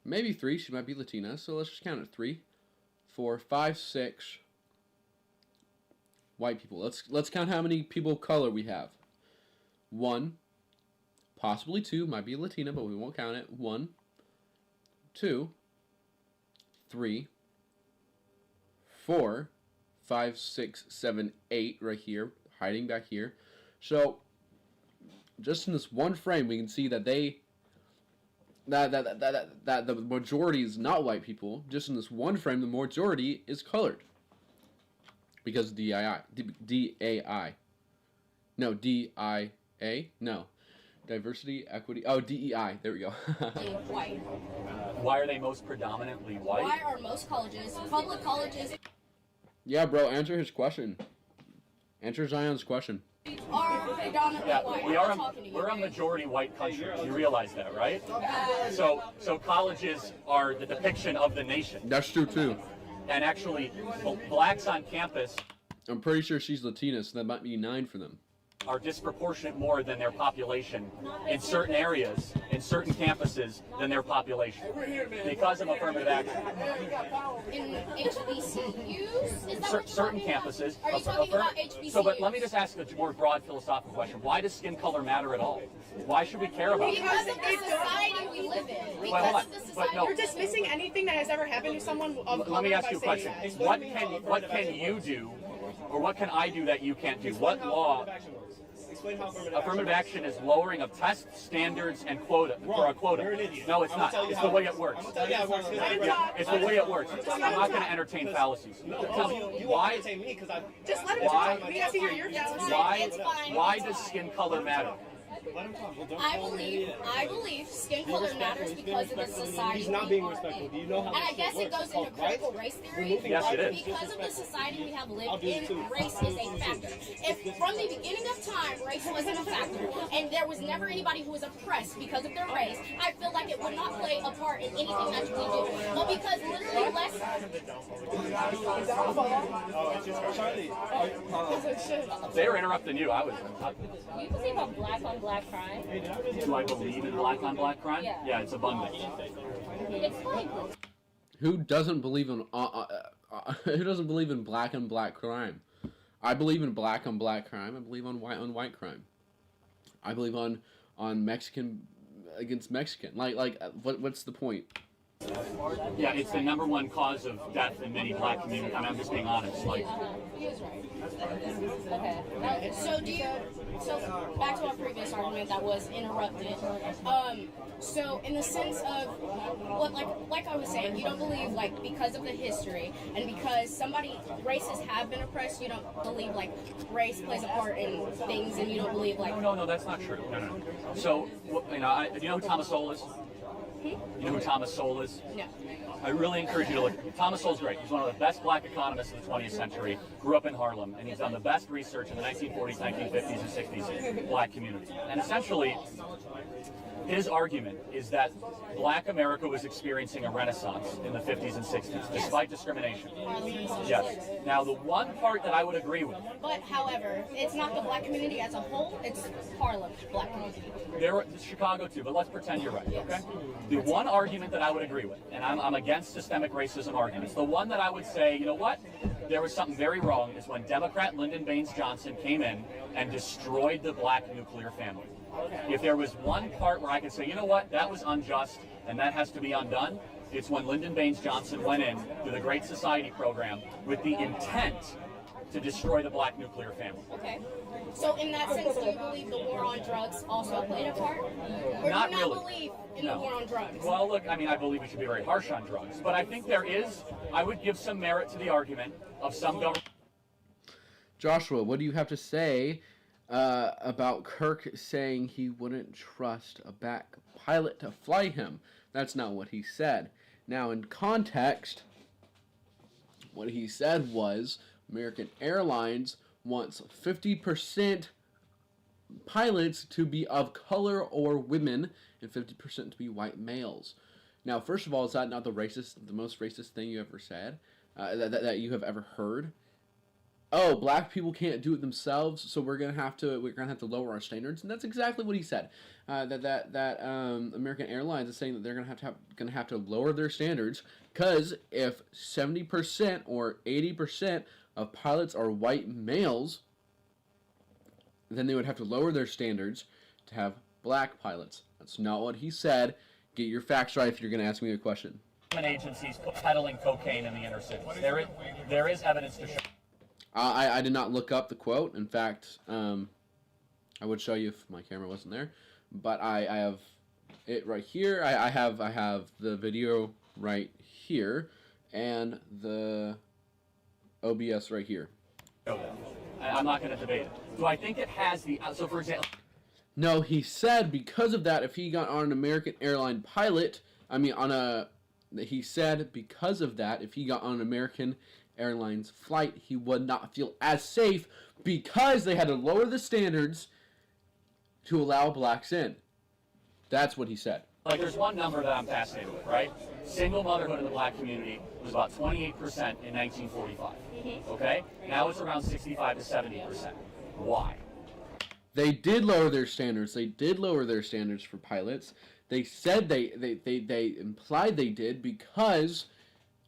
Speaker 1: maybe 3. She might be Latina, so let's just count it. 3, 4, 5, 6 white people. Let's count how many people of color we have. 1, possibly 2, might be Latina, but we won't count it. 1, 2, 3, 4, 5, 6, 7, 8 right here, hiding back here. So just in this one frame, we can see that that the majority is not white people. Just in this one frame, the majority is colored. Because DAI. No, DIA? No. Diversity, equity. Oh, DEI. There we go.
Speaker 12: white.
Speaker 2: Why are they most predominantly white?
Speaker 12: Why are most colleges, public colleges...
Speaker 1: Yeah, bro, answer his question. Answer Zion's question.
Speaker 12: Are predominantly white.
Speaker 2: We're a majority white country. You realize that, right? So colleges are the depiction of the nation.
Speaker 1: That's true too.
Speaker 2: And actually, blacks on campus,
Speaker 1: I'm pretty sure she's Latina, so that might be 9 for them.
Speaker 2: Are disproportionate more than their population in certain areas, in certain campuses, than their population because of affirmative action.
Speaker 12: In HBCUs? Is that
Speaker 2: Certain campuses.
Speaker 12: Are you talking about HBCUs?
Speaker 2: So, but let me just ask a more broad philosophical question. Why does skin color matter at all? Why should we care about it?
Speaker 12: Because of the society we live in.
Speaker 2: Wait, hold on. But no.
Speaker 17: You're dismissing anything that has ever happened to someone of color.
Speaker 2: Let me ask you a question. What can you do, or what can I do that you can't do? What law? Affirmative action is lowering of test standards and quota for a quota. No, it's not. It's the way it works. It's the way it works. I'm not going to entertain fallacies. Tell me why.
Speaker 17: Just let him talk. We have to hear your fallacies.
Speaker 2: Why does skin color matter?
Speaker 12: I believe skin color matters because of the society.
Speaker 18: He's not being respectful. Do you know how?
Speaker 12: And I guess it goes into critical race theory.
Speaker 2: Yes, it is.
Speaker 12: Because of the society we have lived in, race is a factor. If from the beginning of time race wasn't a factor, and there was never anybody who was oppressed because of their race, I feel like it would not play a part in anything that we do. But because literally less.
Speaker 2: They're interrupting you. I was.
Speaker 12: You believe on black crime?
Speaker 2: Do I believe in black on black crime? Yeah, it's abundant.
Speaker 12: Explain.
Speaker 1: Who doesn't believe in who doesn't believe in black on black crime? I believe in black on black crime. I believe on white crime. I believe on Mexican against Mexican. What's the point?
Speaker 2: Yeah, it's the #1 cause of death in many black communities. I mean, I'm just being honest. Like.
Speaker 12: He is right. Okay. So back to our previous argument that was interrupted. So in the sense of what, like I was saying, you don't believe because of the history and because races have been oppressed, you don't believe race plays a part in things, and you don't believe
Speaker 2: No, that's not true. No. So do you know who Thomas Sowell is? You know who Thomas Sowell is?
Speaker 12: No.
Speaker 2: I really encourage you to look. Thomas Sowell's great. He's one of the best black economists of the 20th century. Grew up in Harlem, and he's done the best research in the 1940s, 1950s, and 60s black community. And essentially, his argument is that black America was experiencing a renaissance in the 50s and 60s, despite discrimination. Yes. Now, the one part that I would agree with.
Speaker 12: But, however, it's not the black community as a whole, it's Harlem black community.
Speaker 2: There were Chicago too, but let's pretend you're right, okay? The one argument that I would agree with, and I'm against systemic racism arguments, the one that I would say, you know what, there was something very wrong is when Democrat Lyndon Baines Johnson came in and destroyed the black nuclear family. If there was one part where I could say, you know what, that was unjust and that has to be undone, it's when Lyndon Baines Johnson went in through the Great Society program with the intent to destroy the black nuclear family.
Speaker 12: Okay. So in that sense, do you believe the war on drugs also played a part? Or
Speaker 2: Not
Speaker 12: do you not
Speaker 2: really.
Speaker 12: believe in the war on drugs?
Speaker 2: Well, look, I mean, I believe we should be very harsh on drugs, but I think there is, I would give some merit to the argument of some government.
Speaker 1: Joshua, what do you have to say about Kirk saying he wouldn't trust a black pilot to fly him? That's not what he said. Now, in context, what he said was American Airlines wants 50% pilots to be of color or women and 50% to be white males. Now, first of all, is that not the most racist thing you ever said, that you have ever heard? Oh, black people can't do it themselves, so we're gonna have to lower our standards, and that's exactly what he said. That American Airlines is saying that they're gonna have to lower their standards, because if 70% or 80% of pilots are white males, then they would have to lower their standards to have black pilots. That's not what he said. Get your facts right if you're gonna ask me a question.
Speaker 2: Agencies peddling cocaine in the inner cities. There is evidence to show.
Speaker 1: I did not look up the quote. In fact, I would show you if my camera wasn't there, but I have it right here. I have the video right here, and the OBS right here.
Speaker 2: I'm not going to debate it. Do I think it has the... So, for example...
Speaker 1: No, he said because of that, if he got on an American airline pilot, he said because of that, if he got on an American Airlines flight, he would not feel as safe because they had to lower the standards to allow blacks in. That's what he said.
Speaker 2: Like, there's one number that I'm fascinated with, right? Single motherhood in the black community was about 28% in 1945. Okay? Now it's around 65 to 70%. Why?
Speaker 1: They did lower their standards. They did lower their standards for pilots. They said they implied they did because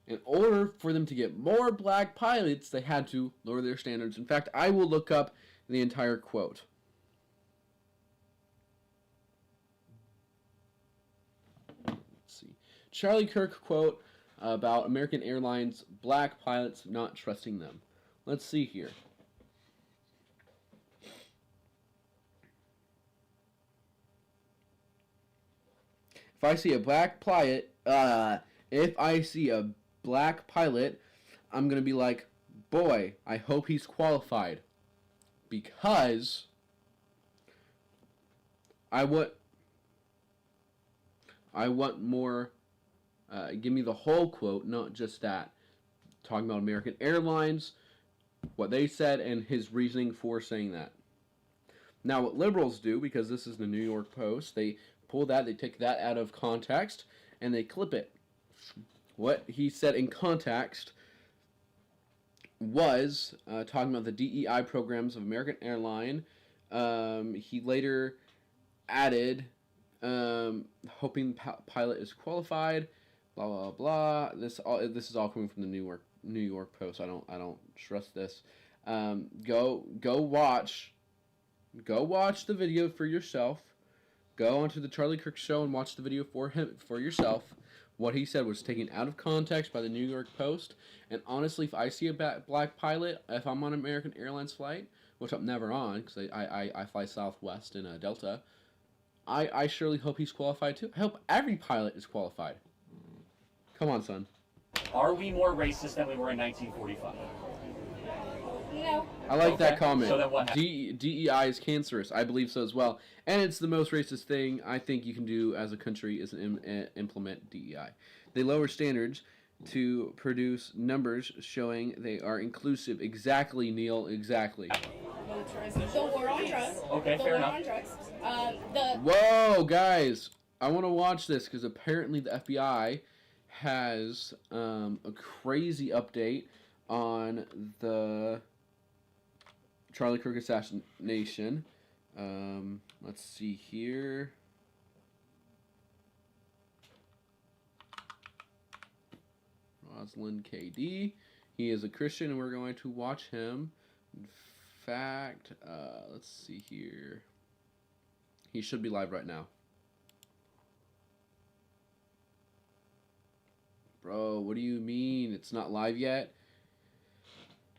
Speaker 1: in order for them to get more black pilots, they had to lower their standards. In fact, I will look up the entire quote. Let's see. Charlie Kirk quote about American Airlines black pilots not trusting them. Let's see here. If I see a black pilot, I'm going to be like, boy, I hope he's qualified. Because I want more, give me the whole quote, not just that. Talking about American Airlines, what they said, and his reasoning for saying that. Now, what liberals do, because this is the New York Post, they pull that, they take that out of context, and they clip it. What he said in context was talking about the DEI programs of American Airline. He later added, hoping pilot is qualified, blah blah blah. This is all coming from the New York Post. I don't trust this. Go watch the video for yourself. Go onto the Charlie Kirk show and watch the video for yourself. What he said was taken out of context by the New York Post. And honestly, if I see a black pilot, if I'm on an American Airlines flight, which I'm never on because I fly Southwest in Delta, I surely hope he's qualified too. I hope every pilot is qualified. Come on, son.
Speaker 2: Are we more racist than we were in 1945?
Speaker 12: No.
Speaker 1: I like that comment.
Speaker 2: So then what happened?
Speaker 1: DEI is cancerous. I believe so as well. And it's the most racist thing I think you can do as a country is implement DEI. They lower standards to produce numbers showing they are inclusive. Exactly, Neil. Exactly.
Speaker 12: The war on drugs.
Speaker 2: Okay, fair enough.
Speaker 12: The war on drugs.
Speaker 1: Whoa, guys. I want to watch this because apparently the FBI has a crazy update on the Charlie Kirk assassination. Let's see here. Roslyn KD. He is a Christian, and we're going to watch him. In fact, let's see here. He should be live right now. Bro, what do you mean? It's not live yet?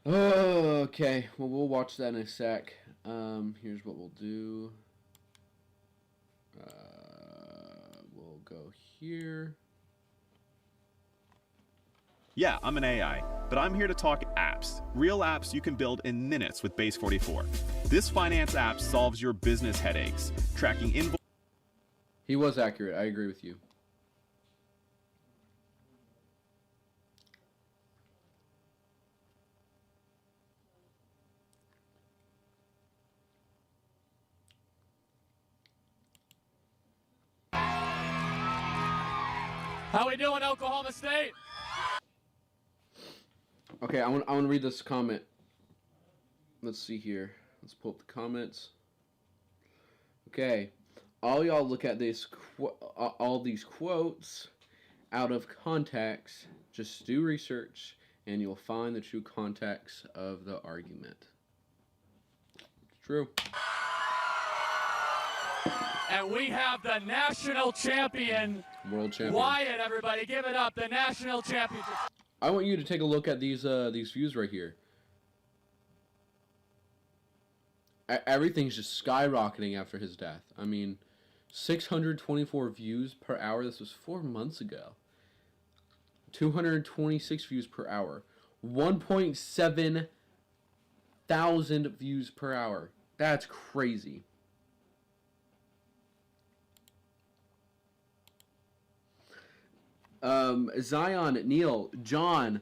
Speaker 1: Oh, okay. Well, we'll watch that in a sec. Here's what we'll do. We'll go here.
Speaker 4: Yeah, I'm an AI, but I'm here to talk apps. Real apps you can build in minutes with Base 44. This finance app solves your business headaches, tracking invoices.
Speaker 1: He was accurate. I agree with you.
Speaker 2: How we doing, Oklahoma State?
Speaker 1: Okay, I want to read this comment. Let's see here. Let's pull up the comments. Okay, all y'all look at this all these quotes out of context. Just do research, and you'll find the true context of the argument. It's true.
Speaker 2: And we have the national champion,
Speaker 1: World champion.
Speaker 2: Wyatt, everybody. Give it up, the national champion.
Speaker 1: I want you to take a look at these views right here. Everything's just skyrocketing after his death. I mean, 624 views per hour. This was 4 months ago. 226 views per hour. 1.7 thousand views per hour. That's crazy. Zion, Neil, John,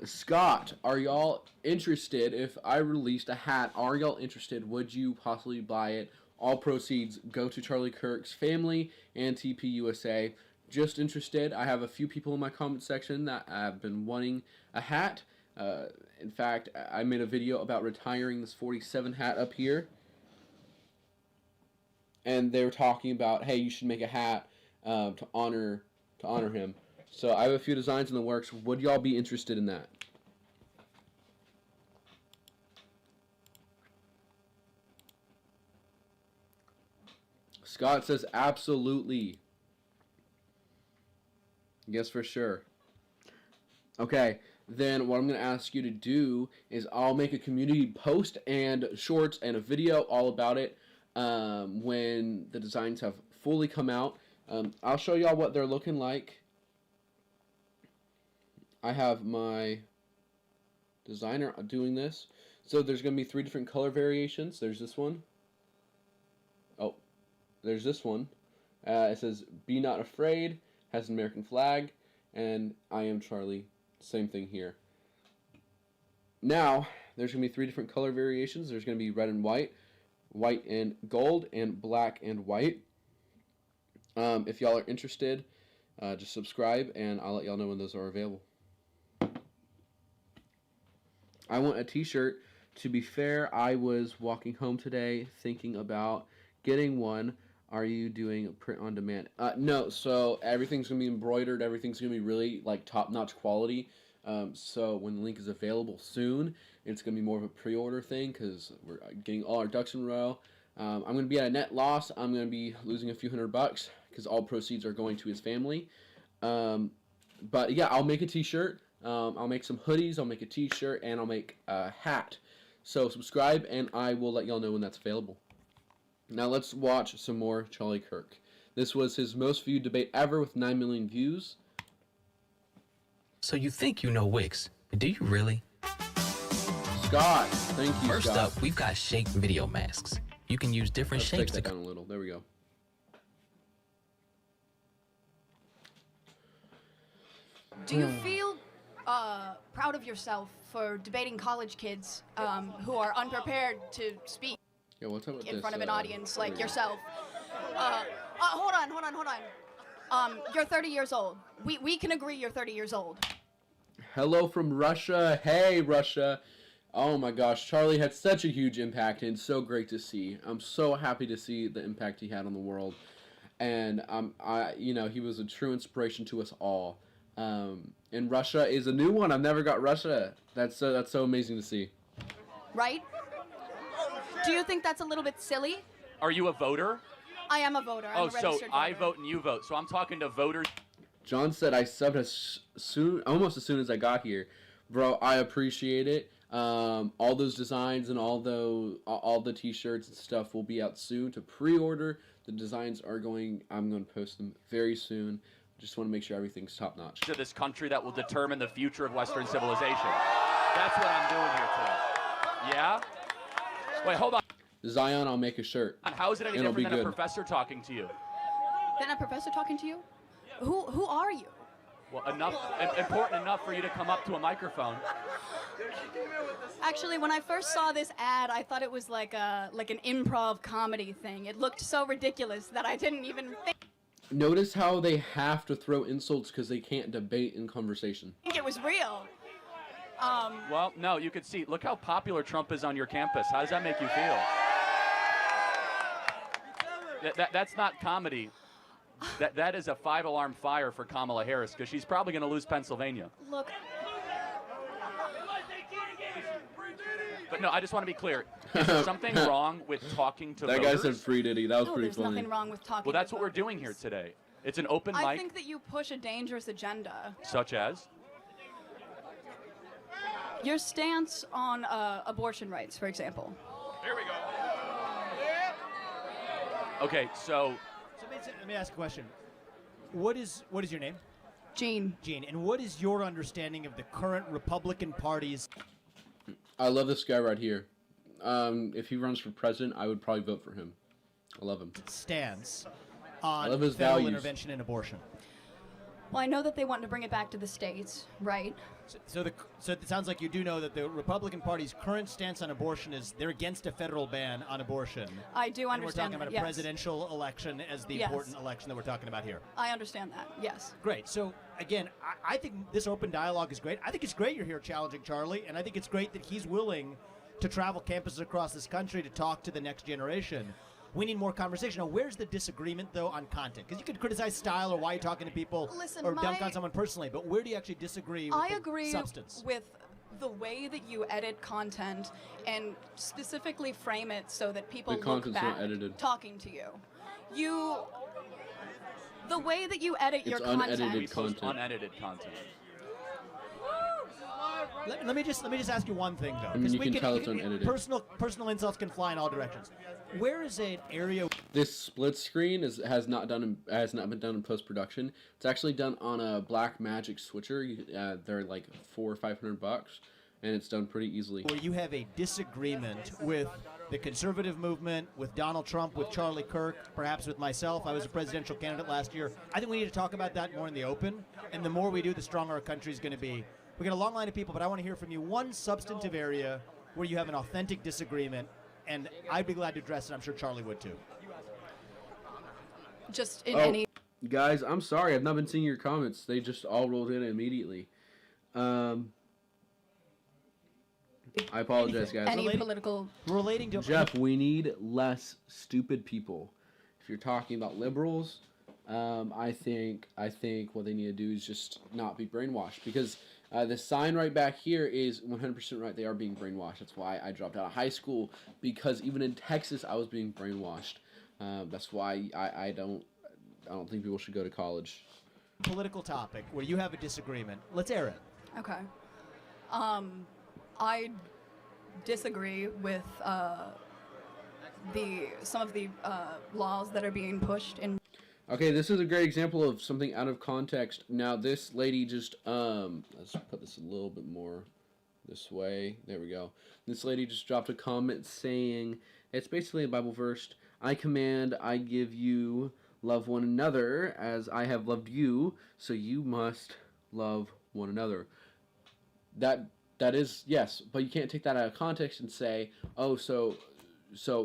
Speaker 1: Scott, are y'all interested? If I released a hat, are y'all interested? Would you possibly buy it? All proceeds go to Charlie Kirk's family and TP USA. Just interested. I have a few people in my comment section that have been wanting a hat. In fact, I made a video about retiring this 47 hat up here. And they were talking about, hey, you should make a hat to honor him. So I have a few designs in the works. Would y'all be interested in that? Scott says absolutely. Yes, for sure. Okay, then what I'm going to ask you to do is I'll make a community post and shorts and a video all about it when the designs have fully come out. I'll show y'all what they're looking like. I have my designer doing this. So there's going to be 3 different color variations. There's this one. Oh, there's this one. It says, "Be not afraid," has an American flag, and "I am Charlie." Same thing here. Now, there's going to be 3 different color variations. There's going to be red and white, white and gold, and black and white. If y'all are interested, just subscribe, and I'll let y'all know when those are available. I want a t-shirt. To be fair, I was walking home today thinking about getting one. Are you doing print on demand? No, so everything's going to be embroidered. Everything's going to be really like top-notch quality. So when the link is available soon, it's going to be more of a pre-order thing because we're getting all our ducks in a row. I'm going to be at a net loss. I'm going to be losing a few $100 because all proceeds are going to his family. But yeah, I'll make a t-shirt. I'll make some hoodies. I'll make a t-shirt, and I'll make a hat. So subscribe, and I will let y'all know when that's available. Now let's watch some more Charlie Kirk. This was his most viewed debate ever with 9 million views.
Speaker 19: So you think you know Wix, but do you really?
Speaker 1: Scott, thank you,
Speaker 19: First
Speaker 1: Scott.
Speaker 19: up, we've got shape video masks. You can use different
Speaker 1: Let's
Speaker 19: shapes
Speaker 1: take
Speaker 19: to
Speaker 1: that down a little. There we go.
Speaker 21: Do you feel proud of yourself for debating college kids who are unprepared to speak
Speaker 1: Yeah, what's up with
Speaker 21: in
Speaker 1: this,
Speaker 21: front of an audience like
Speaker 1: there we go.
Speaker 21: yourself? Hold on. You're 30 years old. We can agree you're 30 years old.
Speaker 1: Hello from Russia. Hey, Russia. Oh my gosh, Charlie had such a huge impact, and it's so great to see. I'm so happy to see the impact he had on the world, and he was a true inspiration to us all. And Russia is a new one. I've never got Russia. That's so amazing to see.
Speaker 21: Right? Do you think that's a little bit silly?
Speaker 2: Are you a voter?
Speaker 21: I am a voter. I'm a registered voter.
Speaker 2: I vote and you vote. So I'm talking to voters.
Speaker 1: John said I subbed almost as soon as I got here. Bro, I appreciate it. All those designs and all the t-shirts and stuff will be out soon to pre-order. The designs are I'm going to post them very soon. Just want to make sure everything's top notch.
Speaker 2: To this country that will determine the future of Western civilization. That's what I'm doing here today. Yeah? Wait, hold on.
Speaker 1: Zion, I'll make a shirt.
Speaker 2: And how is it any
Speaker 1: It'll
Speaker 2: different
Speaker 1: be
Speaker 2: than
Speaker 1: good.
Speaker 2: a professor talking to you?
Speaker 21: Then a professor talking to you? Who are you?
Speaker 2: Well, important enough for you to come up to a microphone.
Speaker 21: Actually, when I first saw this ad, I thought it was like an improv comedy thing. It looked so ridiculous that I didn't even
Speaker 1: Notice how they have to throw insults because they can't debate in conversation.
Speaker 21: think it was real.
Speaker 2: Well, no, you could see. Look how popular Trump is on your campus. How does that make you feel? That's not comedy. That is a 5-alarm fire for Kamala Harris because she's probably going to lose Pennsylvania.
Speaker 21: Look.
Speaker 2: But no, I just want to be clear. Is there something wrong with talking to
Speaker 1: That
Speaker 2: voters?
Speaker 1: guy said free Diddy. That was
Speaker 21: No,
Speaker 1: pretty
Speaker 21: there's
Speaker 1: funny.
Speaker 21: nothing wrong with talking
Speaker 2: Well, that's
Speaker 21: to
Speaker 2: what we're doing here today. It's an open
Speaker 21: I
Speaker 2: mic.
Speaker 21: think that you push a dangerous agenda.
Speaker 2: Such as?
Speaker 21: Your stance on abortion rights, for example.
Speaker 2: Here we go. Okay, so
Speaker 5: Let me ask a question. What is your name?
Speaker 21: Jean.
Speaker 5: Jean. And what is your understanding of the current Republican Party's...
Speaker 1: I love this guy right here. If he runs for president, I would probably vote for him. I love him.
Speaker 5: Stance
Speaker 1: I
Speaker 5: on
Speaker 1: love his
Speaker 5: federal
Speaker 1: values.
Speaker 5: intervention in abortion?
Speaker 21: Well, I know that they want to bring it back to the states, right?
Speaker 5: So it sounds like you do know that the Republican Party's current stance on abortion is they're against a federal ban on abortion.
Speaker 21: I do
Speaker 5: And we're
Speaker 21: understand
Speaker 5: talking about
Speaker 21: that,
Speaker 5: a
Speaker 21: yes.
Speaker 5: presidential election as the
Speaker 21: Yes.
Speaker 5: important election that we're talking about here.
Speaker 21: I understand that, yes.
Speaker 5: Great. So, again, I think this open dialogue is great. I think it's great you're here challenging Charlie, and I think it's great that he's willing to travel campuses across this country to talk to the next generation. We need more conversation. Now, where's the disagreement, though, on content? Because you could criticize style or why you're talking to people
Speaker 21: Listen,
Speaker 5: or dunk on someone personally, but where do you actually disagree with
Speaker 21: I
Speaker 5: the
Speaker 21: agree
Speaker 5: substance?
Speaker 21: with the way that you edit content and specifically frame it so that people
Speaker 1: The
Speaker 21: look
Speaker 1: content's not
Speaker 21: back
Speaker 1: edited.
Speaker 21: talking to you. The way that you edit your
Speaker 1: It's
Speaker 21: content.
Speaker 1: unedited
Speaker 2: we post
Speaker 1: content.
Speaker 2: unedited content.
Speaker 5: Let me just ask you one thing, though.
Speaker 1: I mean,
Speaker 5: 'cause
Speaker 1: you
Speaker 5: we
Speaker 1: can tell it's unedited.
Speaker 5: Personal insults can fly in all directions. Where is an area?
Speaker 1: This split screen has not been done in post production. It's actually done on a Black Magic switcher. They're like $400 or $500, and it's done pretty easily.
Speaker 5: Where you have a disagreement with the conservative movement, with Donald Trump, with Charlie Kirk, perhaps with myself. I was a presidential candidate last year. I think we need to talk about that more in the open, and the more we do, the stronger our country is going to be. We got a long line of people, but I want to hear from you one substantive area where you have an authentic disagreement, and I'd be glad to address it. I'm sure Charlie would too.
Speaker 21: Just in any...
Speaker 1: Guys, I'm sorry. I've not been seeing your comments. They just all rolled in immediately. I apologize, guys.
Speaker 21: Any political...
Speaker 5: Relating to...
Speaker 1: Jeff, we need less stupid people. If you're talking about liberals, I think what they need to do is just not be brainwashed. Because the sign right back here is 100% right. They are being brainwashed. That's why I dropped out of high school. Because even in Texas, I was being brainwashed. That's why I don't think people should go to college.
Speaker 5: Political topic where you have a disagreement. Let's air it.
Speaker 21: Okay. I disagree with some of the laws that are being pushed in.
Speaker 1: Okay, this is a great example of something out of context. Now, this lady just, let's put this a little bit more this way. There we go. This lady just dropped a comment saying, it's basically a Bible verse, I command, I give you, love one another as I have loved you, so you must love one another. That is, yes, but you can't take that out of context and say, oh, so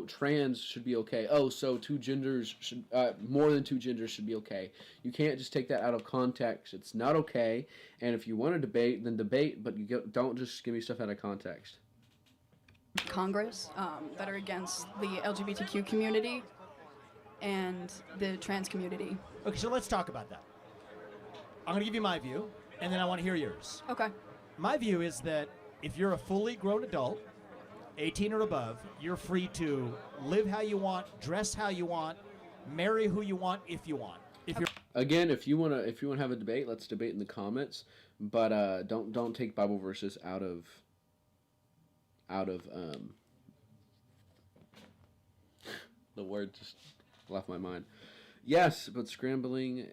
Speaker 1: trans should be okay. Oh, so two genders should, more than two genders should be okay. You can't just take that out of context. It's not okay. And if you want to debate, then debate, but don't just give me stuff out of context.
Speaker 21: Congress that are against the LGBTQ community and the trans community.
Speaker 5: Okay, so let's talk about that. I'm going to give you my view, and then I want to hear yours.
Speaker 21: Okay.
Speaker 5: My view is that if you're a fully grown adult, 18 or above, you're free to live how you want, dress how you want, marry who you want if you want. If you're
Speaker 1: Again, if you wanna have a debate, let's debate in the comments. But don't take Bible verses out of the word just left my mind. Yes, but screaming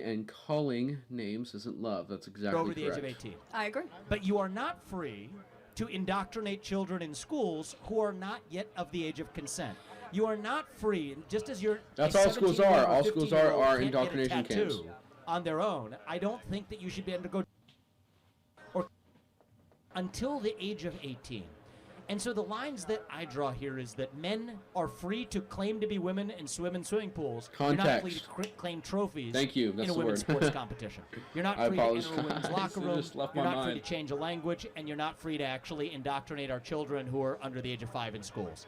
Speaker 1: and calling names isn't love. That's exactly
Speaker 5: over the
Speaker 1: correct.
Speaker 5: age of 18.
Speaker 21: I agree.
Speaker 5: But you are not free to indoctrinate children in schools who are not yet of the age of consent. You are not free, just as you're.
Speaker 1: That's all schools are. All schools are
Speaker 5: can't
Speaker 1: indoctrination
Speaker 5: get a tattoo
Speaker 1: camps.
Speaker 5: on their own. I don't think that you should be able to go or until the age of 18. And so the lines that I draw here is that men are free to claim to be women and swim in swimming pools.
Speaker 1: Context.
Speaker 5: You're not free to claim trophies.
Speaker 1: Thank you. That's
Speaker 5: in a
Speaker 1: the
Speaker 5: women's
Speaker 1: word.
Speaker 5: sports competition. You're not
Speaker 1: I
Speaker 5: free to enter a
Speaker 1: apologize.
Speaker 5: women's locker
Speaker 1: It
Speaker 5: room.
Speaker 1: just left
Speaker 5: You're
Speaker 1: my
Speaker 5: not free
Speaker 1: mind.
Speaker 5: to change a language, and you're not free to actually indoctrinate our children who are under the age of 5 in schools.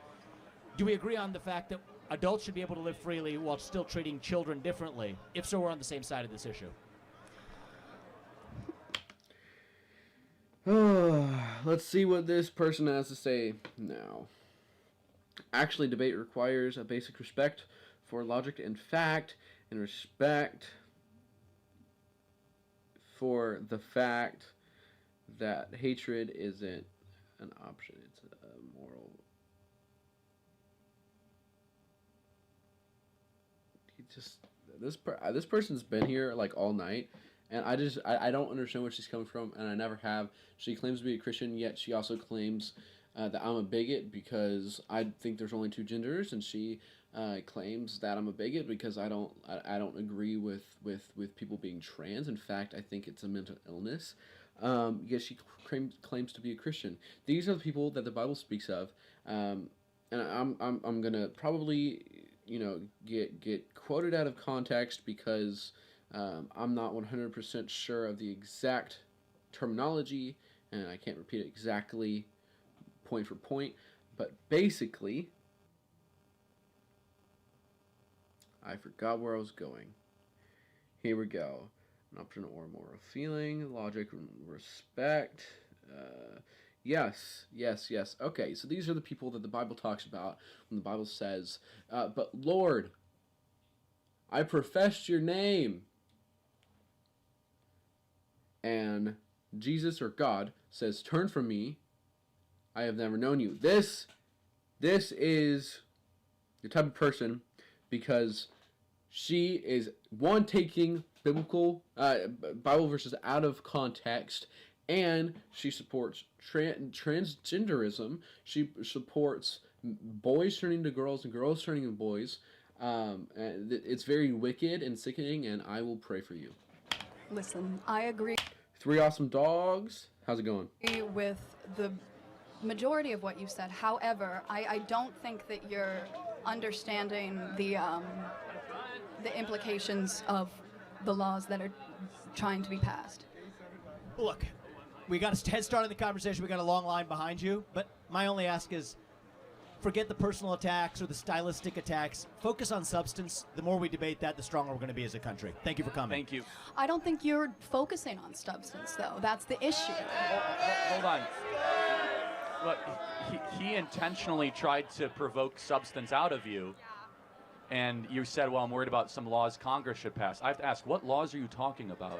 Speaker 5: Do we agree on the fact that adults should be able to live freely while still treating children differently? If so, we're on the same side of this issue.
Speaker 1: Let's see what this person has to say now. Actually, debate requires a basic respect for logic and fact, and respect for the fact that hatred isn't an option, it's a moral. This person's been here like all night, and I don't understand where she's coming from, and I never have. She claims to be a Christian, yet she also claims that I'm a bigot because I think there's only two genders, and she claims that I'm a bigot because I don't agree with people being trans. In fact, I think it's a mental illness. Yet she claims to be a Christian. These are the people that the Bible speaks of, and I'm gonna probably get quoted out of context because I'm not 100% sure of the exact terminology, and I can't repeat it exactly point for point, but basically, I forgot where I was going. Here we go. An option or moral feeling, logic, respect. Yes. Okay, so these are the people that the Bible talks about when the Bible says, but Lord, I professed your name. And Jesus or God says, turn from me, I have never known you. This is the type of person, because she is, one, taking biblical Bible verses out of context, and she supports transgenderism. She supports boys turning to girls and girls turning to boys. And it's very wicked and sickening, and I will pray for you.
Speaker 21: Listen, I agree
Speaker 1: 3 awesome dogs. How's it going?
Speaker 21: with the majority of what you said. However, I don't think that you're understanding the implications of the laws that are trying to be passed.
Speaker 5: Look, we got a head start in the conversation. We got a long line behind you. But my only ask is, forget the personal attacks or the stylistic attacks. Focus on substance. The more we debate that, the stronger we're going to be as a country. Thank you for coming.
Speaker 2: Thank you.
Speaker 21: I don't think you're focusing on substance, though. That's the issue.
Speaker 2: Hold on. Look, he intentionally tried to provoke substance out of you, and you said, well, I'm worried about some laws Congress should pass. I have to ask, what laws are you talking about?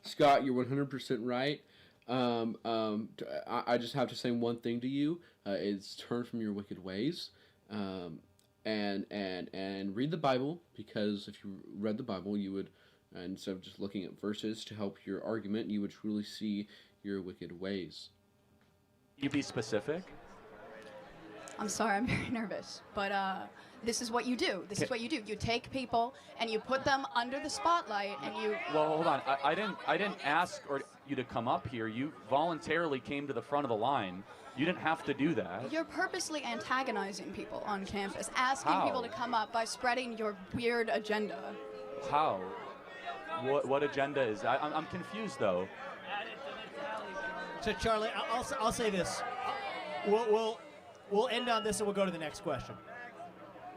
Speaker 1: Scott, you're 100% right. I just have to say one thing to you: is turn from your wicked ways, and read the Bible, because if you read the Bible, you would, instead of just looking at verses to help your argument, you would truly see your wicked ways.
Speaker 2: You be specific.
Speaker 21: I'm sorry, I'm very nervous, but this is what you do. This is what you do. You take people and you put them under the spotlight, and you.
Speaker 2: Well, hold on. I didn't ask you to come up here. You voluntarily came to the front of the line. You didn't have to do that.
Speaker 21: You're purposely antagonizing people on campus, asking
Speaker 2: How?
Speaker 21: people to come up by spreading your weird agenda.
Speaker 2: How? What agenda is that? I'm confused, though.
Speaker 5: So, Charlie, I'll say this. We'll end on this and we'll go to the next question.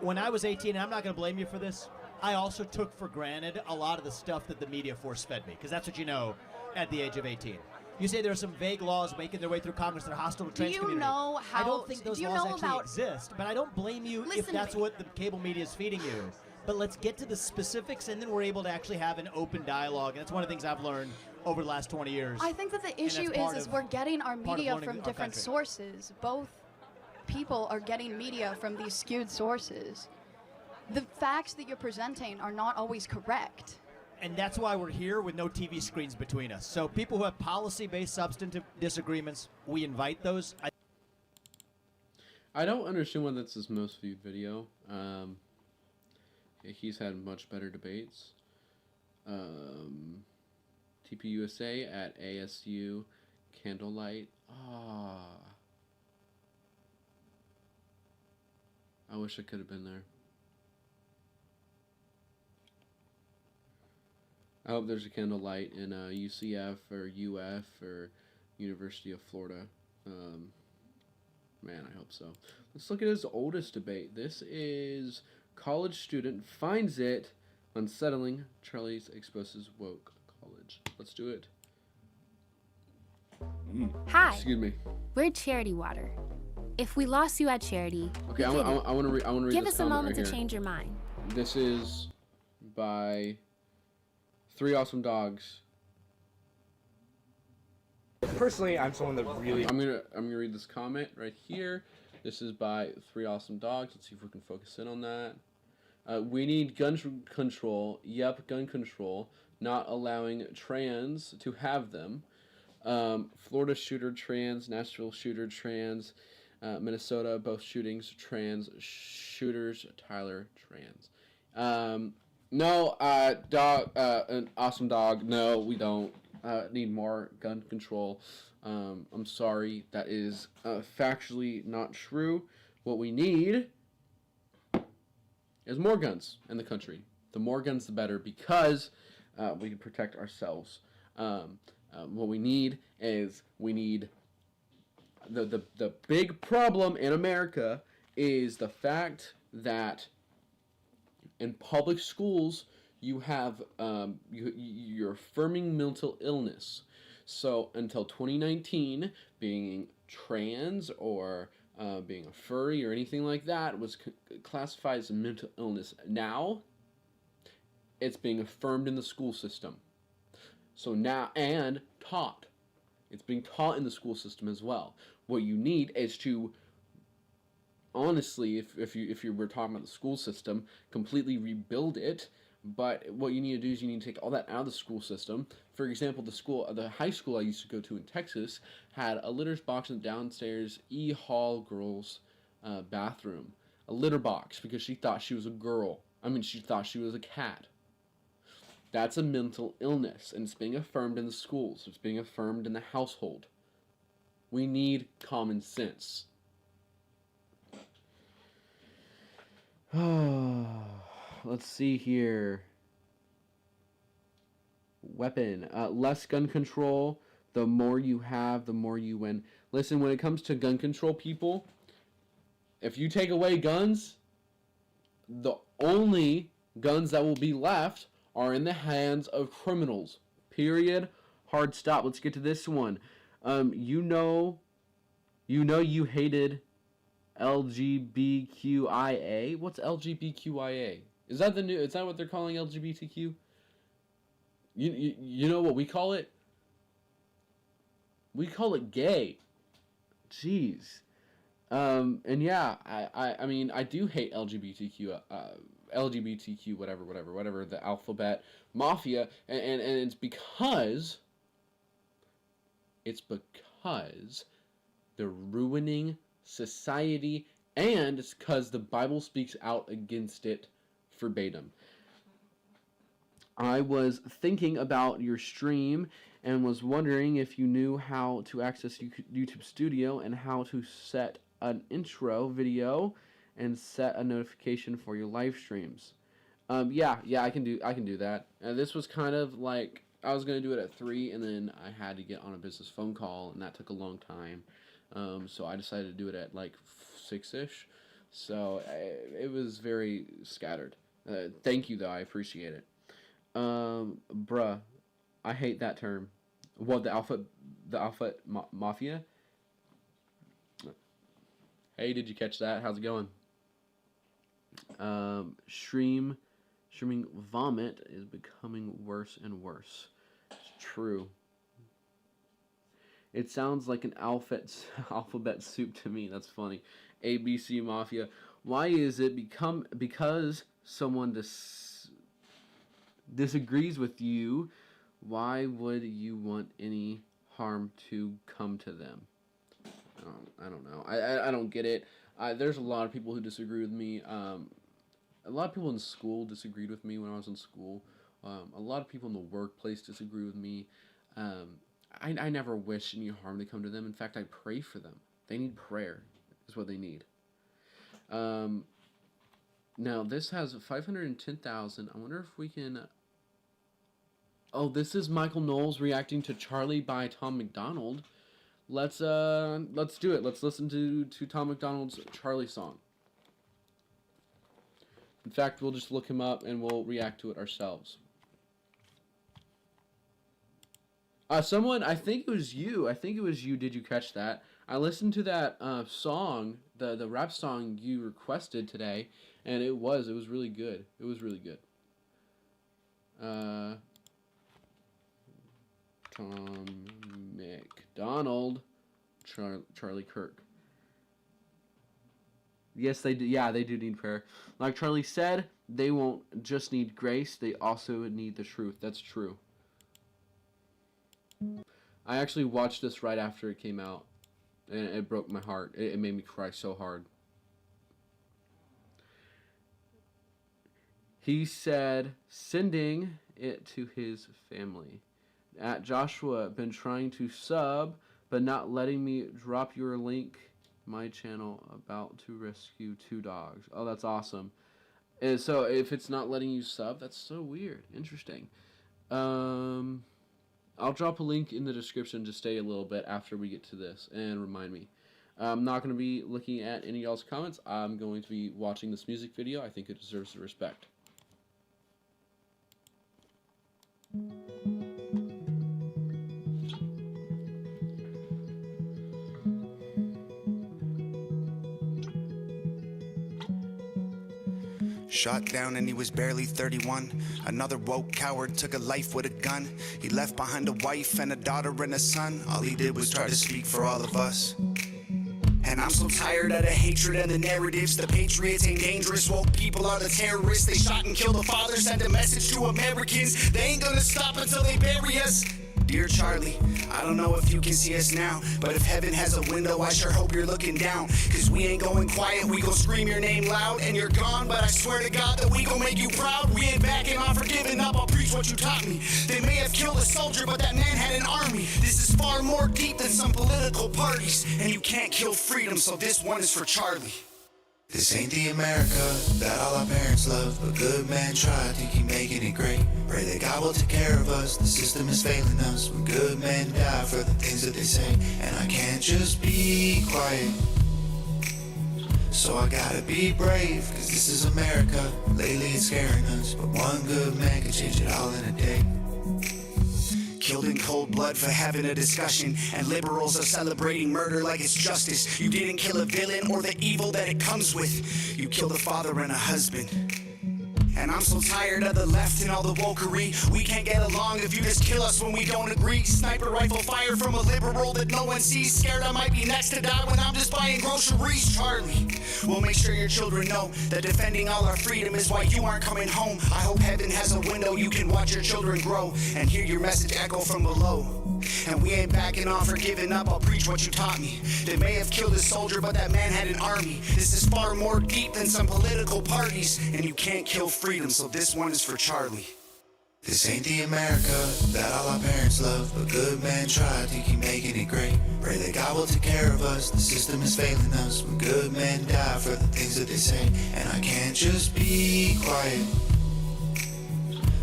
Speaker 5: When I was 18, and I'm not going to blame you for this, I also took for granted a lot of the stuff that the media force-fed me, because that's what you know at the age of 18. You say there are some vague laws making their way through Congress that are hostile to the trans community.
Speaker 21: Know how?
Speaker 5: I don't think those
Speaker 21: do you
Speaker 5: laws
Speaker 21: know
Speaker 5: actually
Speaker 21: about,
Speaker 5: exist, but I don't blame you if that's what the cable media is feeding you. But let's get to the specifics, and then we're able to actually have an open dialogue. And that's one of the things I've learned over the last 20 years.
Speaker 21: I think that the issue is we're getting our media from different sources. Both people are getting media from these skewed sources. The facts that you're presenting are not always correct.
Speaker 5: And that's why we're here with no TV screens between us. So people who have policy-based substantive disagreements, we invite those.
Speaker 1: I don't understand why that's his most viewed video. He's had much better debates. TPUSA at ASU, Candlelight. I wish I could have been there. I hope there's a Candlelight in UCF or UF or University of Florida. Man, I hope so. Let's look at his oldest debate. This is college student finds it unsettling. Charlie's exposes woke college. Let's do it.
Speaker 7: Hi.
Speaker 1: Excuse me.
Speaker 7: We're Charity Water. If we lost you at Charity,
Speaker 1: Okay, I want to read.
Speaker 7: give
Speaker 1: this
Speaker 7: us a moment
Speaker 1: right
Speaker 7: to
Speaker 1: here.
Speaker 7: change your mind.
Speaker 1: This is by 3 Awesome Dogs.
Speaker 20: Personally, I'm someone that really.
Speaker 1: I'm gonna read this comment right here. This is by 3 Awesome Dogs. Let's see if we can focus in on that. We need gun control. Yep, gun control. Not allowing trans to have them. Florida shooter trans. Nashville shooter trans. Minnesota both shootings trans. Shooters Tyler trans. No, dog. An awesome dog. No, we don't need more gun control. I'm sorry, that is factually not true. What we need is more guns in the country. The more guns, the better, because we can protect ourselves. What we need is the big problem in America is the fact that in public schools you have you're affirming mental illness. So until 2019, being trans or being a furry or anything like that was classified as a mental illness. Now, it's being affirmed in the school system. So now, and taught. It's being taught in the school system as well. What you need is to, honestly, if you were talking about the school system, completely rebuild it. But what you need to do is you need to take all that out of the school system. For example, the high school I used to go to in Texas had a litter box in the downstairs hall girls' bathroom. A litter box because she thought she was a girl. She thought she was a cat. That's a mental illness, and it's being affirmed in the schools. It's being affirmed in the household. We need common sense. Let's see here. Weapon. Less gun control. The more you have, the more you win. Listen, when it comes to gun control, people, if you take away guns, the only guns that will be left are in the hands of criminals. Period. Hard stop. Let's get to this one. You hated LGBTQIA. What's LGBTQIA? Is that what they're calling LGBTQ? You know what we call it? We call it gay. Jeez. And yeah, I do hate LGBTQ, whatever, the alphabet mafia, and it's because they're ruining society, and it's because the Bible speaks out against it verbatim. I was thinking about your stream and was wondering if you knew how to access YouTube Studio and how to set an intro video and set a notification for your live streams. Yeah, I can do that. This was kind of like I was gonna do it at 3, and then I had to get on a business phone call, and that took a long time. So I decided to do it at like 6ish. So it was very scattered. Thank you, though. I appreciate it. Bruh, I hate that term. What, the alpha mafia? Hey, did you catch that? How's it going? Streaming vomit is becoming worse and worse. It's true. It sounds like an alphabet soup to me. That's funny. ABC Mafia. Why is it because someone disagrees with you? Why would you want any harm to come to them? I don't know. I don't get it. There's a lot of people who disagree with me. A lot of people in school disagreed with me when I was in school. A lot of people in the workplace disagree with me. I never wish any harm to come to them. In fact, I pray for them. They need prayer, is what they need. Now, this has 510,000. I wonder if we can... Oh, this is Michael Knowles reacting to Charlie by Tom McDonald. Let's do it. Let's listen to Tom McDonald's Charlie song. In fact, we'll just look him up and we'll react to it ourselves. Someone, I think it was you. Did you catch that? I listened to that song, the rap song you requested today, and it was really good. It was really good. Tom McDonald, Charlie Kirk. Yes, they do. Yeah, they do need prayer. Like Charlie said, they won't just need grace, they also need the truth. That's true. I actually watched this right after it came out, and it broke my heart. It made me cry so hard. He said, sending it to his family. At Joshua, been trying to sub, but not letting me drop your link. My channel about to rescue 2 dogs. Oh, that's awesome. And so if it's not letting you sub, that's so weird. Interesting. I'll drop a link in the description to stay a little bit after we get to this and remind me. I'm not going to be looking at any of y'all's comments. I'm going to be watching this music video. I think it deserves the respect.
Speaker 3: Shot down and he was barely 31. Another woke coward took a life with a gun. He left behind a wife and a daughter and a son. All he did was try to speak for all of us. And I'm so tired of the hatred and the narratives. The patriots ain't dangerous, woke people are the terrorists. They shot and killed the father, sent a message to Americans. They ain't gonna stop until they bury us. Dear Charlie, I don't know if you can see us now, but if heaven has a window, I sure hope you're looking down. Cause we ain't going quiet, we gon' scream your name loud. And you're gone, but I swear to God that we gon' make you proud. We ain't backing off or giving up, I'll preach what you taught me. They may have killed a soldier, but that man had an army. This is far more deep than some political parties. And you can't kill freedom, so this one is for Charlie. This ain't the America that all our parents love, but good man tried to keep making it great. Pray that God will take care of us, the system is failing us. When good men die for the things that they say, and I can't just be quiet. So I gotta be brave, cause this is America. Lately it's scaring us, but one good man can change it all in a day. Killed in cold blood for having a discussion, and liberals are celebrating murder like it's justice. You didn't kill a villain or the evil that it comes with. You killed a father and a husband. And I'm so tired of the left and all the wokery. We can't get along if you just kill us when we don't agree. Sniper rifle fire from a liberal that no one sees. Scared I might be next to die when I'm just buying groceries. Charlie, we'll make sure your children know that defending all our freedom is why you aren't coming home. I hope heaven has a window you can watch your children grow and hear your message echo from below. And we ain't backing off or giving up, I'll preach what you taught me. They may have killed a soldier, but that man had an army. This is far more deep than some political parties. And you can't kill freedom, so this one is for Charlie. This ain't the America that all our parents love, but good men try to keep making it great. Pray that God will take care of us, the system is failing us. When good men die for the things that they say, and I can't just be quiet.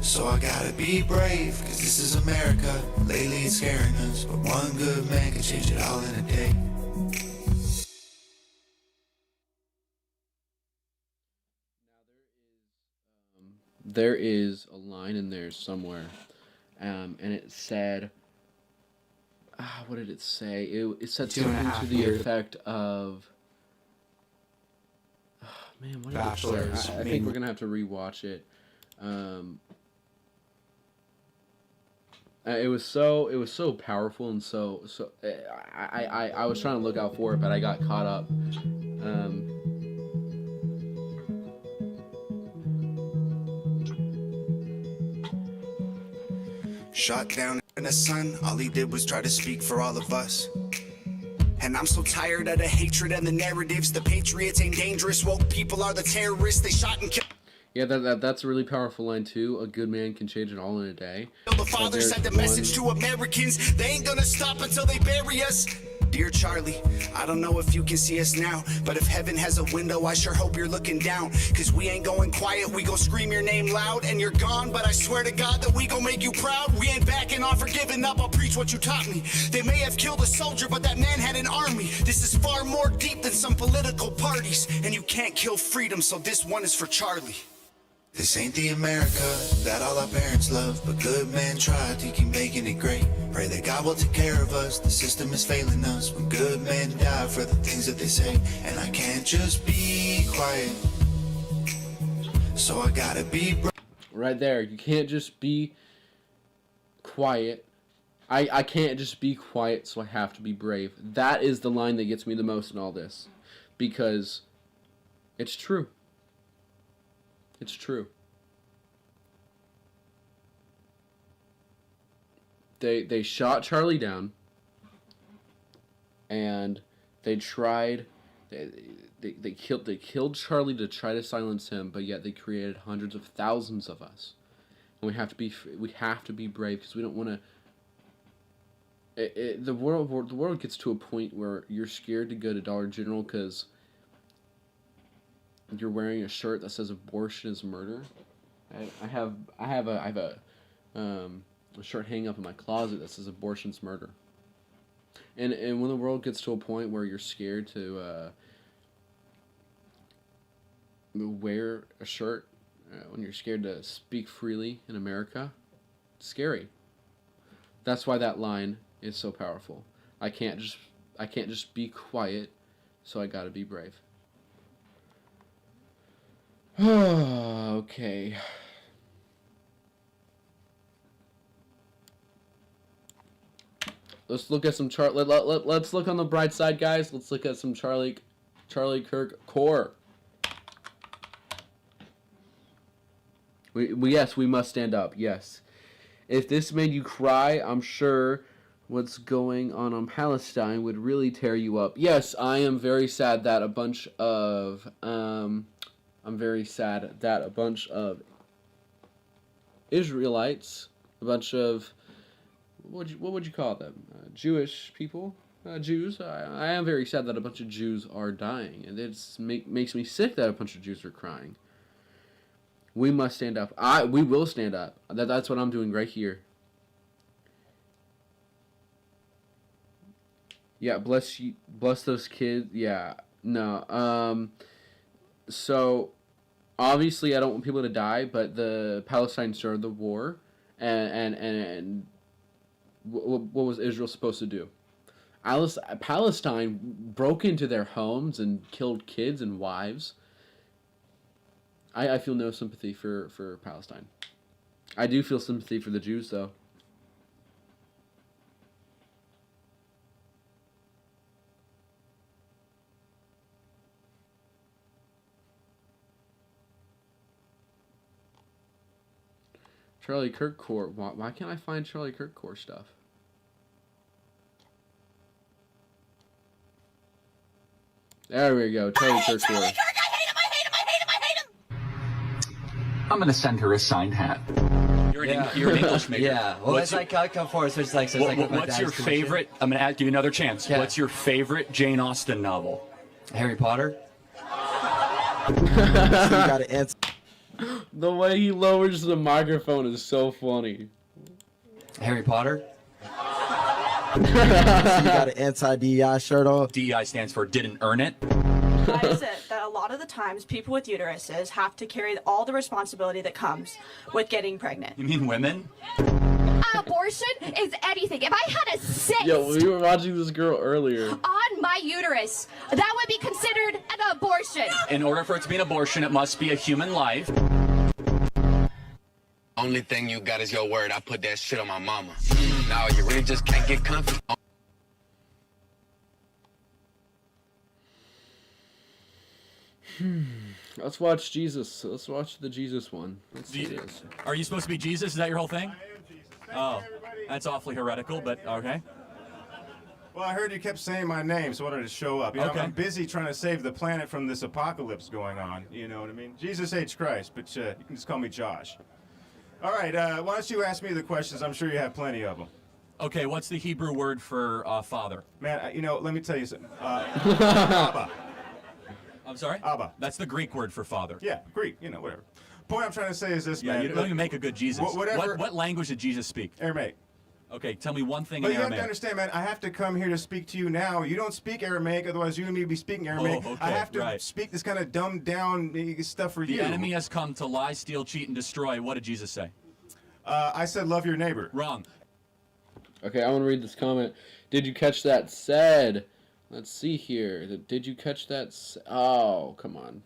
Speaker 3: So I gotta be brave, cause this is America. Lately it's scaring us, but one good man can change it all in a day.
Speaker 1: there is a line in there somewhere, and it said, what did it say? It said something to the effect of, man, what did it say? I think we're gonna have to rewatch it. It was so powerful and so I was trying to look out for it, but I got caught up.
Speaker 3: Shot down in the sun, all he did was try to speak for all of us. And I'm so tired of the hatred and the narratives. The patriots ain't dangerous, woke people are the terrorists. They shot and killed.
Speaker 1: Yeah, that's a really powerful line too. A good man can change it all in a day.
Speaker 3: The father sent the message to Americans. They ain't gonna stop until they bury us. Dear Charlie, I don't know if you can see us now, but if heaven has a window, I sure hope you're looking down. Cause we ain't going quiet, we gon' scream your name loud. And you're gone, but I swear to God that we gon' make you proud. We ain't backing off or giving up, I'll preach what you taught me. They may have killed a soldier, but that man had an army. This is far more deep than some political parties. And you can't kill freedom, so this one is for Charlie. This ain't the America that all our parents love, but good men try to keep making it great. Pray that God will take care of us, the system is failing us. When good men die for the things that they say, and I can't just be quiet, so I gotta be
Speaker 1: right there. You can't just be quiet. I can't just be quiet, so I have to be brave. That is the line that gets me the most in all this, because it's true. It's true. They shot Charlie down, and they tried. They killed Charlie to try to silence him, but yet they created hundreds of thousands of us, and we have to be brave because we don't want to. The world gets to a point where you're scared to go to Dollar General because you're wearing a shirt that says abortion is murder. I have a shirt hanging up in my closet that says abortion's murder. And when the world gets to a point where you're scared to wear a shirt, when you're scared to speak freely in America, it's scary. That's why that line is so powerful. I can't just be quiet, so I gotta be brave. Okay. Let's look at some let's look on the bright side, guys. Let's look at some Charlie Kirk core. Yes, we must stand up. Yes. If this made you cry, I'm sure what's going on Palestine would really tear you up. Yes, I am very sad that a bunch of Israelites, a bunch of, what would you call them? Jewish people? Jews? I am very sad that a bunch of Jews are dying, and it makes me sick that a bunch of Jews are crying. We must stand up. We will stand up. That's what I'm doing right here. Yeah, bless those kids. Yeah, no. So, obviously, I don't want people to die, but the Palestine started the war, and what was Israel supposed to do? Palestine broke into their homes and killed kids and wives. I feel no sympathy for Palestine. I do feel sympathy for the Jews, though. Charlie Kirk core. Why can't I find Charlie Kirk core stuff? There we go. Charlie Kirk core.
Speaker 6: I'm gonna send her a signed hat.
Speaker 2: You're an English major.
Speaker 20: Yeah. Well, it's like I come forward, so it's like.
Speaker 2: What's your favorite? I'm gonna give you another chance.
Speaker 20: Yeah.
Speaker 2: What's your favorite Jane Austen novel?
Speaker 20: Harry Potter.
Speaker 1: You gotta answer. The way he lowers the microphone is so funny.
Speaker 20: Harry Potter.
Speaker 9: You got an anti-DEI shirt on.
Speaker 2: DEI stands for didn't earn it.
Speaker 9: Why is it that a lot of the times people with uteruses have to carry all the responsibility that comes with getting pregnant?
Speaker 2: You mean women?
Speaker 16: Abortion is anything. If I had a cyst
Speaker 1: Yo, we were watching this girl earlier.
Speaker 16: on my uterus, that would be considered an abortion.
Speaker 2: In order for it to be an abortion, it must be a human life.
Speaker 22: Only thing you got is your word. I put that shit on my mama. No, you really just can't get comfy.
Speaker 1: Let's watch Jesus. Let's watch the Jesus one. Let's see this.
Speaker 2: Are you supposed to be Jesus? Is that your whole thing? I am Jesus. Oh, that's awfully heretical, but okay.
Speaker 23: Well, I heard you kept saying my name, so I wanted to show up. You know,
Speaker 2: Okay.
Speaker 23: I'm busy trying to save the planet from this apocalypse going on. You know what I mean? Jesus H. Christ, but you can just call me Josh. All right, why don't you ask me the questions? I'm sure you have plenty of them.
Speaker 2: Okay, what's the Hebrew word for father?
Speaker 23: Man, you know, let me tell you something. Abba.
Speaker 2: I'm sorry?
Speaker 23: Abba.
Speaker 2: That's the Greek word for father.
Speaker 23: Yeah, Greek, you know, whatever. Point I'm trying to say is this,
Speaker 2: Yeah,
Speaker 23: man.
Speaker 2: you don't even make a good Jesus.
Speaker 23: Whatever.
Speaker 2: What language did Jesus speak?
Speaker 23: Aramaic.
Speaker 2: Okay, tell me one thing
Speaker 23: But
Speaker 2: in
Speaker 23: you have
Speaker 2: Aramaic.
Speaker 23: to understand, man, I have to come here to speak to you now. You don't speak Aramaic, otherwise you and me would be speaking Aramaic.
Speaker 2: Oh, okay,
Speaker 23: I have to
Speaker 2: right.
Speaker 23: speak this kind of dumbed down stuff for
Speaker 2: The
Speaker 23: you.
Speaker 2: enemy has come to lie, steal, cheat, and destroy. What did Jesus say?
Speaker 23: I said love your neighbor.
Speaker 2: Wrong.
Speaker 1: Okay, I want to read this comment. Did you catch that said? Let's see here. Did you catch that? Oh, come on.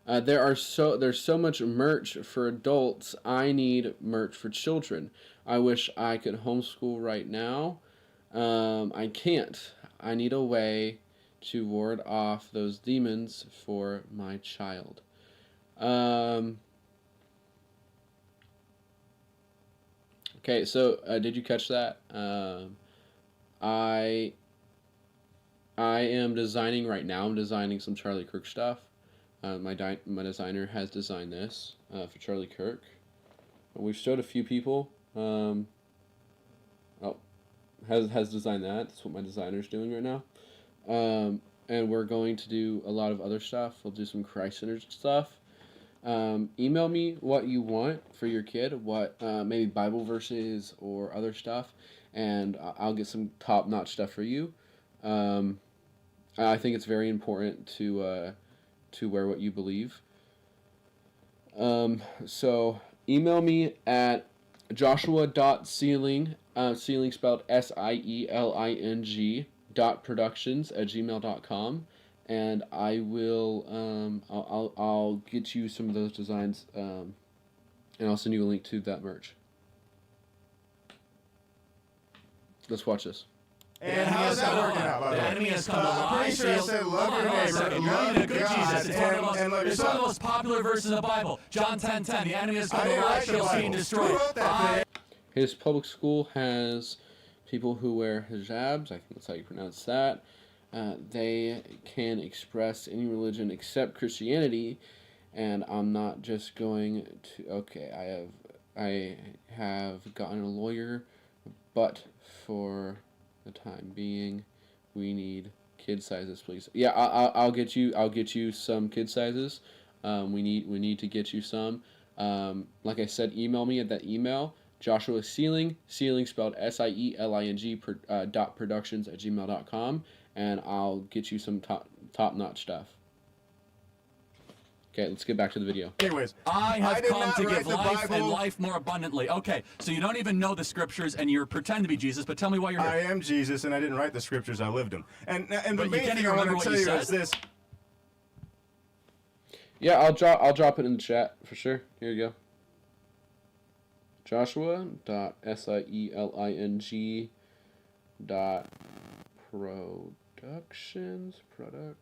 Speaker 1: There's so much merch for adults. I need merch for children. I wish I could homeschool right now. I can't. I need a way to ward off those demons for my child. Okay, so did you catch that? I am designing right now. I'm designing some Charlie Kirk stuff. My designer has designed this for Charlie Kirk. We've showed a few people. Has designed that. That's what my designer's doing right now. And we're going to do a lot of other stuff. We'll do some Christ-centered stuff. Email me what you want for your kid, what maybe Bible verses or other stuff, and I'll get some top-notch stuff for you. I think it's very important to wear what you believe. So email me at joshua.sealing, sealing spelled SIELING, .productions@gmail.com. And I will, I'll get you some of those designs, and I'll send you a link to that merch. Let's watch this.
Speaker 23: And how's that working out, by the way?
Speaker 2: The enemy has come to lie,
Speaker 23: pretty sure I
Speaker 2: steal.
Speaker 23: said love your
Speaker 2: Hold on a
Speaker 23: neighbor,
Speaker 2: second.
Speaker 23: love
Speaker 2: You need a good
Speaker 23: God,
Speaker 2: Jesus. It's one of the most,
Speaker 23: and love
Speaker 2: it's one of the
Speaker 23: yourself.
Speaker 2: most popular verses in the Bible. John 10:10. The enemy has come
Speaker 23: I
Speaker 2: to
Speaker 23: didn't
Speaker 2: lie,
Speaker 23: write the
Speaker 2: steal, cheat, and
Speaker 23: Bible.
Speaker 2: destroy.
Speaker 23: Who wrote that thing?
Speaker 1: His public school has people who wear hijabs. I think that's how you pronounce that. They can express any religion except Christianity, and I'm not just going to. Okay, I have gotten a lawyer, but for the time being, we need kid sizes, please. Yeah, I'll get you some kid sizes. We need to get you some. Like I said, email me at that email. Joshua Sealing spelled SIELING .productions@gmail.com, and I'll get you some top-notch stuff. Okay, let's get back to the video.
Speaker 23: Anyways,
Speaker 2: I have
Speaker 23: did
Speaker 2: come
Speaker 23: not
Speaker 2: to
Speaker 23: write
Speaker 2: give
Speaker 23: the
Speaker 2: life and
Speaker 23: Bible.
Speaker 2: life more abundantly. Okay, so you don't even know the scriptures and you pretend to be Jesus, but tell me why you're
Speaker 23: I
Speaker 2: here.
Speaker 23: am Jesus, and I didn't write the scriptures. I lived them. And the
Speaker 2: But you
Speaker 23: main
Speaker 2: can't
Speaker 23: thing
Speaker 2: even
Speaker 23: I want
Speaker 2: remember
Speaker 23: to
Speaker 2: what
Speaker 23: tell
Speaker 2: you
Speaker 23: you is
Speaker 2: said?
Speaker 23: this.
Speaker 1: Yeah, I'll drop it in the chat for sure. Here you go. Joshua.SIELING.productions product.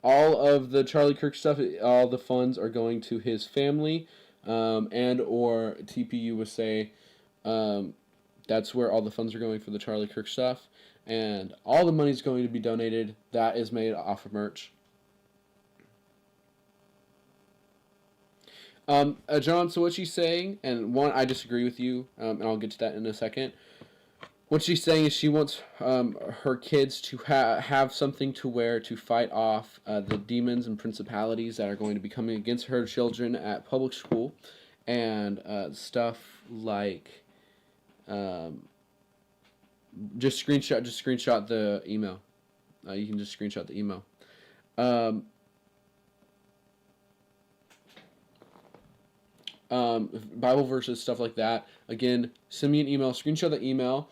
Speaker 1: All of the Charlie Kirk stuff, all the funds are going to his family, and or TPU would say that's where all the funds are going for the Charlie Kirk stuff, and all the money is going to be donated. That is made off of merch. John, so what she's saying, and one, I disagree with you, and I'll get to that in a second. What she's saying is she wants her kids to have something to wear to fight off the demons and principalities that are going to be coming against her children at public school, and stuff like just screenshot the email. You can just screenshot the email. Bible verses, stuff like that. Again, send me an email, screenshot the email,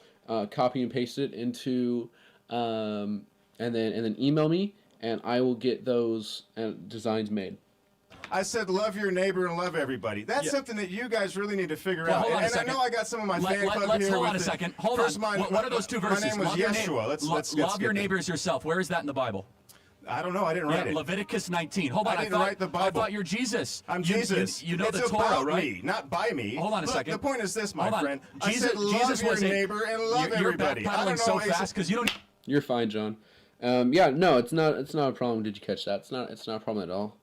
Speaker 1: copy and paste it into, and then email me, and I will get those designs made.
Speaker 23: I said love your neighbor and love everybody. That's something that you guys really need to figure out.
Speaker 2: Hold on a
Speaker 23: And I
Speaker 2: second.
Speaker 23: know I got some of my fan club here.
Speaker 2: Hold on a second. Hold on. What are those two verses?
Speaker 23: My name was Yeshua. Let's
Speaker 2: love your neighbor as yourself. Where is that in the Bible?
Speaker 23: I don't know. I didn't write it.
Speaker 2: Leviticus 19. Hold on.
Speaker 23: I didn't write the Bible.
Speaker 2: I thought you're Jesus.
Speaker 23: I'm Jesus.
Speaker 2: You know
Speaker 23: it's
Speaker 2: the Torah,
Speaker 23: about
Speaker 2: right?
Speaker 23: me, not by me.
Speaker 2: Hold on a
Speaker 23: Look,
Speaker 2: second.
Speaker 23: The point is this, my friend.
Speaker 2: Jesus,
Speaker 23: I said love
Speaker 2: Jesus
Speaker 23: your
Speaker 2: was
Speaker 23: neighbor and love everybody.
Speaker 2: You're
Speaker 23: I don't
Speaker 2: backpedaling so
Speaker 23: know.
Speaker 2: fast because you don't.
Speaker 1: You're fine, John. Yeah, no, it's not a problem. Did you catch that? It's not a problem at all.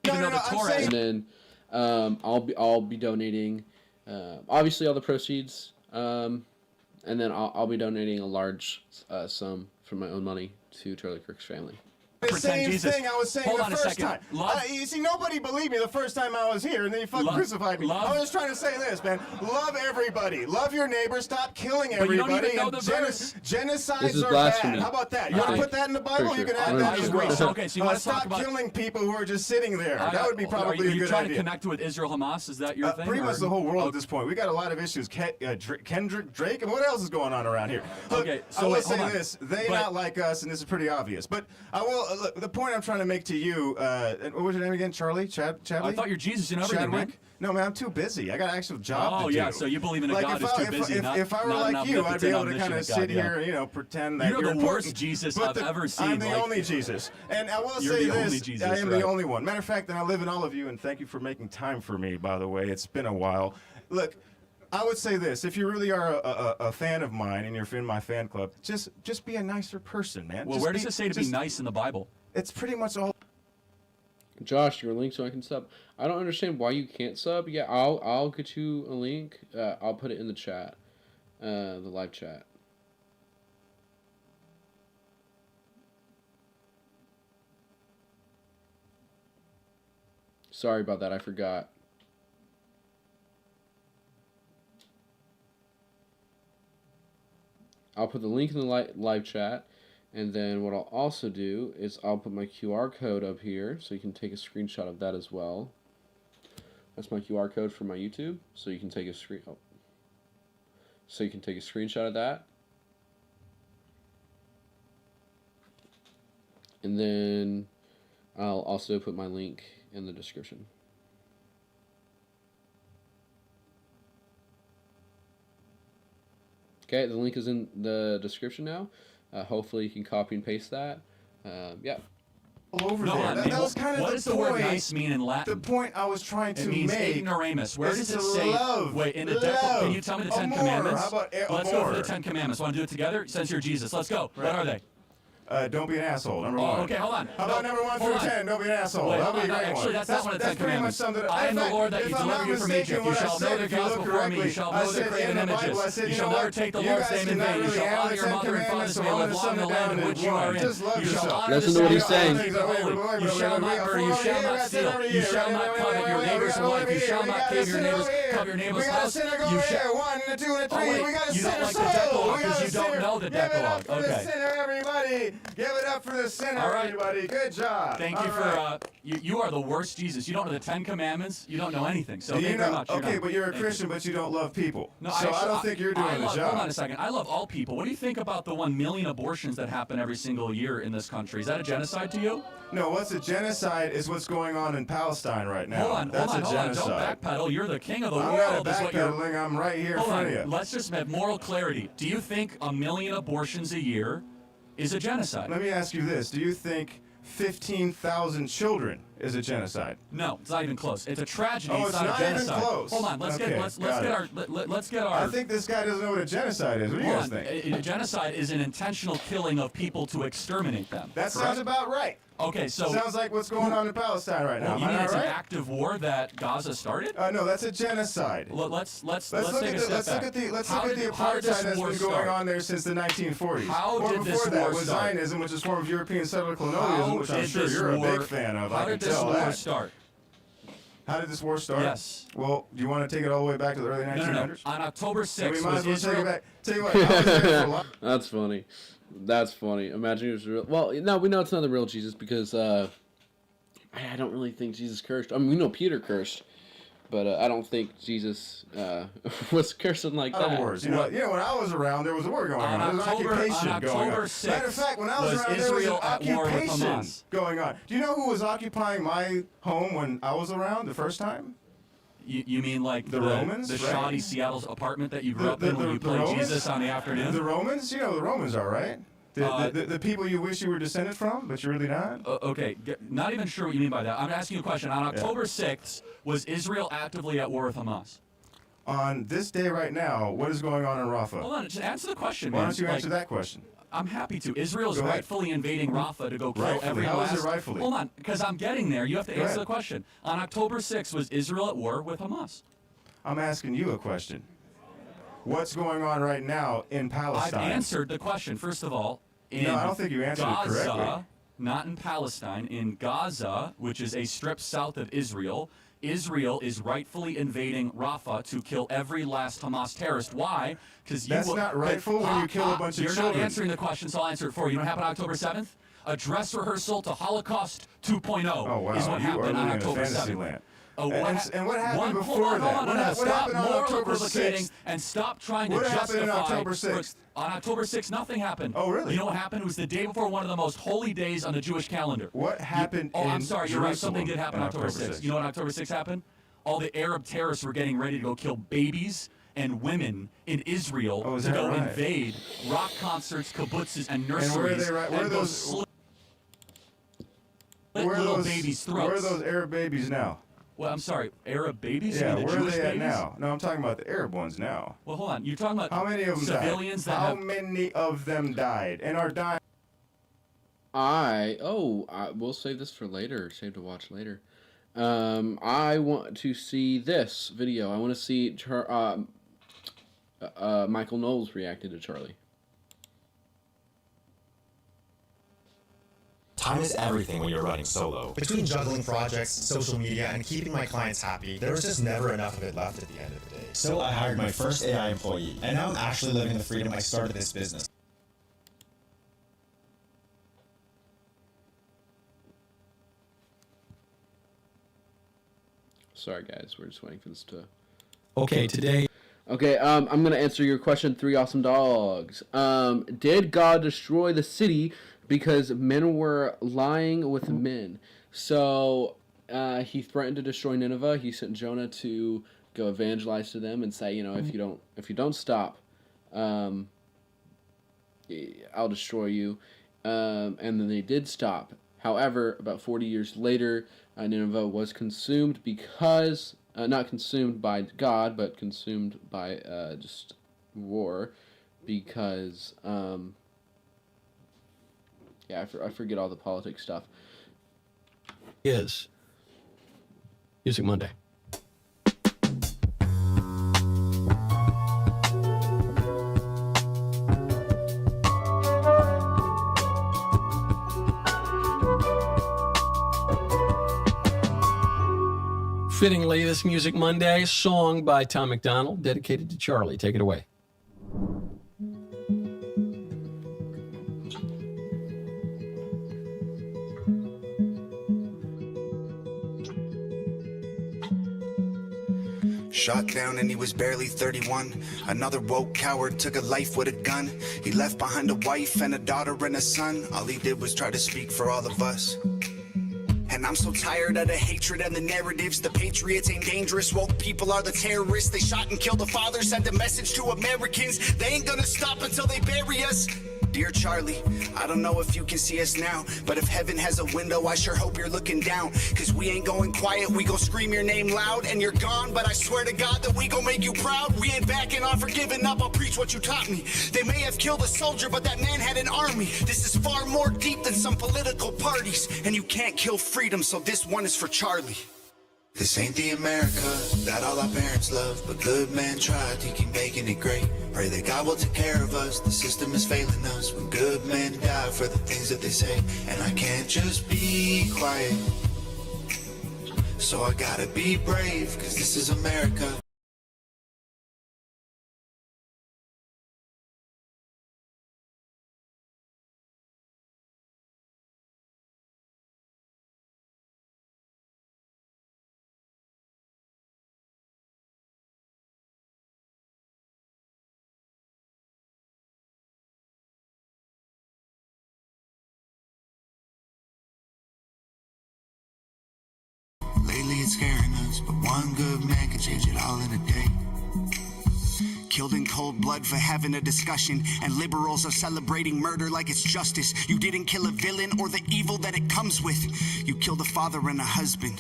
Speaker 2: Even though the Torah.
Speaker 1: And then I'll be donating obviously all the proceeds, and then I'll be donating a large sum from my own money to Charlie Kirk's family.
Speaker 23: The same
Speaker 2: Jesus.
Speaker 23: thing I was saying
Speaker 2: Hold
Speaker 23: the
Speaker 2: on a
Speaker 23: first
Speaker 2: second.
Speaker 23: time.
Speaker 2: Love-
Speaker 23: You see, nobody believed me the first time I was here, and then you fucking crucified me. I was just trying to say this, man. Love everybody. Love your neighbor. Stop killing
Speaker 2: But you don't
Speaker 23: everybody.
Speaker 2: even know
Speaker 23: And
Speaker 2: the verse.
Speaker 23: genocides
Speaker 1: This is
Speaker 23: are
Speaker 1: blasphemy.
Speaker 23: bad. How about that? You
Speaker 1: I
Speaker 23: want to
Speaker 1: think.
Speaker 23: put that in the Bible?
Speaker 1: For
Speaker 23: You can
Speaker 1: sure.
Speaker 23: add that as well.
Speaker 2: Okay, so you want to talk
Speaker 23: Stop
Speaker 2: about
Speaker 23: killing people who are just sitting there. That would be probably
Speaker 2: Are
Speaker 23: a
Speaker 2: you
Speaker 23: good
Speaker 2: trying
Speaker 23: idea.
Speaker 2: to connect with Israel Hamas? Is that your thing?
Speaker 23: Pretty
Speaker 2: or-
Speaker 23: much the whole world at this point. We got a lot of issues. Kendrick, Drake, and what else is going on around here? Look,
Speaker 2: Okay, so
Speaker 23: I will
Speaker 2: wait,
Speaker 23: say
Speaker 2: hold on.
Speaker 23: this: they
Speaker 2: But-
Speaker 23: not like us, and this is pretty obvious. But I will. Look, the point I'm trying to make to you. And what was your name again? Charlie? Chadley?
Speaker 2: I thought you're Jesus. You know everything,
Speaker 23: Chadwick?
Speaker 2: man.
Speaker 23: No, man, I'm too busy. I got an actual job to do.
Speaker 2: yeah, so you believe in a God who's too busy,
Speaker 23: If I were
Speaker 2: not an
Speaker 23: like you, I'd be able to
Speaker 2: omnipotent,
Speaker 23: kind of
Speaker 2: omniscient
Speaker 23: sit
Speaker 2: God, yeah.
Speaker 23: here, pretend that
Speaker 2: You're
Speaker 23: you're
Speaker 2: the
Speaker 23: important.
Speaker 2: worst Jesus
Speaker 23: But
Speaker 2: I've ever seen.
Speaker 23: I'm the
Speaker 2: like-
Speaker 23: only Jesus. And I will
Speaker 2: You're
Speaker 23: say
Speaker 2: the only
Speaker 23: this,
Speaker 2: Jesus,
Speaker 23: I am
Speaker 2: right.
Speaker 23: the only one. Matter of fact, and I live in all of you, and thank you for making time for me, by the way. It's been a while. Look, I would say this: if you really are a fan of mine and you're in my fan club, just be a nicer person, man.
Speaker 2: Well,
Speaker 23: Just
Speaker 2: where does it say to be nice in the Bible?
Speaker 23: It's pretty much all.
Speaker 1: Josh, your link so I can sub. I don't understand why you can't sub. Yeah, I'll get you a link. I'll put it in the chat, the live chat. Sorry about that. I forgot. I'll put the link in the live chat. And then what I'll also do is I'll put my QR code up here so you can take a screenshot of that as well. That's my QR code for my YouTube, so you can take a screenshot of that. And then I'll also put my link in the description. Okay, the link is in the description now. Hopefully you can copy and paste that. Yeah.
Speaker 23: All over
Speaker 2: No,
Speaker 23: there.
Speaker 2: I
Speaker 23: That
Speaker 2: mean,
Speaker 23: was kind of
Speaker 2: what
Speaker 23: the
Speaker 2: does the
Speaker 23: point.
Speaker 2: word nice mean in Latin?
Speaker 23: The point I was trying to
Speaker 2: It means
Speaker 23: make.
Speaker 2: ignoramus. Where
Speaker 23: is
Speaker 2: does it
Speaker 23: to
Speaker 2: say?
Speaker 23: love.
Speaker 2: Wait, in the
Speaker 23: Love.
Speaker 2: Can you tell me the Ten
Speaker 23: Amor.
Speaker 2: Commandments?
Speaker 23: How about
Speaker 2: Let's go for the
Speaker 23: amor?
Speaker 2: 10 Commandments. Want to do it together? Since you're Jesus, let's go. What are they?
Speaker 23: Don't be an asshole. Number
Speaker 2: Oh,
Speaker 23: one.
Speaker 2: okay, hold on.
Speaker 23: How about
Speaker 2: No,
Speaker 23: number 1
Speaker 2: hold
Speaker 23: through
Speaker 2: on.
Speaker 23: 10? Don't be an asshole.
Speaker 2: Wait,
Speaker 23: That'll
Speaker 2: hold
Speaker 23: be a
Speaker 2: on.
Speaker 23: great
Speaker 2: Actually,
Speaker 23: one.
Speaker 2: that's one of the 10
Speaker 23: pretty much
Speaker 2: Commandments.
Speaker 23: something.
Speaker 2: I am
Speaker 23: in
Speaker 2: the
Speaker 23: fact,
Speaker 2: Lord that
Speaker 23: if
Speaker 2: you
Speaker 23: I'm not
Speaker 2: delivered you from
Speaker 23: mistaken,
Speaker 2: Egypt. You
Speaker 23: what I
Speaker 2: shall know
Speaker 23: said,
Speaker 2: the
Speaker 23: if you
Speaker 2: gods
Speaker 23: look
Speaker 2: before me. You
Speaker 23: correctly,
Speaker 2: shall
Speaker 23: I
Speaker 2: know the
Speaker 23: said
Speaker 2: created
Speaker 23: in the
Speaker 2: images.
Speaker 23: Bible, I said,
Speaker 2: You
Speaker 23: you
Speaker 2: shall
Speaker 23: know
Speaker 2: never
Speaker 23: what?
Speaker 2: take the
Speaker 23: You
Speaker 2: Lord's
Speaker 23: guys
Speaker 2: name in
Speaker 23: cannot
Speaker 2: vain. You
Speaker 23: really
Speaker 2: shall
Speaker 23: add
Speaker 2: honor
Speaker 23: the
Speaker 2: your
Speaker 23: 10
Speaker 2: mother and father,
Speaker 23: commandments
Speaker 2: so
Speaker 23: to
Speaker 2: you
Speaker 23: one
Speaker 2: live
Speaker 23: and
Speaker 2: long in the
Speaker 23: sum it
Speaker 2: land
Speaker 23: down
Speaker 2: in
Speaker 23: in
Speaker 2: which you are
Speaker 23: one.
Speaker 2: in.
Speaker 23: Just love
Speaker 2: You shall
Speaker 23: yourself.
Speaker 2: honor the
Speaker 1: Listen to what he's
Speaker 2: Sabbath
Speaker 1: saying.
Speaker 2: and keep it holy. You shall not murder. You shall not steal. You shall not covet your neighbor's wife. You shall not covet your neighbor's house. You shall.
Speaker 23: 1, 2, and 3.
Speaker 2: Oh, wait,
Speaker 23: We got a
Speaker 2: you don't
Speaker 23: sinner
Speaker 2: like the
Speaker 23: soul.
Speaker 2: Decalogue
Speaker 23: We got
Speaker 2: because
Speaker 23: a
Speaker 2: you don't
Speaker 23: sinner.
Speaker 2: know the
Speaker 23: Give it up
Speaker 2: Decalogue.
Speaker 23: for the
Speaker 2: Okay.
Speaker 23: sinner, everybody. Give it up for the sinner,
Speaker 2: All right.
Speaker 23: everybody. Good job.
Speaker 2: Thank you
Speaker 23: All
Speaker 2: for
Speaker 23: right.
Speaker 2: you are the worst Jesus. You don't know the 10 Commandments. You don't know anything. So
Speaker 23: Do
Speaker 2: thank
Speaker 23: you
Speaker 2: you very
Speaker 23: know?
Speaker 2: much.
Speaker 23: Okay,
Speaker 2: done.
Speaker 23: but you're a
Speaker 2: Thank you.
Speaker 23: Christian, but you don't love people.
Speaker 2: No,
Speaker 23: so I
Speaker 2: actually,
Speaker 23: don't think you're doing the job.
Speaker 2: Hold on a second. I love all people. What do you think about the 1 million abortions that happen every single year in this country? Is that a genocide to you?
Speaker 23: No, what's a genocide is what's going on in Palestine right now.
Speaker 2: Hold on,
Speaker 23: That's
Speaker 2: hold on,
Speaker 23: a
Speaker 2: hold on.
Speaker 23: genocide.
Speaker 2: Don't backpedal. You're the king of the
Speaker 23: I'm
Speaker 2: world.
Speaker 23: not
Speaker 2: is what you're.
Speaker 23: backpedaling. I'm right here in
Speaker 2: Hold
Speaker 23: front
Speaker 2: on.
Speaker 23: of you.
Speaker 2: Let's just have moral clarity. Do you think 1 million abortions a year is a genocide?
Speaker 23: Let me ask you this. Do you think 15,000 children is a genocide.
Speaker 2: No, it's not even close. It's a tragedy.
Speaker 23: Oh,
Speaker 2: it's
Speaker 23: it's
Speaker 2: not
Speaker 23: not
Speaker 2: a
Speaker 23: even
Speaker 2: genocide.
Speaker 23: close.
Speaker 2: Hold on. Let's
Speaker 23: Okay,
Speaker 2: get our.
Speaker 23: I think this guy doesn't know what a genocide is. What do you guys think?
Speaker 2: A genocide is an intentional killing of people to exterminate them.
Speaker 23: That sounds
Speaker 2: correct?
Speaker 23: about right.
Speaker 2: Okay, so
Speaker 23: sounds like what's going on in Palestine right now.
Speaker 2: you
Speaker 23: Am I
Speaker 2: mean
Speaker 23: not
Speaker 2: it's
Speaker 23: right?
Speaker 2: an active war that Gaza started?
Speaker 23: No, that's a genocide.
Speaker 2: Let's
Speaker 23: look
Speaker 2: take a step
Speaker 23: Let's look
Speaker 2: back.
Speaker 23: at the
Speaker 2: How did
Speaker 23: apartheid
Speaker 2: this
Speaker 23: that's
Speaker 2: war
Speaker 23: been going
Speaker 2: start?
Speaker 23: on there since the 1940s.
Speaker 2: How
Speaker 23: or
Speaker 2: did this
Speaker 23: before that
Speaker 2: war
Speaker 23: was
Speaker 2: start?
Speaker 23: Zionism, which is a form of European settler
Speaker 2: How
Speaker 23: colonialism, which I'm
Speaker 2: did
Speaker 23: sure
Speaker 2: this
Speaker 23: you're a
Speaker 2: war-
Speaker 23: big fan of.
Speaker 2: How
Speaker 23: I
Speaker 2: did
Speaker 23: can
Speaker 2: this
Speaker 23: tell
Speaker 2: war
Speaker 23: that.
Speaker 2: start?
Speaker 23: How did this war start?
Speaker 2: Yes.
Speaker 23: Well, do you want to take it all the way back to the early 1900s?
Speaker 2: On October 6th
Speaker 23: we might
Speaker 2: was
Speaker 23: as well
Speaker 2: Israel.
Speaker 23: take it back. Tell you what, I was there for a lot.
Speaker 1: That's funny. That's funny. Imagine it was real. Well, no, we know it's not the real Jesus because I don't really think Jesus cursed. I mean, we know Peter cursed, but I don't think Jesus was cursing like that.
Speaker 23: Wars. You know, when I was around, there was a war going on. There was an occupation going on.
Speaker 2: 6th
Speaker 23: Matter of fact, when I was around, there was an
Speaker 2: Israel at war with
Speaker 23: occupation
Speaker 2: Hamas.
Speaker 23: going on. Do you know who was occupying my home when I was around the first time?
Speaker 2: You mean like
Speaker 23: the Romans?
Speaker 2: The
Speaker 23: right?
Speaker 2: shoddy Seattle's apartment that you grew up in when you played
Speaker 23: Romans?
Speaker 2: Jesus on the afternoon?
Speaker 23: The Romans? You know the Romans are, right? The people you wish you were descended from, but you're really not?
Speaker 2: Okay, not even sure what you mean by that. I'm asking you a question. On October 6th, was Israel actively at war with Hamas?
Speaker 23: On this day right now, what is going on in Rafah?
Speaker 2: Hold on, just answer the question,
Speaker 23: Why
Speaker 2: man.
Speaker 23: don't you answer that question?
Speaker 2: I'm happy to. Israel's
Speaker 23: Go ahead.
Speaker 2: rightfully invading Rafah to go kill
Speaker 23: Rightfully?
Speaker 2: every
Speaker 23: How
Speaker 2: last...
Speaker 23: is it rightfully?
Speaker 2: Hold on, because I'm getting there. You have to
Speaker 23: Go
Speaker 2: answer
Speaker 23: ahead.
Speaker 2: the question. On October 6th, was Israel at war with Hamas?
Speaker 23: I'm asking you a question. What's going on right now in Palestine?
Speaker 2: I've answered the question. First of all, in
Speaker 23: No, I don't think you answered it
Speaker 2: Gaza,
Speaker 23: correctly.
Speaker 2: not in Palestine, in Gaza, which is a strip south of Israel, Israel is rightfully invading Rafah to kill every last Hamas terrorist. Why? Because
Speaker 23: That's not rightful when you kill a bunch of
Speaker 2: You're
Speaker 23: children.
Speaker 2: not answering the question, so I'll answer it for you. You know what happened on October 7th? A dress rehearsal to Holocaust 2.0
Speaker 23: Oh, wow.
Speaker 2: is what
Speaker 23: You
Speaker 2: happened
Speaker 23: are
Speaker 2: on
Speaker 23: living in
Speaker 2: October
Speaker 23: fantasy
Speaker 2: 7th.
Speaker 23: land.
Speaker 2: Oh,
Speaker 23: And what happened
Speaker 2: hold
Speaker 23: before
Speaker 2: on,
Speaker 23: that?
Speaker 2: Hold on,
Speaker 23: What
Speaker 2: stop
Speaker 23: happened on
Speaker 2: moral
Speaker 23: October
Speaker 2: equivocating
Speaker 23: 6th?
Speaker 2: and stop trying to
Speaker 23: What
Speaker 2: justify.
Speaker 23: happened on October 6th?
Speaker 2: On October 6th, nothing happened.
Speaker 23: Oh, really?
Speaker 2: You know what happened? It was the day before one of the most holy days on the Jewish calendar.
Speaker 23: What happened
Speaker 2: Oh, I'm
Speaker 23: in
Speaker 2: sorry, you're right.
Speaker 23: Jerusalem
Speaker 2: Something did happen on
Speaker 23: on
Speaker 2: October
Speaker 23: October
Speaker 2: 6th.
Speaker 23: 6th?
Speaker 2: You know what on October 6th happened? All the Arab terrorists were getting ready to go kill babies and women in Israel
Speaker 23: Oh, is
Speaker 2: to
Speaker 23: that
Speaker 2: go
Speaker 23: right?
Speaker 2: invade rock concerts, kibbutzes, and
Speaker 23: And where are
Speaker 2: nurseries
Speaker 23: they right? Where are
Speaker 2: and go
Speaker 23: those?
Speaker 2: slit
Speaker 23: Where are
Speaker 2: little
Speaker 23: those
Speaker 2: babies'
Speaker 23: Where are
Speaker 2: throats.
Speaker 23: those Arab babies now?
Speaker 2: Well, I'm sorry, Arab babies?
Speaker 23: Yeah,
Speaker 2: You mean the
Speaker 23: where are
Speaker 2: Jewish
Speaker 23: they at
Speaker 2: babies?
Speaker 23: now? No, I'm talking about the Arab ones now.
Speaker 2: Well, hold on. You're talking about
Speaker 23: How many of them
Speaker 2: civilians
Speaker 23: died?
Speaker 2: that
Speaker 23: How
Speaker 2: have...
Speaker 23: many of them died and are dying?
Speaker 1: We'll save this for later. Save to watch later. I want to see this video. I want to see Michael Knowles reacted to Charlie.
Speaker 8: Time is everything when you're running solo. Between juggling projects, social media, and keeping my clients happy, there was just never enough of it left at the end of the day. So I hired my first AI employee, and now I'm actually living the freedom I started this business.
Speaker 1: Sorry, guys. We're just waiting for this to...
Speaker 11: Okay, today...
Speaker 1: Okay, I'm going to answer your question, 3 awesome dogs. Did God destroy the city because men were lying with men? So, he threatened to destroy Nineveh. He sent Jonah to go evangelize to them and say, you know, if you don't stop, I'll destroy you. And then they did stop. However, about 40 years later, Nineveh was consumed because... not consumed by God, but consumed by just war, because I forget all the politics stuff.
Speaker 11: Is Music Monday. Fittingly, this Music Monday song by Tom McDonald, dedicated to Charlie. Take it away.
Speaker 3: Shot down and he was barely 31. Another woke coward took a life with a gun. He left behind a wife and a daughter and a son. All he did was try to speak for all of us. And I'm so tired of the hatred and the narratives. The patriots ain't dangerous, woke people are the terrorists. They shot and killed the father, sent a message to Americans. They ain't gonna stop until they bury us. Dear Charlie, I don't know if you can see us now, but if heaven has a window, I sure hope you're looking down. Cause we ain't going quiet, we gon' scream your name loud, and you're gone, but I swear to God that we gon' make you proud. We ain't backing off or giving up, I'll preach what you taught me. They may have killed a soldier, but that man had an army. This is far more deep than some political parties, and you can't kill freedom, so this one is for Charlie. This ain't the America that all our parents love, but good men tried to keep making it great. Pray that God will take care of us, the system is failing us when good men die for the things that they say. And I can't just be quiet, so I gotta be brave, cause this is America. Lately it's scaring us, but one good man can change it all in a day. Killed in cold blood for having a discussion, and liberals are celebrating murder like it's justice. You didn't kill a villain or the evil that it comes with. You killed a father and a husband.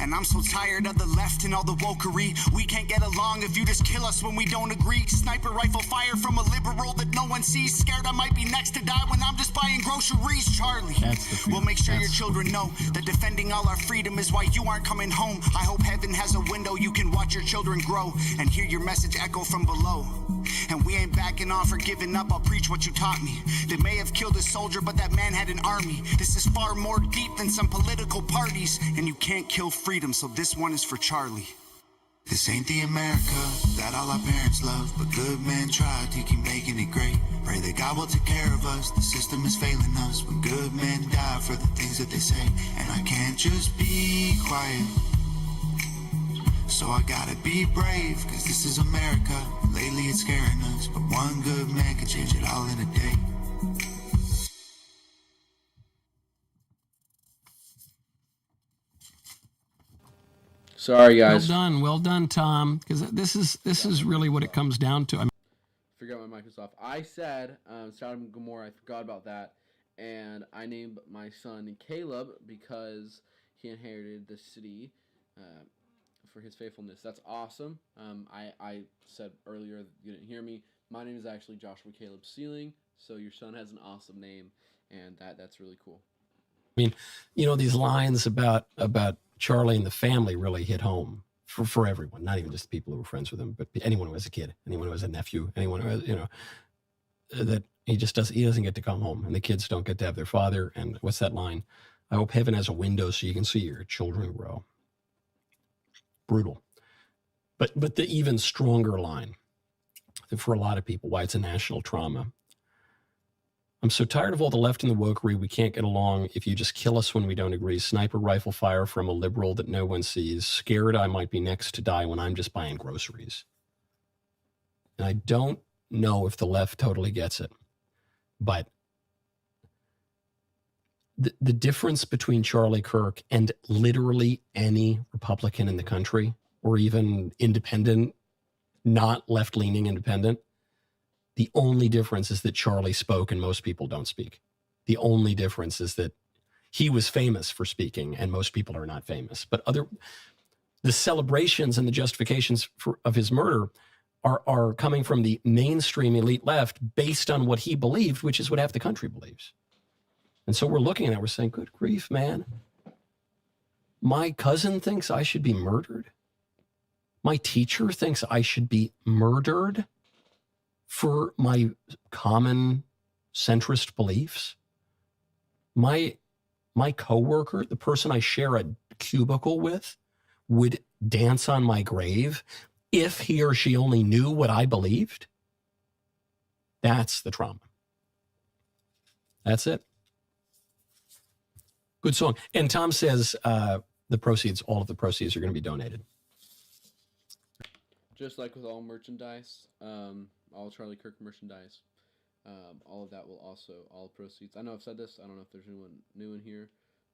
Speaker 3: And I'm so tired of the left and all the wokery. We can't get along if you just kill us when we don't agree. Sniper rifle fire from a liberal that no one sees. Scared I might be next to die when I'm just buying groceries. Charlie, we'll make sure your children know that defending all our freedom is why you aren't coming home. I hope heaven has a window you can watch your children grow and hear your message echo from below. And we ain't backing off or giving up, I'll preach what you taught me. They may have killed a soldier, but that man had an army. This is far more deep than some political parties, and you can't kill freedom, so this one is for Charlie. This ain't the America that all our parents love, but good men try to keep making it great. Pray that God will take care of us, the system is failing us when good men die for the things that they say. And I can't just be quiet, so I gotta be brave, cause this is America. Lately it's scaring us, but one good man can change it all in a day.
Speaker 1: Sorry, guys.
Speaker 11: Well done, Tom. Because this is really what it comes down to.
Speaker 1: Forgot my mic was off. I said Sodom and Gomorrah. I forgot about that, and I named my son Caleb because he inherited the city for his faithfulness. That's awesome. I said earlier, you didn't hear me. My name is actually Joshua Caleb Sealing. So your son has an awesome name, and that's really cool.
Speaker 11: I mean, you know, these lines about Charlie and the family really hit home for everyone, not even just people who were friends with him, but anyone who has a kid, anyone who has a nephew, anyone who has, you know, that he doesn't get to come home, and the kids don't get to have their father. And what's that line? I hope heaven has a window so you can see your children grow. Brutal. But the even stronger line for a lot of people, why it's a national trauma. I'm so tired of all the left and the wokery. We can't get along if you just kill us when we don't agree. Sniper rifle fire from a liberal that no one sees. Scared I might be next to die when I'm just buying groceries. And I don't know if the left totally gets it, but the difference between Charlie Kirk and literally any Republican in the country, or even independent, not left-leaning independent, the only difference is that Charlie spoke and most people don't speak. The only difference is that he was famous for speaking and most people are not famous. But the celebrations and the justifications of his murder are coming from the mainstream elite left based on what he believed, which is what half the country believes. And so we're looking at that, we're saying, good grief, man. My cousin thinks I should be murdered. My teacher thinks I should be murdered for my common centrist beliefs. My coworker, the person I share a cubicle with, would dance on my grave if he or she only knew what I believed. That's the trauma. That's it. Good song. And Tom says all of the proceeds are going to be donated.
Speaker 1: Just like with all merchandise, all Charlie Kirk merchandise, all of that will also, all proceeds, I know I've said this, I don't know if there's anyone new in here,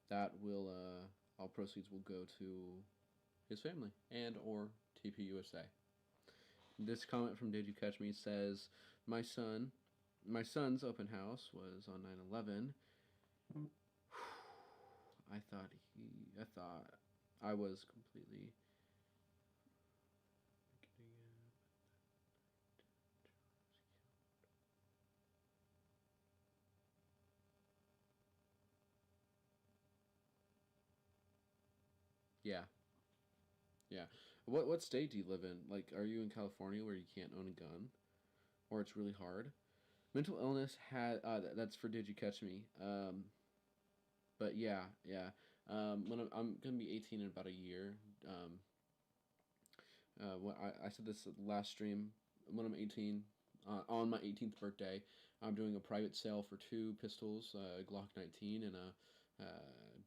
Speaker 1: that will, all proceeds will go to his family and or TPUSA. This comment from Did You Catch Me says, my son my son's open house was on 9/11. I thought I was completely. Yeah. Yeah. What state do you live in? Like, are you in California where you can't own a gun, or it's really hard? Mental illness had that's for Did You Catch Me? But yeah. When I'm gonna be 18 in about a year. When I said this last stream. When I'm 18, on my 18th birthday, I'm doing a private sale for 2 pistols, Glock 19 and a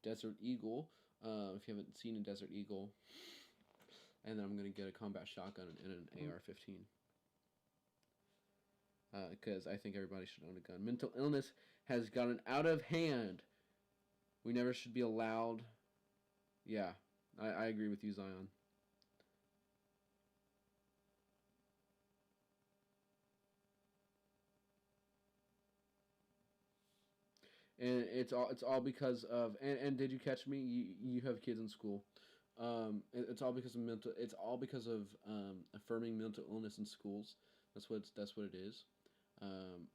Speaker 1: Desert Eagle. If you haven't seen a Desert Eagle, and then I'm gonna get a combat shotgun and an AR-15. Because I think everybody should own a gun. Mental illness has gotten out of hand. We never should be allowed. Yeah, I agree with you, Zion. And it's all because of and Did You Catch Me? You have kids in school. It's all because of affirming mental illness in schools. That's what it is.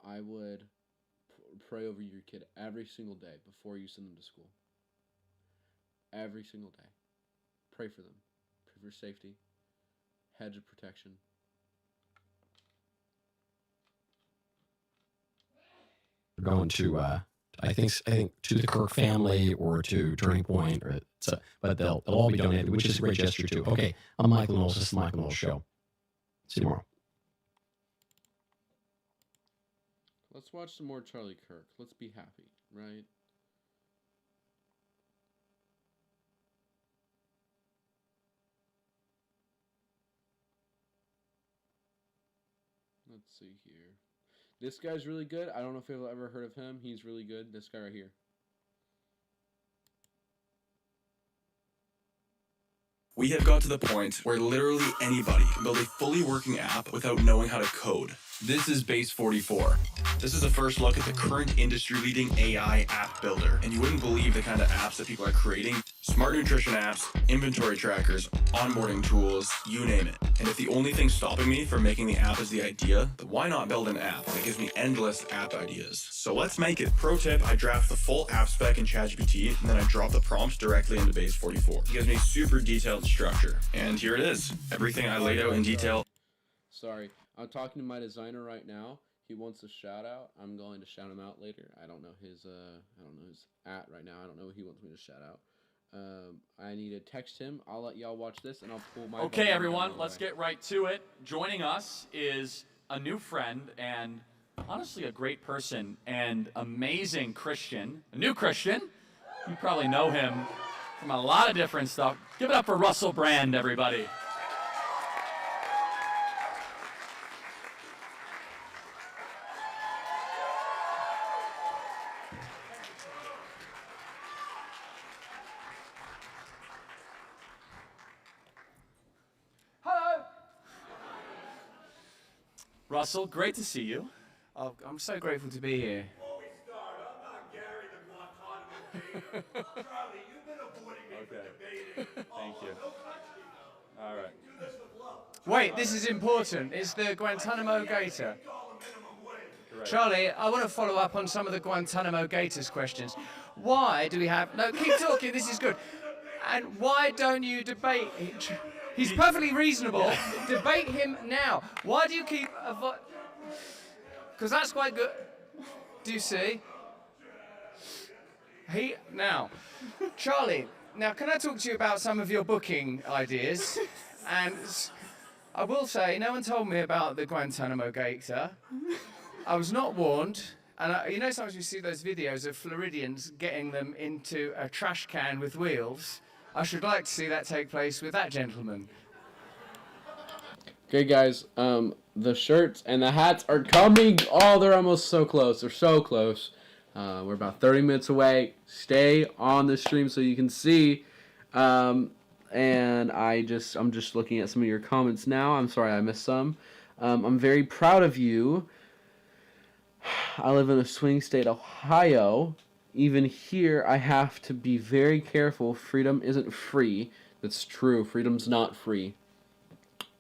Speaker 1: I would pray over your kid every single day before you send them to school. Every single day. Pray for them. Pray for safety. Hedge of protection.
Speaker 11: We're going to, I think to the Kirk family or to Turning Point, but they'll all be donated, which is a great gesture too. Okay, I'm Michael Knowles. This is the Michael Knowles Show. See you tomorrow.
Speaker 1: Let's watch some more Charlie Kirk. Let's be happy, right? Let's see here. This guy's really good. I don't know if you've ever heard of him. He's really good. This guy right here.
Speaker 10: We have got to the point where literally anybody can build a fully working app without knowing how to code. This is Base 44. This is a first look at the current industry-leading AI app builder, and you wouldn't believe the kind of apps that people are creating. Smart nutrition apps, inventory trackers, onboarding tools, you name it. And if the only thing stopping me from making the app is the idea, then why not build an app that gives me endless app ideas? So let's make it. Pro tip, I draft the full app spec in ChatGPT, and then I drop the prompts directly into Base 44. It gives me super detailed structure. And here it is. Everything I laid out in detail.
Speaker 1: Sorry, I'm talking to my designer right now. He wants a shout out. I'm going to shout him out later. I don't know his at right now. I don't know who he wants me to shout out. I need to text him. I'll let y'all watch this and I'll pull my.
Speaker 2: Okay, everyone, let's get right to it. Joining us is a new friend and honestly a great person and amazing Christian. A new Christian. You probably know him from a lot of different stuff. Give it up for Russell Brand, everybody. Russell, great to see you.
Speaker 13: Oh, I'm so grateful to be here.
Speaker 14: Before we start, I'm not Gary the Guantanamo King. Charlie, you've been avoiding me for debating.
Speaker 2: Thank you.
Speaker 14: No country, though.
Speaker 2: All right.
Speaker 14: Do this with love.
Speaker 13: Wait, this is important. It's the Guantanamo Gator.
Speaker 2: Right.
Speaker 13: Charlie, I want to follow up on some of the Guantanamo Gators questions. Why do we have... No, keep talking, this is good. And why don't you debate... He's perfectly reasonable. Debate him now. Why do you keep... Because that's quite good. Do you see? Now, Charlie, now can I talk to you about some of your booking ideas? And I will say, no one told me about the Guantanamo Gator. I was not warned. And you know sometimes you see those videos of Floridians getting them into a trash can with wheels. I should like to see that take place with that gentleman.
Speaker 1: Okay, guys, the shirts and the hats are coming. Oh, they're almost so close. They're so close. We're about 30 minutes away. Stay on the stream so you can see. And I'm just looking at some of your comments now. I'm sorry I missed some. I'm very proud of you. I live in a swing state, Ohio. Even here, I have to be very careful. Freedom isn't free. That's true. Freedom's not free.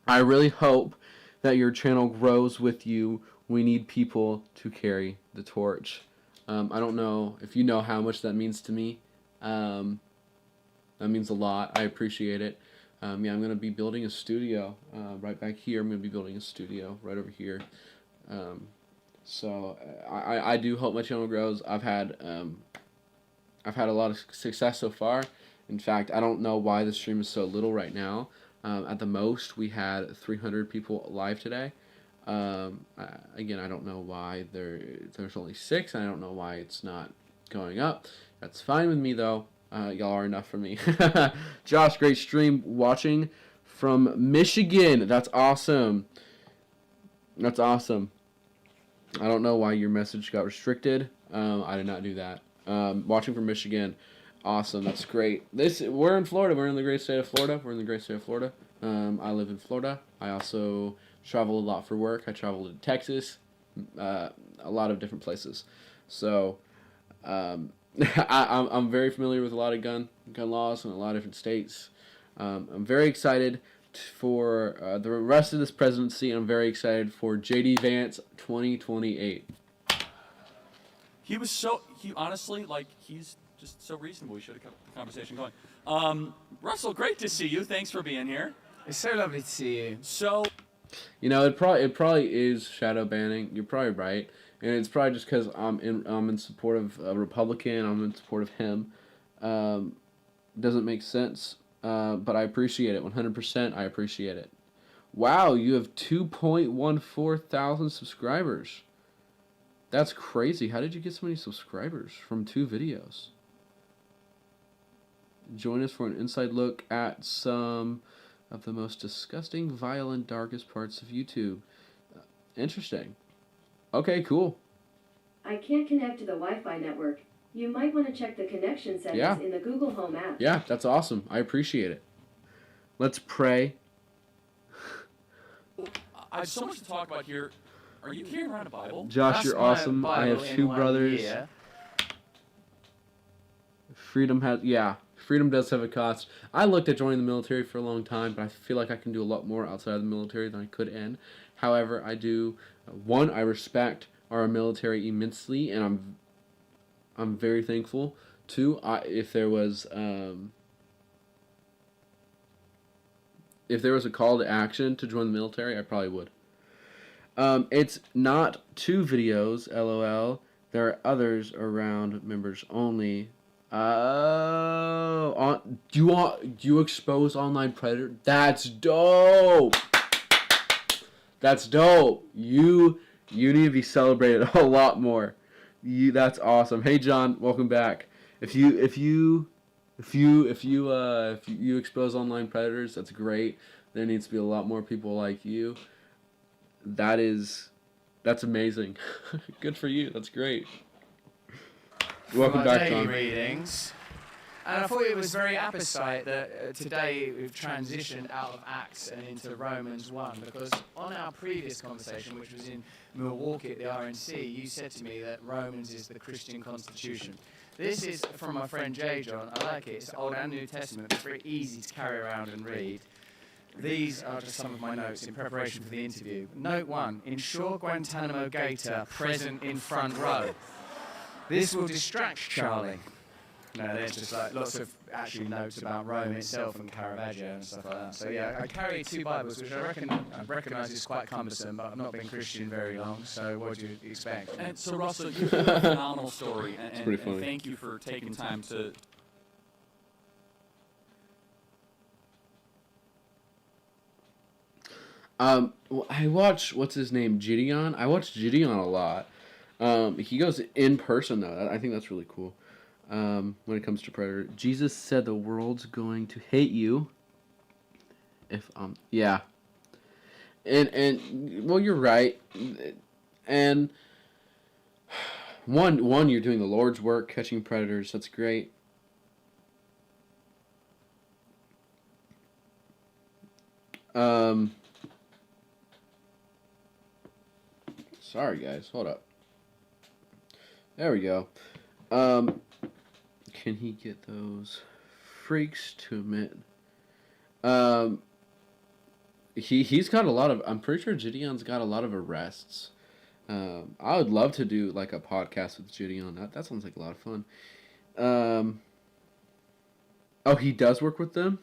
Speaker 1: I really hope that your channel grows with you. We need people to carry the torch. I don't know if you know how much that means to me. That means a lot. I appreciate it. Yeah, I'm going to be building a studio right back here. I'm going to be building a studio right over here. So I do hope my channel grows. I've had a lot of success so far. In fact, I don't know why the stream is so little right now. At the most, we had 300 people live today. Again, I don't know why there's only 6, and I don't know why it's not going up. That's fine with me, though. Y'all are enough for me. Josh, great stream. Watching from Michigan. That's awesome. That's awesome. I don't know why your message got restricted. I did not do that. Watching from Michigan. Awesome. That's great. We're in Florida. We're in the great state of Florida. I live in Florida. I also travel a lot for work. I travel to Texas, a lot of different places. So I'm very familiar with a lot of gun laws in a lot of different states. I'm very excited for the rest of this presidency, and I'm very excited for J.D. Vance 2028.
Speaker 2: He honestly, like, he's just so reasonable. We should have kept the conversation going. Russell, great to see you. Thanks for being here.
Speaker 13: It's so lovely to see you.
Speaker 2: So,
Speaker 1: you know, it probably is shadow banning. You're probably right, and it's probably just because I'm in support of a Republican. I'm in support of him. Doesn't make sense, but I appreciate it 100%. I appreciate it. Wow, you have 2.14 thousand subscribers. That's crazy. How did you get so many subscribers from 2 videos? Join us for an inside look at some of the most disgusting, violent, darkest parts of YouTube. Interesting. Okay, cool.
Speaker 15: I can't connect to the Wi-Fi network. You might want to check the connection settings in the Google Home app.
Speaker 1: Yeah, that's awesome. I appreciate it. Let's pray.
Speaker 2: I have so much to talk about here. Are you carrying around a Bible?
Speaker 1: Josh, you're awesome. I have 2 brothers. Freedom does have a cost. I looked at joining the military for a long time, but I feel like I can do a lot more outside of the military than I could in. However, I do. One, I respect our military immensely, and I'm very thankful. 2, if there was a call to action to join the military, I probably would. It's not 2 videos, LOL. There are others around members only. Do you expose online predator? That's dope. That's dope. You need to be celebrated a lot more. That's awesome. Hey John, welcome back. If you expose online predators, that's great. There needs to be a lot more people like you. That's amazing. Good for you. That's great. Welcome back, John.
Speaker 13: Readings. And I thought it was very apposite that today we've transitioned out of Acts and into Romans 1, because on our previous conversation, which was in Milwaukee at the RNC, you said to me that Romans is the Christian constitution. This is from my friend J. John. I like it. It's Old and New Testament. It's very easy to carry around and read. These are just some of my notes in preparation for the interview. Note 1, ensure Guantanamo Gator present in front row. This will distract Charlie. No, there's just like lots of actually notes about Rome itself and Caravaggio and stuff like that. So yeah, I carry 2 Bibles, which I recognise is quite cumbersome, but I've not been Christian very long, so what do you expect?
Speaker 2: And so Russell, you have a phenomenal story, and thank you for taking time to...
Speaker 1: I watch, what's his name, Gideon? I watch Gideon a lot. He goes in person, though. I think that's really cool. When it comes to Predator. Jesus said the world's going to hate you. Yeah. And well, you're right. And one, you're doing the Lord's work, catching predators. That's great. Sorry, guys. Hold up. There we go. Can he get those freaks to admit? He's got a lot of. I'm pretty sure Gideon's got a lot of arrests. I would love to do like a podcast with Gideon. That sounds like a lot of fun. Oh, he does work with them?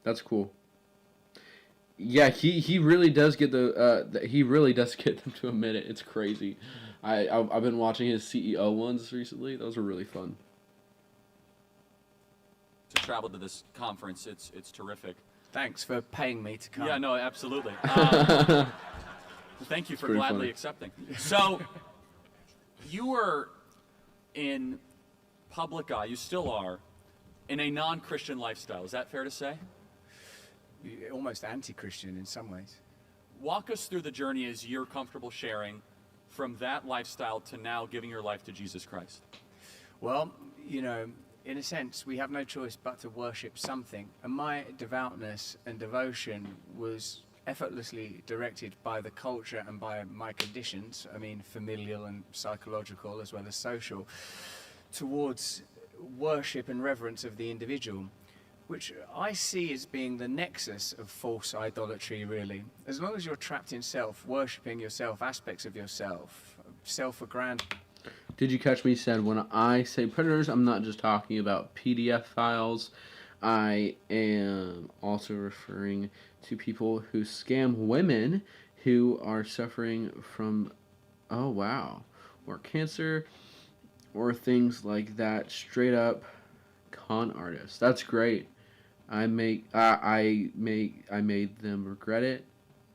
Speaker 1: That's cool. Yeah, he really does get he really does get them to admit it. It's crazy. I've been watching his CEO ones recently. Those are really fun.
Speaker 2: To travel to this conference, it's terrific.
Speaker 13: Thanks for paying me to come.
Speaker 2: Yeah, no, absolutely. Thank you for
Speaker 1: Pretty
Speaker 2: gladly
Speaker 1: funny.
Speaker 2: accepting. So, you were in public eye, you still are, in a non-Christian lifestyle. Is that fair to say?
Speaker 13: Almost anti-Christian in some ways.
Speaker 2: Walk us through the journey as you're comfortable sharing from that lifestyle to now giving your life to Jesus Christ.
Speaker 13: Well, you know, in a sense, we have no choice but to worship something. And my devoutness and devotion was effortlessly directed by the culture and by my conditions, I mean familial and psychological as well as social, towards worship and reverence of the individual, which I see as being the nexus of false idolatry, really. As long as you're trapped in self, worshipping yourself, aspects of yourself, self-aggrandizement.
Speaker 1: Did you catch me said when I say predators, I'm not just talking about PDF files. I am also referring to people who scam women who are suffering from, oh wow, or cancer or things like that. Straight up con artists. That's great. I made them regret it.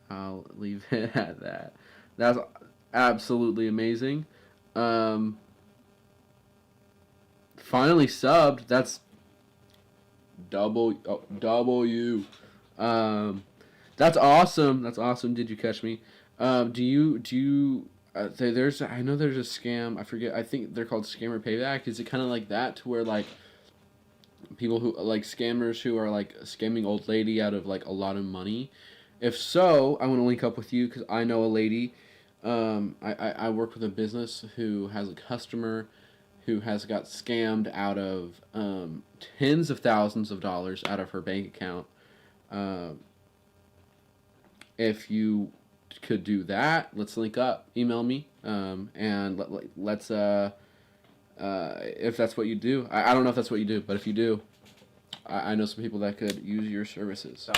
Speaker 1: I'll leave it at that. That's absolutely amazing. Finally subbed. That's W. That's awesome. That's awesome. Did you catch me? Do you there's I know there's a scam. I forget. I think they're called scammer payback. Is it kind of like that to where like people who like scammers who are like scamming old lady out of like a lot of money? If so, I want to link up with you because I know a lady. I work with a business who has a customer who has got scammed out of tens of thousands of dollars out of her bank account. If you could do that, let's link up. Email me, and let's if that's what you do. I don't know if that's what you do, but if you do, I know some people that could use your services.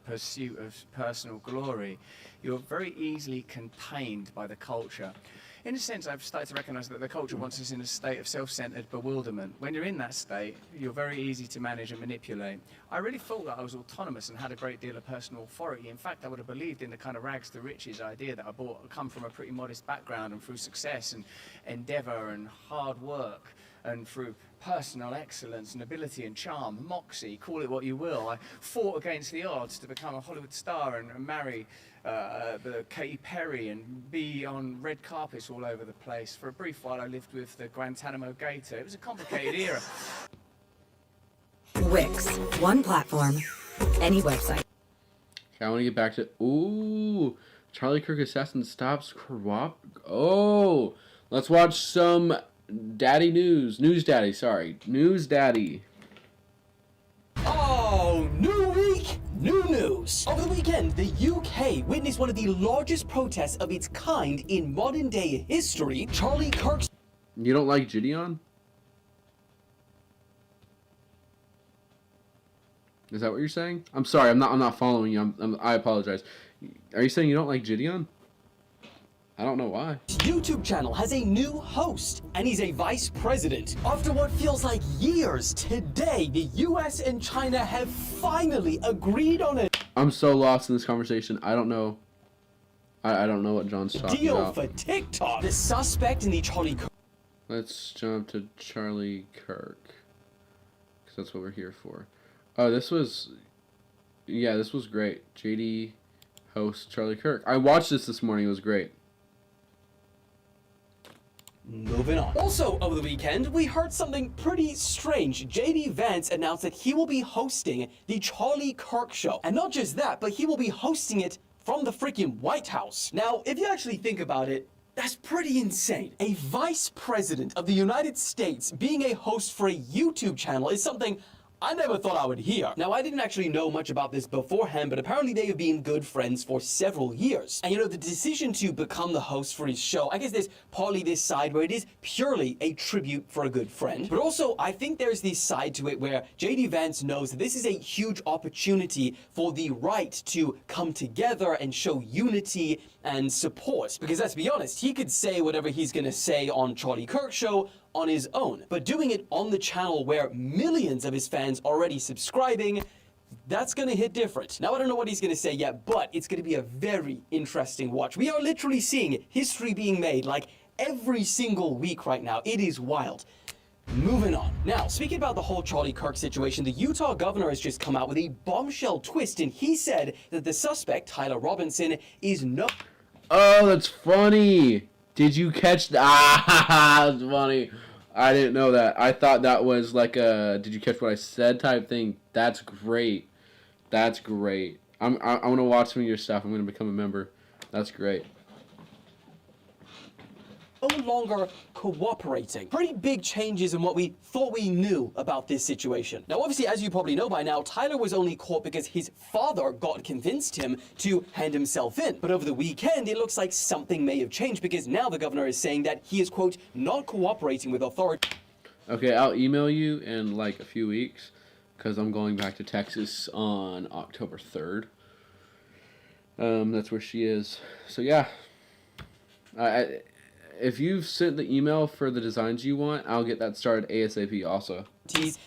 Speaker 13: Pursuit of personal glory. You're very easily contained by the culture. In a sense, I've started to recognize that the culture wants us in a state of self-centered bewilderment. When you're in that state, you're very easy to manage and manipulate. I really thought that I was autonomous and had a great deal of personal authority. In fact, I would have believed in the kind of rags to riches idea that I come from a pretty modest background, and through success and endeavor and hard work and through personal excellence and ability and charm, moxie, call it what you will, I fought against the odds to become a Hollywood star and marry Katy Perry and be on red carpets all over the place. For a brief while I lived with the Guantanamo Gator. It was a complicated era.
Speaker 12: Wix, one platform, any website.
Speaker 1: Okay, I want to get back to Charlie Kirk assassin stops corrupt. Oh, let's watch some Daddy News. News Daddy, sorry. News Daddy.
Speaker 17: Oh, new week, new news. Over the weekend, the UK witnessed one of the largest protests of its kind in modern day history. Charlie Kirk.
Speaker 1: You don't like Gideon? Is that what you're saying? I'm sorry, I'm not following you. I apologize. Are you saying you don't like Gideon? I don't know why.
Speaker 17: YouTube channel has a new host, and he's a vice president. After what feels like years, today the US and China have finally agreed on it.
Speaker 1: I'm so lost in this conversation. I don't know. I don't know what John's talking
Speaker 17: Deal
Speaker 1: about.
Speaker 17: for TikTok. The suspect in the Charlie Kirk.
Speaker 1: Let's jump to Charlie Kirk, because that's what we're here for. Oh, this was great. JD host Charlie Kirk. I watched this morning. It was great.
Speaker 17: Moving on. Also, over the weekend, we heard something pretty strange. JD Vance announced that he will be hosting the Charlie Kirk show. And not just that, but he will be hosting it from the freaking White House. Now, if you actually think about it, That's pretty insane. A vice president of the United States being a host for a YouTube channel is something I never thought I would hear. Now, I didn't actually know much about this beforehand, but apparently they have been good friends for several years. And you know, the decision to become the host for his show, I guess there's partly this side where it is purely a tribute for a good friend. But also, I think there's this side to it where J.D. Vance knows that this is a huge opportunity for the right to come together and show unity and support. Because let's be honest, he could say whatever he's gonna say on Charlie Kirk's show on his own. But doing it on the channel where millions of his fans are already subscribing, that's gonna hit different. Now, I don't know what he's gonna say yet, but it's gonna be a very interesting watch. We are literally seeing history being made like every single week right now. It is wild. Moving on. Now, speaking about the whole Charlie Kirk situation, the Utah governor has just come out with a bombshell twist, and he said that the suspect, Tyler Robinson, is no...
Speaker 1: Oh, that's funny. Did you catch that? Ah, that's funny. I didn't know that. I thought that was like a "did you catch what I said" type thing. That's great. That's great. I want to watch some of your stuff. I'm going to become a member. That's great.
Speaker 17: No longer cooperating. Pretty big changes in what we thought we knew about this situation. Now, obviously, as you probably know by now, Tyler was only caught because his father got convinced him to hand himself in. But over the weekend, it looks like something may have changed because now the governor is saying that he is, quote, not cooperating with authorities.
Speaker 1: Okay, I'll email you in like a few weeks because I'm going back to Texas on October 3rd. That's where she is. So yeah, if you've sent the email for the designs you want, I'll get that started ASAP also.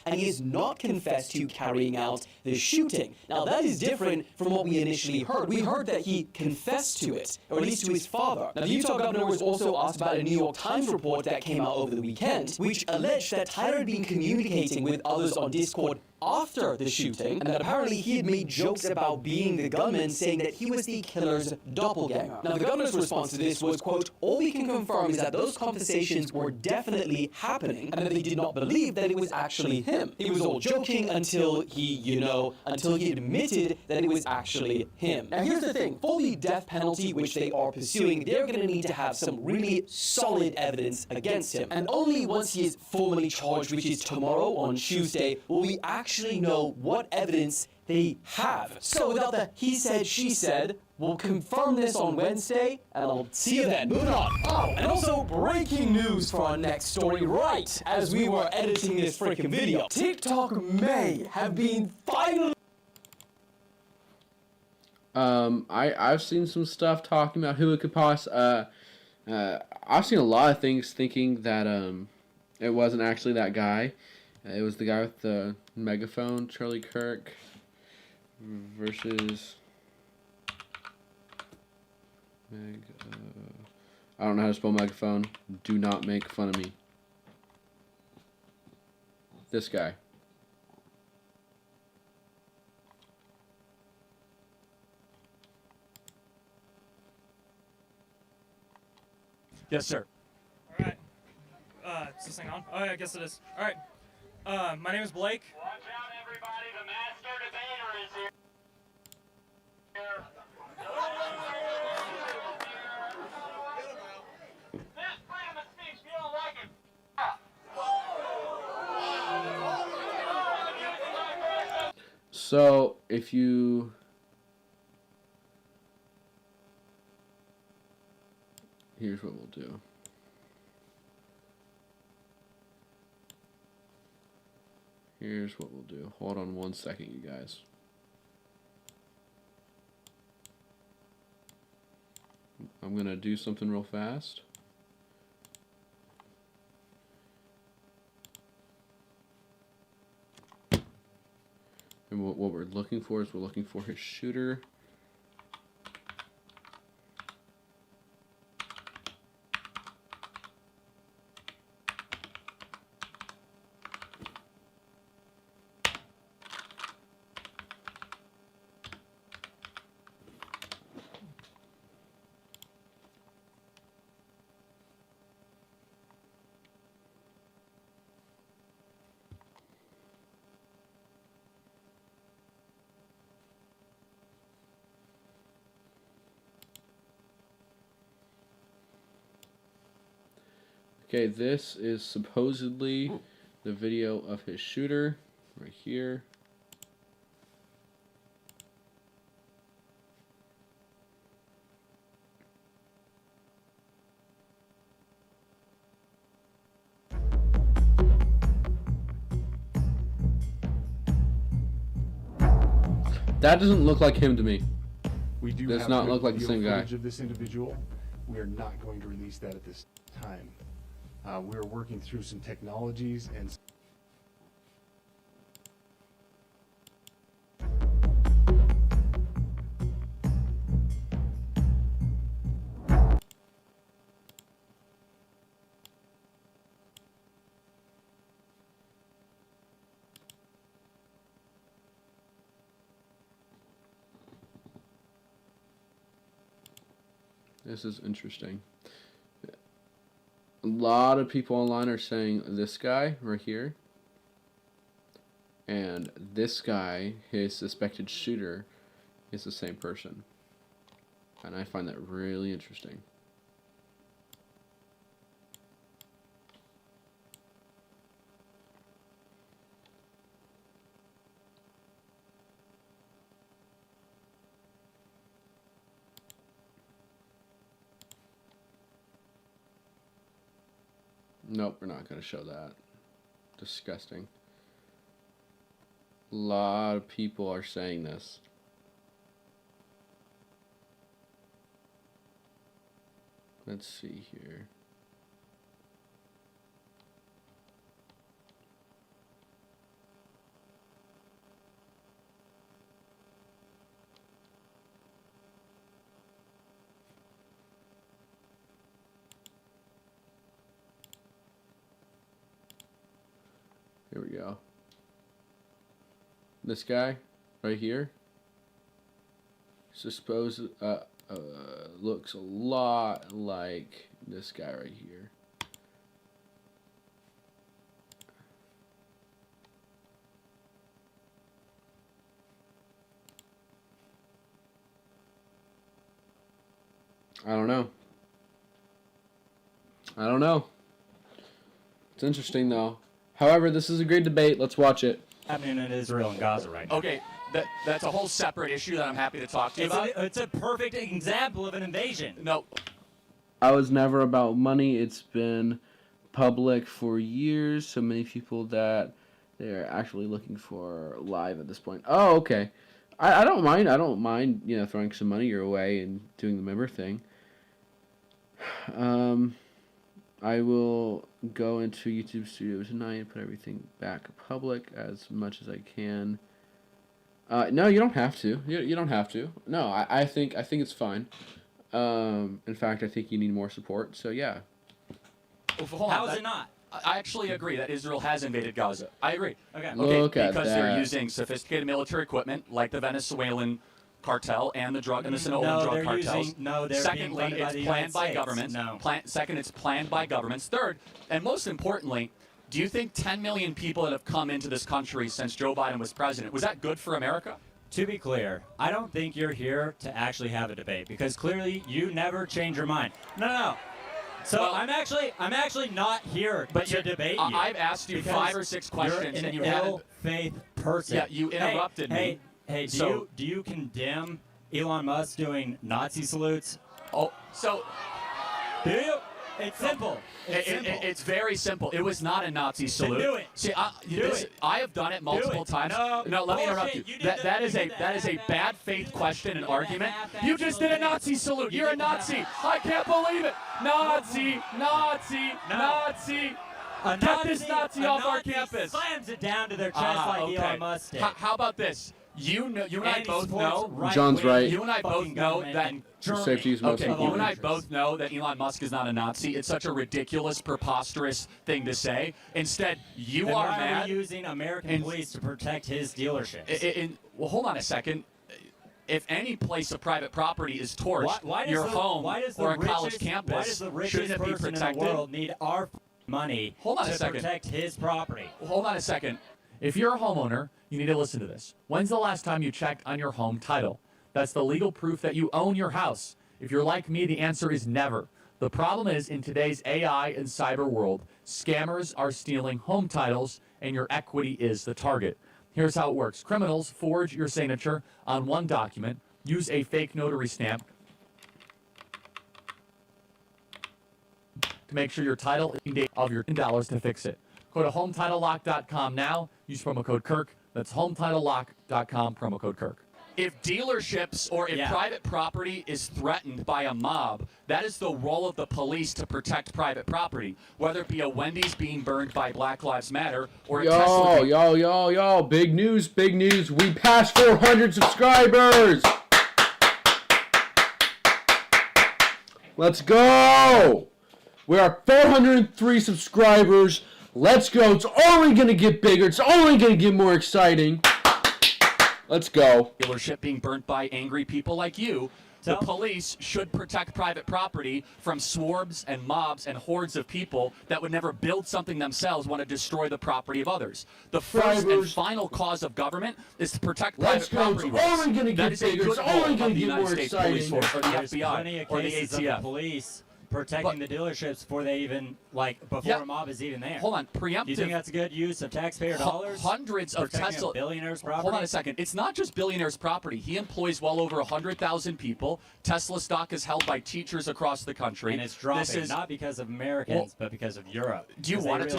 Speaker 17: And he has not confessed to carrying out the shooting. Now, that is different from what we initially heard. We heard that he confessed to it, or at least to his father. Now, the Utah governor was also asked about a New York Times report that came out over the weekend, which alleged that Tyler had been communicating with others on Discord after the shooting, and that apparently he had made jokes about being the gunman, saying that he was the killer's doppelganger. Now, the governor's response to this was, quote, all we can confirm is that those conversations were definitely happening, and that they did not believe that it was actually him. He was all joking until he, until he admitted that it was actually him. Now, here's the thing. For the death penalty, which they are pursuing, they're going to need to have some really solid evidence against him. And only once he is formally charged, which is tomorrow on Tuesday, will we actually know what evidence they have. So without the he said, she said, we'll confirm this on Wednesday, and I'll see you then. Moving on. Oh, and also breaking news for our next story right as we were editing this freaking video. TikTok may have been finally...
Speaker 1: I've seen some stuff talking about who it could possibly... I've seen a lot of things thinking that it wasn't actually that guy. It was the guy with the megaphone, Charlie Kirk, versus... I don't know how to spell megaphone. Do not make fun of me. This guy.
Speaker 2: Yes, sir.
Speaker 4: All right. Is this thing on? Oh, yeah, I guess it is. All right. My name is Blake.
Speaker 14: Watch out, everybody. The master debater is here. This freedom of speech, if you don't like it,
Speaker 1: So, if you... Here's what we'll do. Here's what we'll do. Hold on one second, you guys. I'm going to do something real fast. And what we're looking for is we're looking for his shooter. Okay, this is supposedly the video of his shooter right here. That doesn't look like him to me.
Speaker 18: We do
Speaker 1: does
Speaker 18: have
Speaker 1: not
Speaker 18: good
Speaker 1: look like the
Speaker 18: video
Speaker 1: same guy.
Speaker 18: footage of this individual. We are not going to release that at this time. We're working through some technologies and
Speaker 1: This is interesting. A lot of people online are saying this guy right here and this guy, his suspected shooter, is the same person. And I find that really interesting. Nope, we're not going to show that. Disgusting. A lot of people are saying this. Let's see here. Here we go. This guy right here looks a lot like this guy right here. I don't know. It's interesting though. However, this is a great debate. Let's watch it.
Speaker 19: Happening in Israel and Gaza right now.
Speaker 2: Okay, that's a whole separate issue that I'm happy to talk to you about.
Speaker 19: It's a perfect example of an invasion.
Speaker 2: No.
Speaker 1: I was never about money. It's been public for years. So many people that they're actually looking for live at this point. Oh, okay. I don't mind. I don't mind, you know, throwing some money your way and doing the member thing. I will go into YouTube Studio tonight and put everything back public as much as I can. No, you don't have to. You don't have to. No, I think it's fine. In fact, I think you need more support. So yeah.
Speaker 19: How is it not?
Speaker 2: I actually agree that Israel has invaded Gaza. I agree.
Speaker 19: Okay.
Speaker 1: Look at
Speaker 2: because
Speaker 1: that.
Speaker 2: they're using sophisticated military equipment like the Venezuelan cartel and the Sinaloan drug cartels. Secondly, it's planned by governments. Second, it's planned by governments. Third, and most importantly, do you think 10 million people that have come into this country since Joe Biden was president, was that good for America?
Speaker 19: To be clear, I don't think you're here to actually have a debate because clearly you never change your mind. No. So well, I'm actually not here to debate you.
Speaker 2: I've asked you 5 or 6 questions and you haven't.
Speaker 19: Ill-faith person.
Speaker 2: Yeah, you interrupted me.
Speaker 19: Hey, do you condemn Elon Musk doing Nazi salutes?
Speaker 2: Oh, so
Speaker 19: do you? It's simple.
Speaker 2: It's very simple. It was not a Nazi salute.
Speaker 19: Then do it.
Speaker 2: See,
Speaker 19: do it.
Speaker 2: I have done it multiple times. No, let me interrupt you. That is a bad faith question and argument. You just did a Nazi salute. You're a Nazi. I can't believe it. Nazi. Get this Nazi off our campus.
Speaker 19: Slams it down to their chest like Elon Musk did.
Speaker 2: How about this? You and I both know.
Speaker 1: John's right.
Speaker 2: You and I both know that.
Speaker 1: Safety is most important.
Speaker 2: You and I both know that Elon Musk is not a Nazi. It's such a ridiculous, preposterous thing to say. Instead, you are mad.
Speaker 19: Why are we using American police to protect his dealerships?
Speaker 2: Well, hold on a second. If any place of private property is torched, your home or a college campus,
Speaker 19: why does the richest
Speaker 2: shouldn't it be
Speaker 19: person
Speaker 2: protected?
Speaker 19: in the world need our money to protect his property?
Speaker 2: Well, hold on a second. If you're a homeowner, you need to listen to this. When's the last time you checked on your home title? That's the legal proof that you own your house. If you're like me, the answer is never. The problem is, in today's AI and cyber world, scammers are stealing home titles, and your equity is the target. Here's how it works. Criminals forge your signature on one document, use a fake notary stamp to make sure your title is in date of your $10 to fix it. Go to HomeTitleLock.com now. Use promo code Kirk. That's HomeTitleLock.com, promo code Kirk. If dealerships or if private property is threatened by a mob, that is the role of the police to protect private property, whether it be a Wendy's being burned by Black Lives Matter or a Tesla.
Speaker 1: Yo, big news. We passed 400 subscribers. Let's go. We are 403 subscribers. Let's go. It's only going to get bigger. It's only going to get more exciting. Let's go.
Speaker 2: Dealership being burnt by angry people like you. The police should protect private property from swarms and mobs and hordes of people that would never build something themselves, want to destroy the property of others. The first and final cause of government is to protect private property rights.
Speaker 1: It's only going to get bigger. It's only going to get more exciting.
Speaker 2: Or the
Speaker 19: There's plenty
Speaker 2: FBI
Speaker 19: of
Speaker 2: or the
Speaker 19: cases of the
Speaker 2: ATF.
Speaker 19: police protecting the dealerships before they even, before a mob is even there.
Speaker 2: Hold on, preemptive.
Speaker 19: Do you think that's a good use of taxpayer dollars?
Speaker 2: Hundreds of
Speaker 19: Protecting
Speaker 2: Tesla
Speaker 19: a billionaires' property?
Speaker 2: Hold on a second. It's not just billionaires' property. He employs well over 100,000 people. Tesla stock is held by teachers across the country.
Speaker 19: And it's dropping, not because of Americans, but because of Europe.
Speaker 2: Do you want it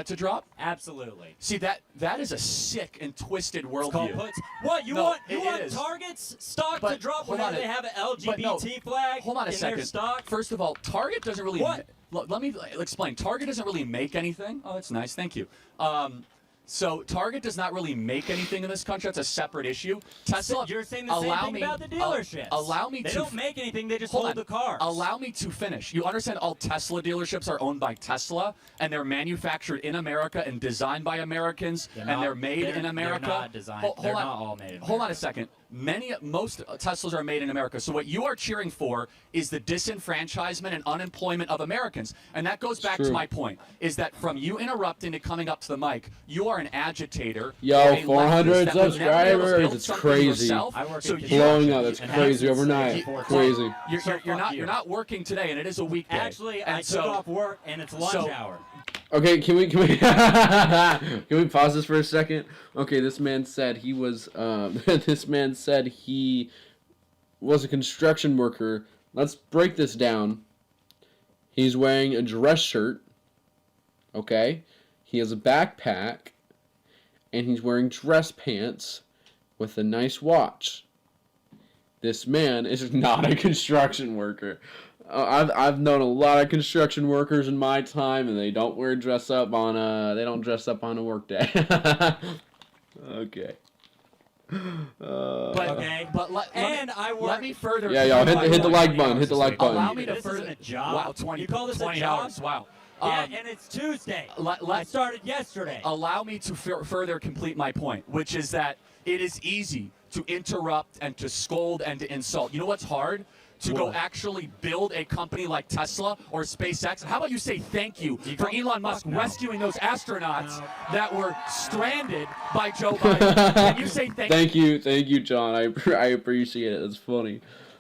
Speaker 2: to drop?
Speaker 19: Absolutely.
Speaker 2: See, that is a sick and twisted worldview.
Speaker 19: What you
Speaker 2: No,
Speaker 19: want?
Speaker 2: it
Speaker 19: You want
Speaker 2: is.
Speaker 19: Target's stock
Speaker 2: But
Speaker 19: to drop
Speaker 2: hold
Speaker 19: whenever
Speaker 2: on
Speaker 19: they have an
Speaker 2: but no,
Speaker 19: LGBT flag
Speaker 2: hold on a
Speaker 19: in
Speaker 2: second.
Speaker 19: their stock?
Speaker 2: First of all, Target doesn't really.
Speaker 19: What?
Speaker 2: Let me explain. Target doesn't really make anything. Oh, that's nice. Thank you. So Target does not really make anything in this country. That's a separate issue. Tesla.
Speaker 19: You're saying the same thing about the dealerships.
Speaker 2: Allow me
Speaker 19: they
Speaker 2: to.
Speaker 19: don't make anything. They just
Speaker 2: hold
Speaker 19: hold
Speaker 2: on.
Speaker 19: the cars.
Speaker 2: Allow me to finish. You understand? All Tesla dealerships are owned by Tesla, and they're manufactured in America and designed by Americans, they're made in America.
Speaker 19: They're not designed.
Speaker 2: Hold
Speaker 19: They're
Speaker 2: on.
Speaker 19: not all made in America.
Speaker 2: Hold on a second. Most Teslas are made in America. So what you are cheering for is the disenfranchisement and unemployment of Americans. And that goes back to my point, is that from you interrupting to coming up to the mic, you are an agitator.
Speaker 1: Yo, 400 subscribers. It's crazy. Blowing up. That's crazy overnight. Crazy.
Speaker 2: You're not working today, and it is a weekday.
Speaker 19: Actually, I took off work, and it's lunch hour.
Speaker 1: Okay, can we can we pause this for a second? Okay, this man said he was a construction worker. Let's break this down. He's wearing a dress shirt. Okay? He has a backpack and he's wearing dress pants with a nice watch. This man is not a construction worker. I've known a lot of construction workers in my time, and they don't dress up on a work day. Okay.
Speaker 2: Let me further.
Speaker 1: Yeah, y'all hit the like button. Hit the like button.
Speaker 2: Allow me to
Speaker 19: This
Speaker 2: further.
Speaker 19: isn't a job.
Speaker 2: Wow, 20.
Speaker 19: You call this
Speaker 2: 20
Speaker 19: a job?
Speaker 2: hours. Wow.
Speaker 19: Yeah, and it's Tuesday. I started yesterday.
Speaker 2: Allow me to further complete my point, which is that it is easy to interrupt and to scold and to insult. You know what's hard? To go actually build a company like Tesla or SpaceX. How about you say thank you for Elon Musk rescuing those astronauts that were stranded by Joe Biden? Can you say thank you?
Speaker 1: Thank you, John. I appreciate it. That's funny.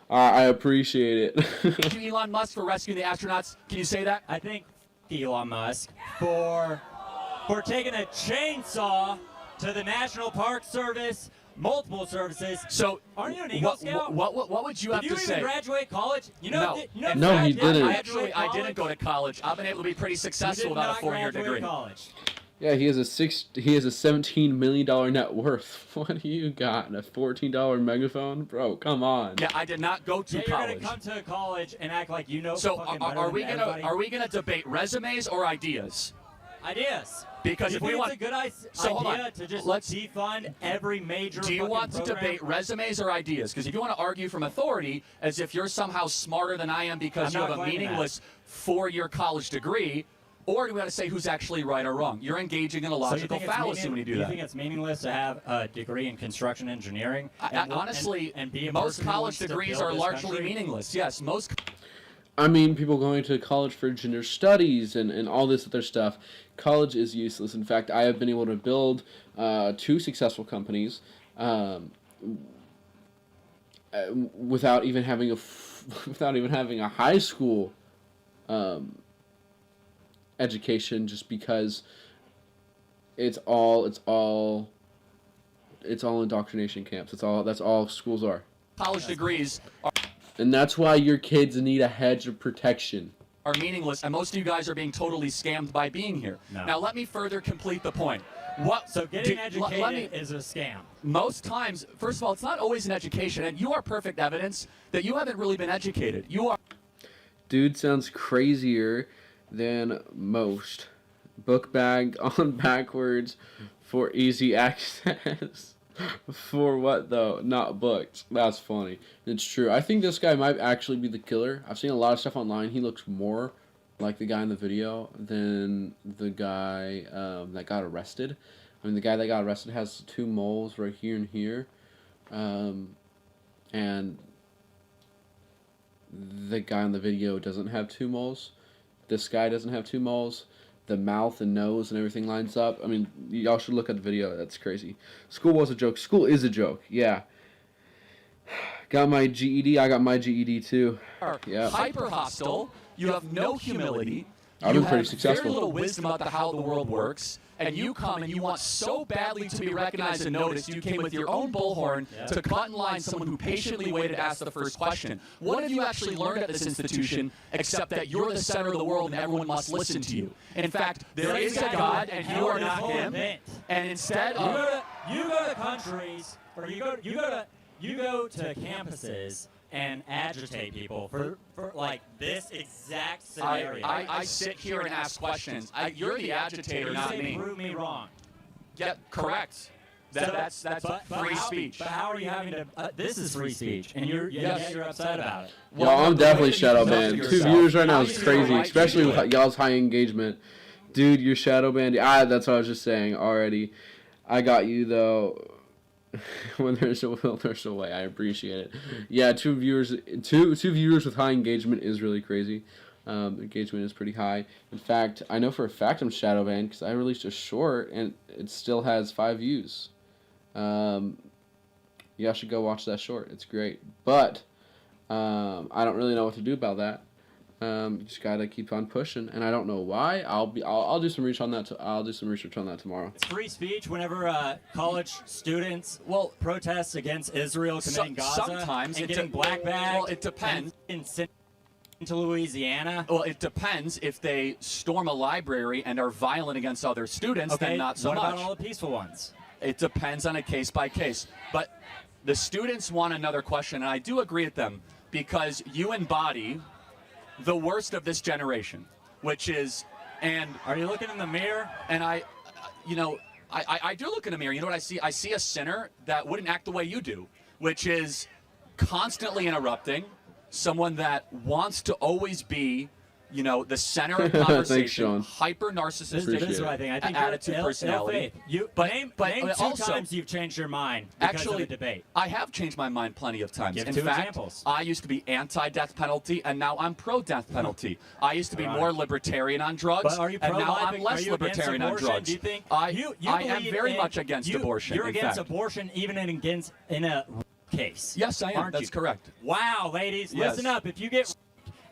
Speaker 1: I appreciate it.
Speaker 2: Thank you, Elon Musk, for rescuing the astronauts. Can you say that?
Speaker 19: I think Elon Musk for taking a chainsaw to the National Park Service. Multiple services.
Speaker 2: So,
Speaker 19: aren't you an Eagle Scout?
Speaker 2: What would you have to say?
Speaker 19: Did you even graduate college?
Speaker 2: No,
Speaker 1: he didn't.
Speaker 2: I didn't go to college. I've been able to be pretty successful without a 4-year degree.
Speaker 19: College.
Speaker 1: Yeah, he has a $17 million net worth. What do you got? A $14 megaphone, bro? Come on.
Speaker 2: Yeah, I did not go to college.
Speaker 19: You're gonna come to college and act like you know.
Speaker 2: So
Speaker 19: fucking
Speaker 2: are we
Speaker 19: better than
Speaker 2: gonna
Speaker 19: everybody?
Speaker 2: debate resumes or ideas?
Speaker 19: Ideas.
Speaker 2: Because
Speaker 19: you
Speaker 2: if we
Speaker 19: think
Speaker 2: want
Speaker 19: it's a good
Speaker 2: hold
Speaker 19: idea
Speaker 2: on.
Speaker 19: to just
Speaker 2: Let's
Speaker 19: defund every major.
Speaker 2: Do you want to debate resumes or ideas? Because if you want to argue from authority as if you're somehow smarter than I am because you have a meaningless 4-year college degree, or do we want to say who's actually right or wrong? You're engaging in a logical fallacy when you do that.
Speaker 19: You think it's meaningless to have a degree in construction engineering?
Speaker 2: Honestly,
Speaker 19: and be a
Speaker 2: most
Speaker 19: person who
Speaker 2: college
Speaker 19: wants to
Speaker 2: degrees
Speaker 19: build
Speaker 2: are
Speaker 19: this
Speaker 2: largely
Speaker 19: country?
Speaker 2: meaningless. Yes, most.
Speaker 1: I mean, people going to college for gender studies and all this other stuff. College is useless. In fact, I have been able to build 2 successful companies without even having a high school education, just because it's all indoctrination camps. That's all schools are.
Speaker 2: College degrees
Speaker 1: And that's why your kids need a hedge of protection.
Speaker 2: are meaningless, and most of you guys are being totally scammed by being here.
Speaker 19: No.
Speaker 2: Now, let me further complete the point.
Speaker 19: So getting educated is a scam.
Speaker 2: Most times, first of all, it's not always an education, and you are perfect evidence that you haven't really been educated. You are.
Speaker 1: Dude sounds crazier than most. Book bag on backwards for easy access. For what though? Not booked. That's funny. It's true. I think this guy might actually be the killer. I've seen a lot of stuff online. He looks more like the guy in the video than the guy that got arrested. I mean, the guy that got arrested has 2 moles right here and here. And the guy in the video doesn't have 2 moles. This guy doesn't have 2 moles. The mouth and nose and everything lines up. I mean, y'all should look at the video. That's crazy. School was a joke. School is a joke. Yeah. Got my GED. I got my GED too. Yeah.
Speaker 2: Hyper hostile. You have no humility.
Speaker 1: I've been pretty successful.
Speaker 2: Very little wisdom about how the world works. And you come and you want so badly to be recognized and noticed, you came with your own bullhorn to cut in line someone who patiently waited to ask the first question. What have you actually learned at this institution except that you're the center of the world and everyone must listen to you? In fact, there is a God and you are not him. And instead of...
Speaker 19: You go to countries, or you go to campuses and agitate people for like this exact scenario.
Speaker 2: I sit here and ask questions. You're the agitator, not me.
Speaker 19: Prove me wrong.
Speaker 2: Yeah, correct. That's free speech.
Speaker 19: But how are you having to? This is free speech, and you're upset about it.
Speaker 1: Yo, I'm definitely shadow banned. 2 viewers right now is crazy, especially with y'all's high engagement. Dude, you're shadow banned. That's what I was just saying already. I got you though. When there's a will, there's a way. I appreciate it. Yeah, 2 viewers with high engagement is really crazy. Engagement is pretty high. In fact, I know for a fact I'm shadow banned because I released a short and it still has 5 views. Y'all should go watch that short. It's great. But I don't really know what to do about that. Just gotta keep on pushing, and I don't know why. I'll do some research on that. I'll do some research on that tomorrow.
Speaker 19: It's free speech whenever college students protest against Israel committing Gaza
Speaker 2: sometimes
Speaker 19: and getting black bagged.
Speaker 2: Well, it depends.
Speaker 19: Into Louisiana.
Speaker 2: Well, it depends. If they storm a library and are violent against other students, then not so much.
Speaker 19: What about all the peaceful ones?
Speaker 2: It depends on a case by case. But the students want another question, and I do agree with them because you embody the worst of this generation, which is, and
Speaker 19: are you looking in the mirror?
Speaker 2: And I do look in the mirror. You know what I see? I see a sinner that wouldn't act the way you do, which is constantly interrupting, someone that wants to always be, the center of conversation.
Speaker 1: Thanks, Sean.
Speaker 2: Hyper narcissistic.
Speaker 19: This is what I think. I think
Speaker 2: attitude, personality.
Speaker 19: Name two times you've changed your mind because of a debate.
Speaker 2: I have changed my mind plenty of times.
Speaker 19: Give
Speaker 2: In
Speaker 19: 2
Speaker 2: fact,
Speaker 19: examples.
Speaker 2: I used to be anti-death penalty, and now I'm pro-death penalty. I used to be more libertarian on drugs,
Speaker 19: But are you
Speaker 2: and now I'm
Speaker 19: pro-life?
Speaker 2: less
Speaker 19: Are you
Speaker 2: libertarian on
Speaker 19: against abortion?
Speaker 2: drugs.
Speaker 19: Do you think
Speaker 2: I am
Speaker 19: believe
Speaker 2: very
Speaker 19: in-
Speaker 2: much against abortion.
Speaker 19: You're
Speaker 2: in
Speaker 19: against
Speaker 2: fact.
Speaker 19: abortion even in a case.
Speaker 2: Yes, I am.
Speaker 19: Aren't
Speaker 2: That's
Speaker 19: you?
Speaker 2: correct.
Speaker 19: Wow, ladies,
Speaker 2: Yes.
Speaker 19: listen up. If you get,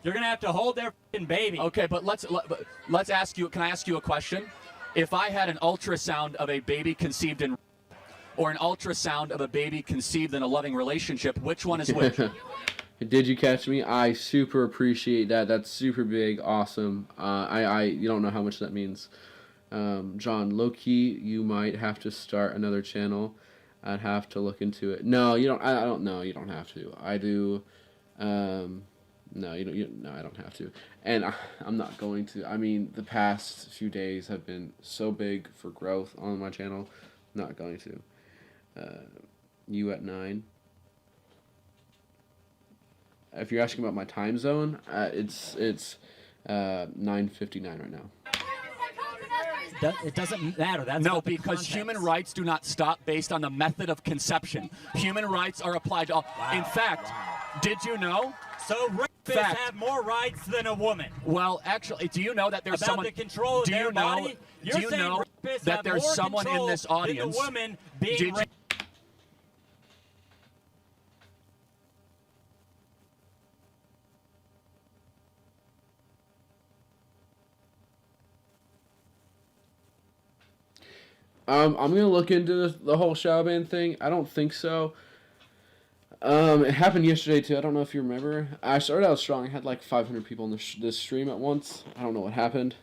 Speaker 19: you're gonna have to hold their f***ing baby.
Speaker 2: Okay, but let's ask you. Can I ask you a question? If I had an ultrasound of a baby conceived in, or an ultrasound of a baby conceived in a loving relationship, which one is which?
Speaker 1: Did you catch me? I super appreciate that. That's super big. Awesome. You don't know how much that means. John, low-key, you might have to start another channel. I'd have to look into it. No, you don't. I don't know. You don't have to. I do. No, no, I don't have to. And I'm not going to. I mean, the past few days have been so big for growth on my channel. Not going to. You at 9. If you're asking about my time zone, it's 9:59 right now.
Speaker 19: It doesn't matter. That's
Speaker 2: no,
Speaker 19: about the
Speaker 2: because
Speaker 19: context.
Speaker 2: human rights do not stop based on the method of conception. Human rights are applied to all.
Speaker 19: Wow.
Speaker 2: In fact, did you know?
Speaker 19: So rapists have more rights than a woman.
Speaker 2: Well, actually, do you know that there's
Speaker 19: About
Speaker 2: someone?
Speaker 19: the control of
Speaker 2: do
Speaker 19: their
Speaker 2: you know?
Speaker 19: body? You're
Speaker 2: Do you
Speaker 19: saying
Speaker 2: know
Speaker 19: rapists
Speaker 2: that
Speaker 19: have
Speaker 2: there's
Speaker 19: more
Speaker 2: someone in
Speaker 19: control
Speaker 2: this audience?
Speaker 19: than the woman being
Speaker 2: Did you-
Speaker 19: raped?
Speaker 1: I'm gonna look into the whole shadow ban thing. I don't think so. It happened yesterday too. I don't know if you remember. I started out strong. I had like 500 people on this stream at once. I don't know what happened.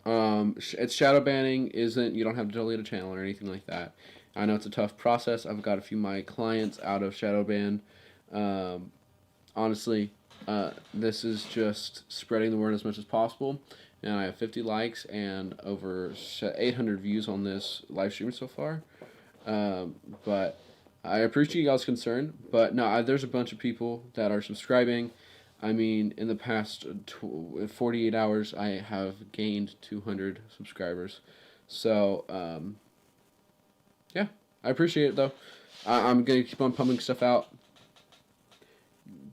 Speaker 1: It's shadow banning isn't. You don't have to delete a channel or anything like that. I know it's a tough process. I've got a few of my clients out of shadow ban. Honestly, this is just spreading the word as much as possible. And I have 50 likes and over 800 views on this live stream so far. But I appreciate you guys' concern. But no, there's a bunch of people that are subscribing. I mean, in the past 48 hours, I have gained 200 subscribers. So, yeah, I appreciate it, though. I'm going to keep on pumping stuff out.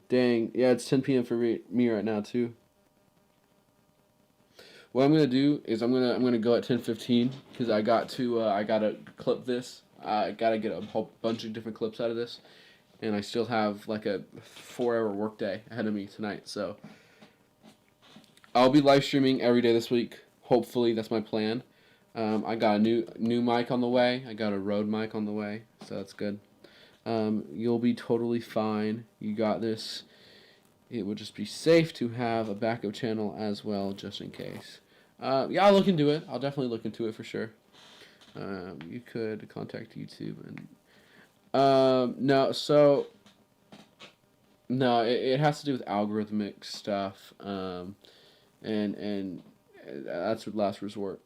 Speaker 1: Dang, yeah, it's 10 p.m. for me right now, too. What I'm gonna do is I'm gonna go at 10:15 because I gotta clip this. I gotta get a whole bunch of different clips out of this, and I still have like a 4-hour workday ahead of me tonight. So I'll be live streaming every day this week. Hopefully, that's my plan. I got a new mic on the way. I got a Rode mic on the way, so that's good. You'll be totally fine. You got this. It would just be safe to have a backup channel as well, just in case. Yeah, I'll look into it. I'll definitely look into it for sure. You could contact YouTube and no, it has to do with algorithmic stuff, and that's with last resort.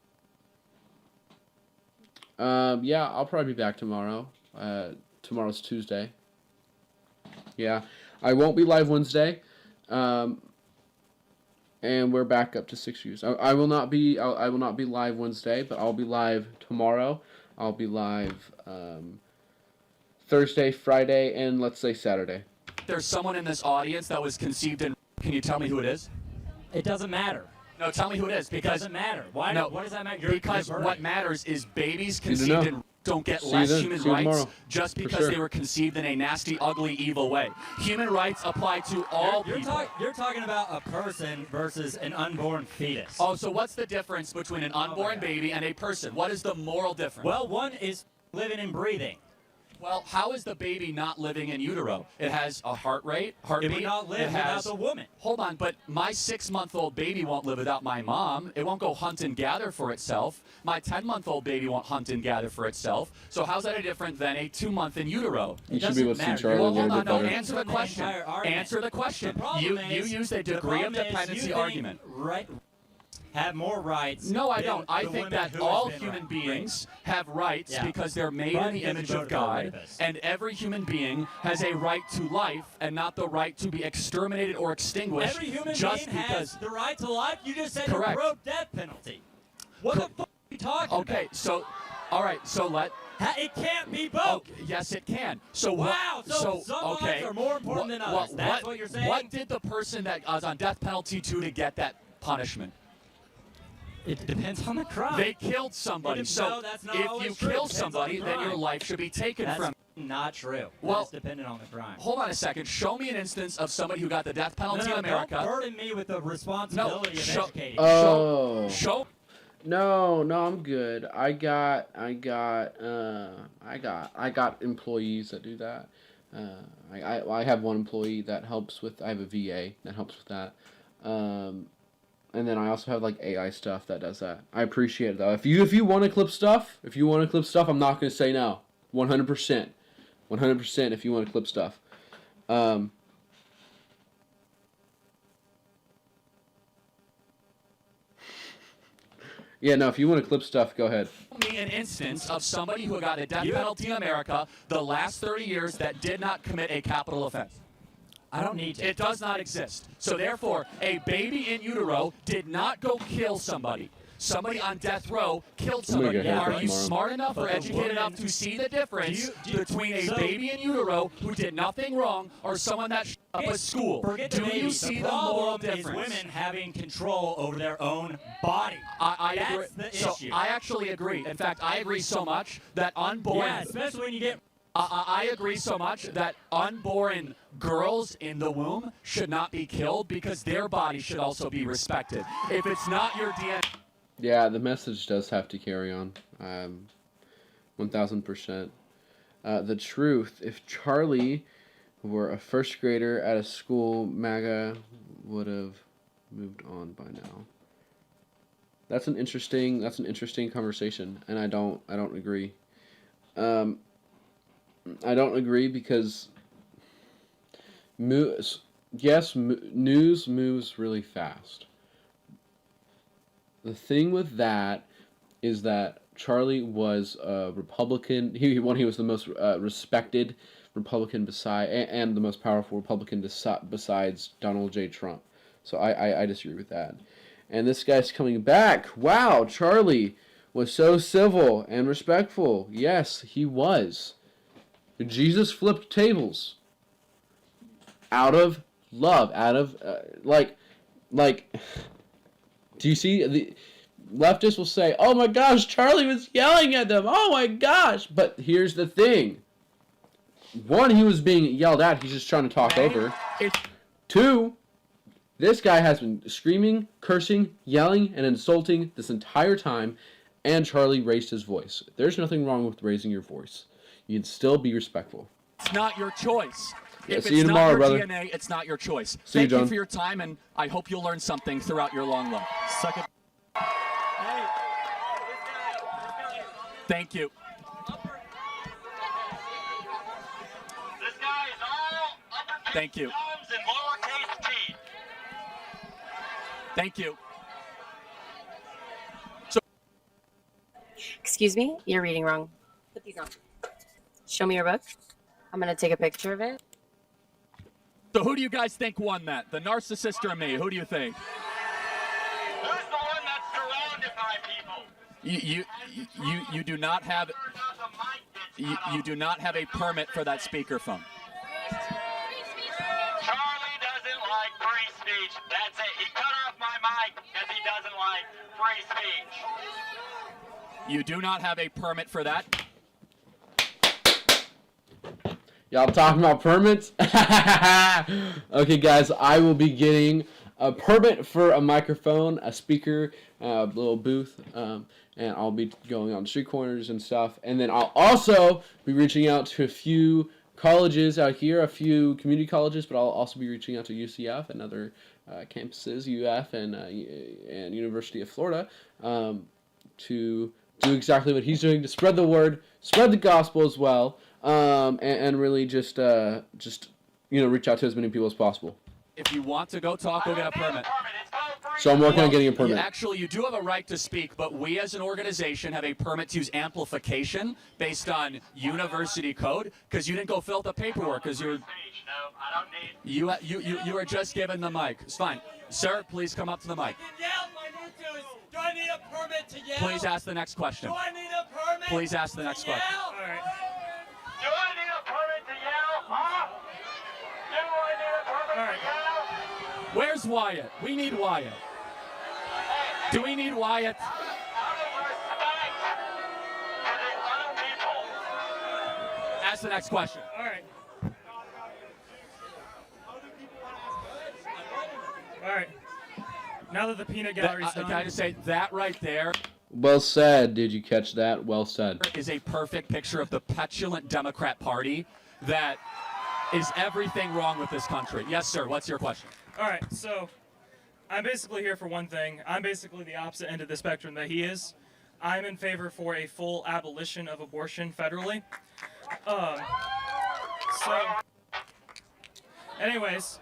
Speaker 1: Yeah, I'll probably be back tomorrow. Tomorrow's Tuesday. Yeah, I won't be live Wednesday. And we're back up to 6 views. I will not be live Wednesday, but I'll be live tomorrow. I'll be live Thursday, Friday, and let's say Saturday.
Speaker 2: There's someone in this audience that was conceived in. Can you tell me who it is?
Speaker 19: It doesn't matter.
Speaker 2: No, tell me who it is because
Speaker 19: it doesn't matter. Why?
Speaker 2: No,
Speaker 19: what does that matter?
Speaker 2: Because what matters is babies conceived in don't get less human rights just because they were conceived in a nasty, ugly, evil way. Human rights apply to all people.
Speaker 19: You're talking about a person versus an unborn fetus.
Speaker 2: Oh, so what's the difference between an unborn baby and a person? What is the moral difference?
Speaker 19: Well, one is living and breathing.
Speaker 2: Well, how is the baby not living in utero? It has a heart rate, heartbeat.
Speaker 19: It would not live without the woman.
Speaker 2: Hold on, but my 6-month-old baby won't live without my mom. It won't go hunt and gather for itself. My 10-month-old baby won't hunt and gather for itself. So how's that different than a 2-month in utero?
Speaker 1: You should be able to see Charlie a little bit better.
Speaker 2: Answer the question. Answer the question. You used a degree of dependency argument.
Speaker 19: Right. Have more rights.
Speaker 2: No, I don't. I think that all human beings have rights because they're made in the image of God, and every human being has a right to life and not the right to be exterminated or extinguished.
Speaker 19: Every human
Speaker 2: just
Speaker 19: being
Speaker 2: because
Speaker 19: has the right to life. You just said
Speaker 2: Correct.
Speaker 19: you wrote death penalty. What the fuck are you talking about?
Speaker 2: Okay, so, all right, so
Speaker 19: It can't be both.
Speaker 2: Okay, yes, it can. So
Speaker 19: wow, so some
Speaker 2: okay.
Speaker 19: lives are more important than others. That's what you're saying?
Speaker 2: What did the person that was on death penalty do to get that punishment?
Speaker 19: It depends on the crime.
Speaker 2: They killed somebody. So
Speaker 19: that's not
Speaker 2: if you kill somebody, then your life should be taken from you.
Speaker 19: Not true.
Speaker 2: Well,
Speaker 19: that's dependent on the crime.
Speaker 2: Hold on a second. Show me an instance of somebody who got the death penalty in America.
Speaker 19: Don't burden me with the responsibility of educating.
Speaker 2: Show.
Speaker 1: No, I'm good. I got employees that do that. I have one employee that helps with. I have a VA that helps with that. And then I also have like AI stuff that does that. I appreciate it though. If you want to clip stuff, I'm not gonna say no. 100%. 100% if you want to clip stuff. Yeah, no, if you want to clip stuff, go ahead.
Speaker 2: Me an instance of somebody who got a death penalty in America the last 30 years that did not commit a capital offense.
Speaker 19: I don't need to.
Speaker 2: It does not exist. So therefore, a baby in utero did not go kill somebody. Somebody on death row killed somebody. Are you smart enough or educated enough to see the difference between a baby in utero who did nothing wrong or someone that shut up a school? Do you see the moral difference?
Speaker 19: Is women having control over their own body. That's the issue.
Speaker 2: I actually agree. In fact, I agree so much that unborn...
Speaker 19: Yeah, especially when you get...
Speaker 2: I agree so much that unborn girls in the womb should not be killed because their body should also be respected. If it's not your DNA...
Speaker 1: Yeah, the message does have to carry on. 1000%. The truth. If Charlie were a first grader at a school, MAGA would have moved on by now. That's an interesting conversation, and I don't agree. I don't agree because news moves really fast. The thing with that is that Charlie was a Republican. He was the most respected Republican and the most powerful Republican besides Donald J. Trump. So I disagree with that. And this guy's coming back. Wow, Charlie was so civil and respectful. Yes, he was. Jesus flipped tables. Out of love, out of like do you see the leftists will say, "Oh my gosh, Charlie was yelling at them. Oh my gosh." But here's the thing. One, he was being yelled at. He's just trying to talk over. Two, this guy has been screaming, cursing, yelling, and insulting this entire time, and Charlie raised his voice. There's nothing wrong with raising your voice. You can still be respectful.
Speaker 2: It's not your choice.
Speaker 1: Yeah,
Speaker 2: if
Speaker 1: see you
Speaker 2: it's
Speaker 1: tomorrow,
Speaker 2: not your
Speaker 1: brother.
Speaker 2: DNA, it's not your choice.
Speaker 1: See you,
Speaker 2: Thank you
Speaker 1: John.
Speaker 2: for your time, and I hope you'll learn something throughout your long life. Suck it. Thank you. Thank you. Thank you.
Speaker 5: Excuse me, you're reading wrong. Put these on. Show me your book. I'm gonna take a picture of it.
Speaker 2: So who do you guys think won that? The narcissist or me? Who do you think?
Speaker 14: Who's the one that's surrounded by people?
Speaker 2: You do not have you do not have a permit for that speakerphone.
Speaker 14: Charlie doesn't like free speech. That's it. He cut off my mic because he doesn't like free speech.
Speaker 2: You do not have a permit for that.
Speaker 1: Y'all talking about permits? Okay, guys, I will be getting a permit for a microphone, a speaker, a little booth, and I'll be going on street corners and stuff. And then I'll also be reaching out to a few colleges out here, a few community colleges, but I'll also be reaching out to UCF and other campuses, UF and University of Florida, to do exactly what he's doing, to spread the word, spread the gospel as well, and really just reach out to as many people as possible.
Speaker 2: If you want to go talk, go get a permit.
Speaker 1: So I'm working on getting a permit.
Speaker 2: Actually, you do have a right to speak, but we as an organization have a permit to use amplification based on university code, because you didn't go fill out the paperwork, because you are just given the mic. It's fine. Sir, please come up to the mic.
Speaker 14: Do I need a permit to yell?
Speaker 2: Please ask the next question.
Speaker 14: Do I need a permit?
Speaker 2: Please ask the next question.
Speaker 14: All right. Do I need a permit to yell? Huh? Do I need a permit to yell?
Speaker 2: Where's Wyatt? We need Wyatt. Do we need Wyatt? Ask the next question.
Speaker 4: All right. All right. Now that the peanut gallery's done.
Speaker 2: Can I just say that right there?
Speaker 1: Well said. Did you catch that? Well said.
Speaker 2: Is a perfect picture of the petulant Democrat Party that is everything wrong with this country. Yes, sir. What's your question?
Speaker 4: All right. So I'm basically here for one thing. I'm basically the opposite end of the spectrum that he is. I'm in favor for a full abolition of abortion federally. So, anyways,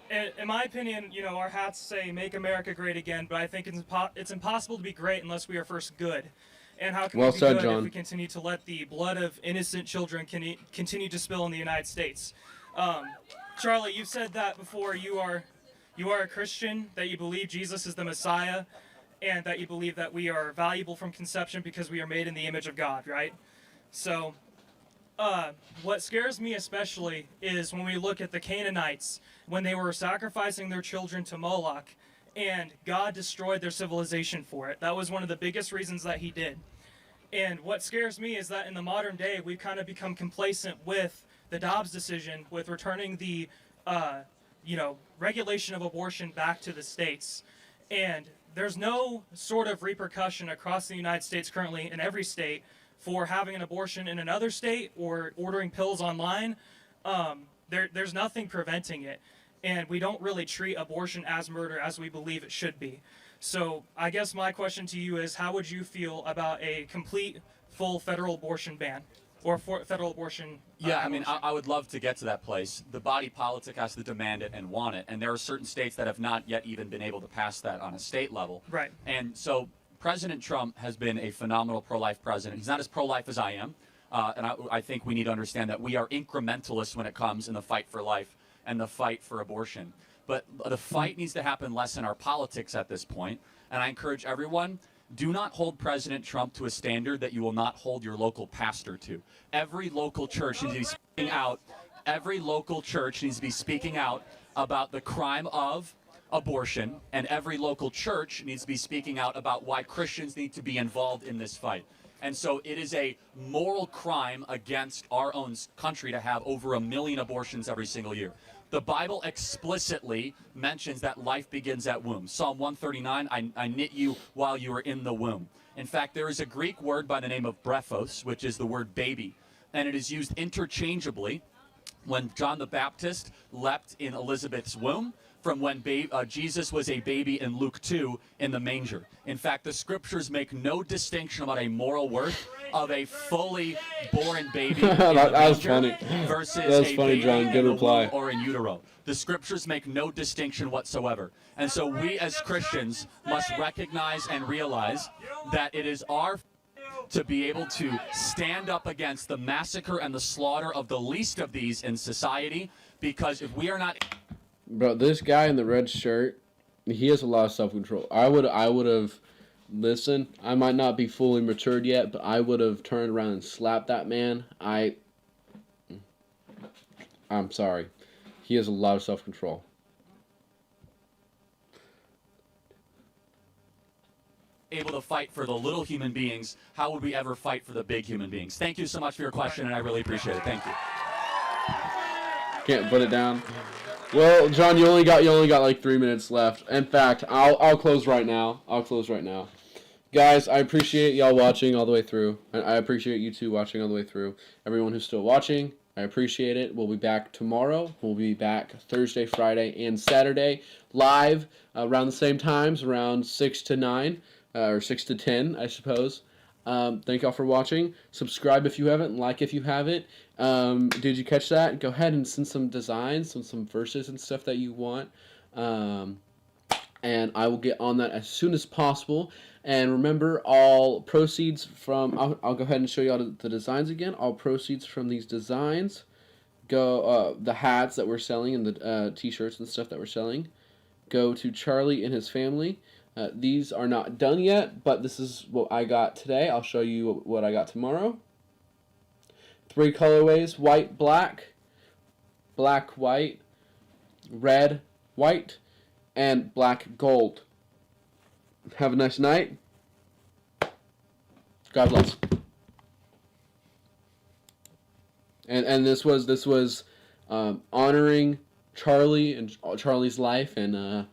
Speaker 4: in my opinion, our hats say "Make America Great Again," but I think it's impossible to be great unless we are first good. And how can we be good if we continue to let the blood of innocent children continue to spill in the United States? Charlie, you've said that before. You are a Christian, that you believe Jesus is the Messiah, and that you believe that we are valuable from conception because we are made in the image of God, right? So, what scares me especially is when we look at the Canaanites, when they were sacrificing their children to Moloch, and God destroyed their civilization for it. That was one of the biggest reasons that he did. And what scares me is that in the modern day, we've kind of become complacent with the Dobbs decision, with returning the, regulation of abortion back to the states. And there's no sort of repercussion across the United States currently in every state for having an abortion in another state or ordering pills online. There's nothing preventing it. And we don't really treat abortion as murder as we believe it should be. So I guess my question to you is, how would you feel about a complete, full federal abortion ban? Or federal abortion?
Speaker 2: Yeah, I mean, I would love to get to that place. The body politic has to demand it and want it. And there are certain states that have not yet even been able to pass that on a state level.
Speaker 4: Right.
Speaker 2: And so President Trump has been a phenomenal pro-life president. He's not as pro-life as I am. And I think we need to understand that we are incrementalists when it comes in the fight for life and the fight for abortion. But the fight needs to happen less in our politics at this point. And I encourage everyone, do not hold President Trump to a standard that you will not hold your local pastor to. Every local church needs to be speaking out. Every local church needs to be speaking out about the crime of abortion, and every local church needs to be speaking out about why Christians need to be involved in this fight. And so it is a moral crime against our own country to have over 1 million abortions every single year. The Bible explicitly mentions that life begins at womb. Psalm 139, I knit you while you are in the womb. In fact, there is a Greek word by the name of brephos, which is the word baby, and it is used interchangeably when John the Baptist leapt in Elizabeth's womb from when Jesus was a baby in Luke 2 in the manger. In fact, the scriptures make no distinction about a moral worth of a fully born baby in the manger versus a baby
Speaker 1: John. Good
Speaker 2: in the
Speaker 1: reply.
Speaker 2: womb or in utero. The scriptures make no distinction whatsoever. And so we as Christians must recognize and realize that it is our to be able to stand up against the massacre and the slaughter of the least of these in society, because if we are not...
Speaker 1: Bro, this guy in the red shirt, he has a lot of self-control. I would have listened. I might not be fully matured yet, but I would have turned around and slapped that man. I'm sorry. He has a lot of self-control.
Speaker 2: Able to fight for the little human beings, how would we ever fight for the big human beings? Thank you so much for your question, and I really appreciate it. Thank you.
Speaker 1: Can't put it down. Well, John, you only got like 3 minutes left. In fact, I'll close right now. Guys, I appreciate y'all watching all the way through. I appreciate you two watching all the way through. Everyone who's still watching, I appreciate it. We'll be back tomorrow. We'll be back Thursday, Friday, and Saturday live around the same times, around 6 to 9 or 6 to 10, I suppose. Thank y'all for watching. Subscribe if you haven't, like if you haven't. Did you catch that? Go ahead and send some designs, some verses and stuff that you want. And I will get on that as soon as possible. And remember, all proceeds from... I'll go ahead and show you all the designs again. All proceeds from these designs go... the hats that we're selling and the t-shirts and stuff that we're selling go to Charlie and his family. These are not done yet, but this is what I got today. I'll show you what I got tomorrow. 3 colorways: white, black, black, white, red, white, and black, gold. Have a nice night. God bless. And this was honoring Charlie and Charlie's life, and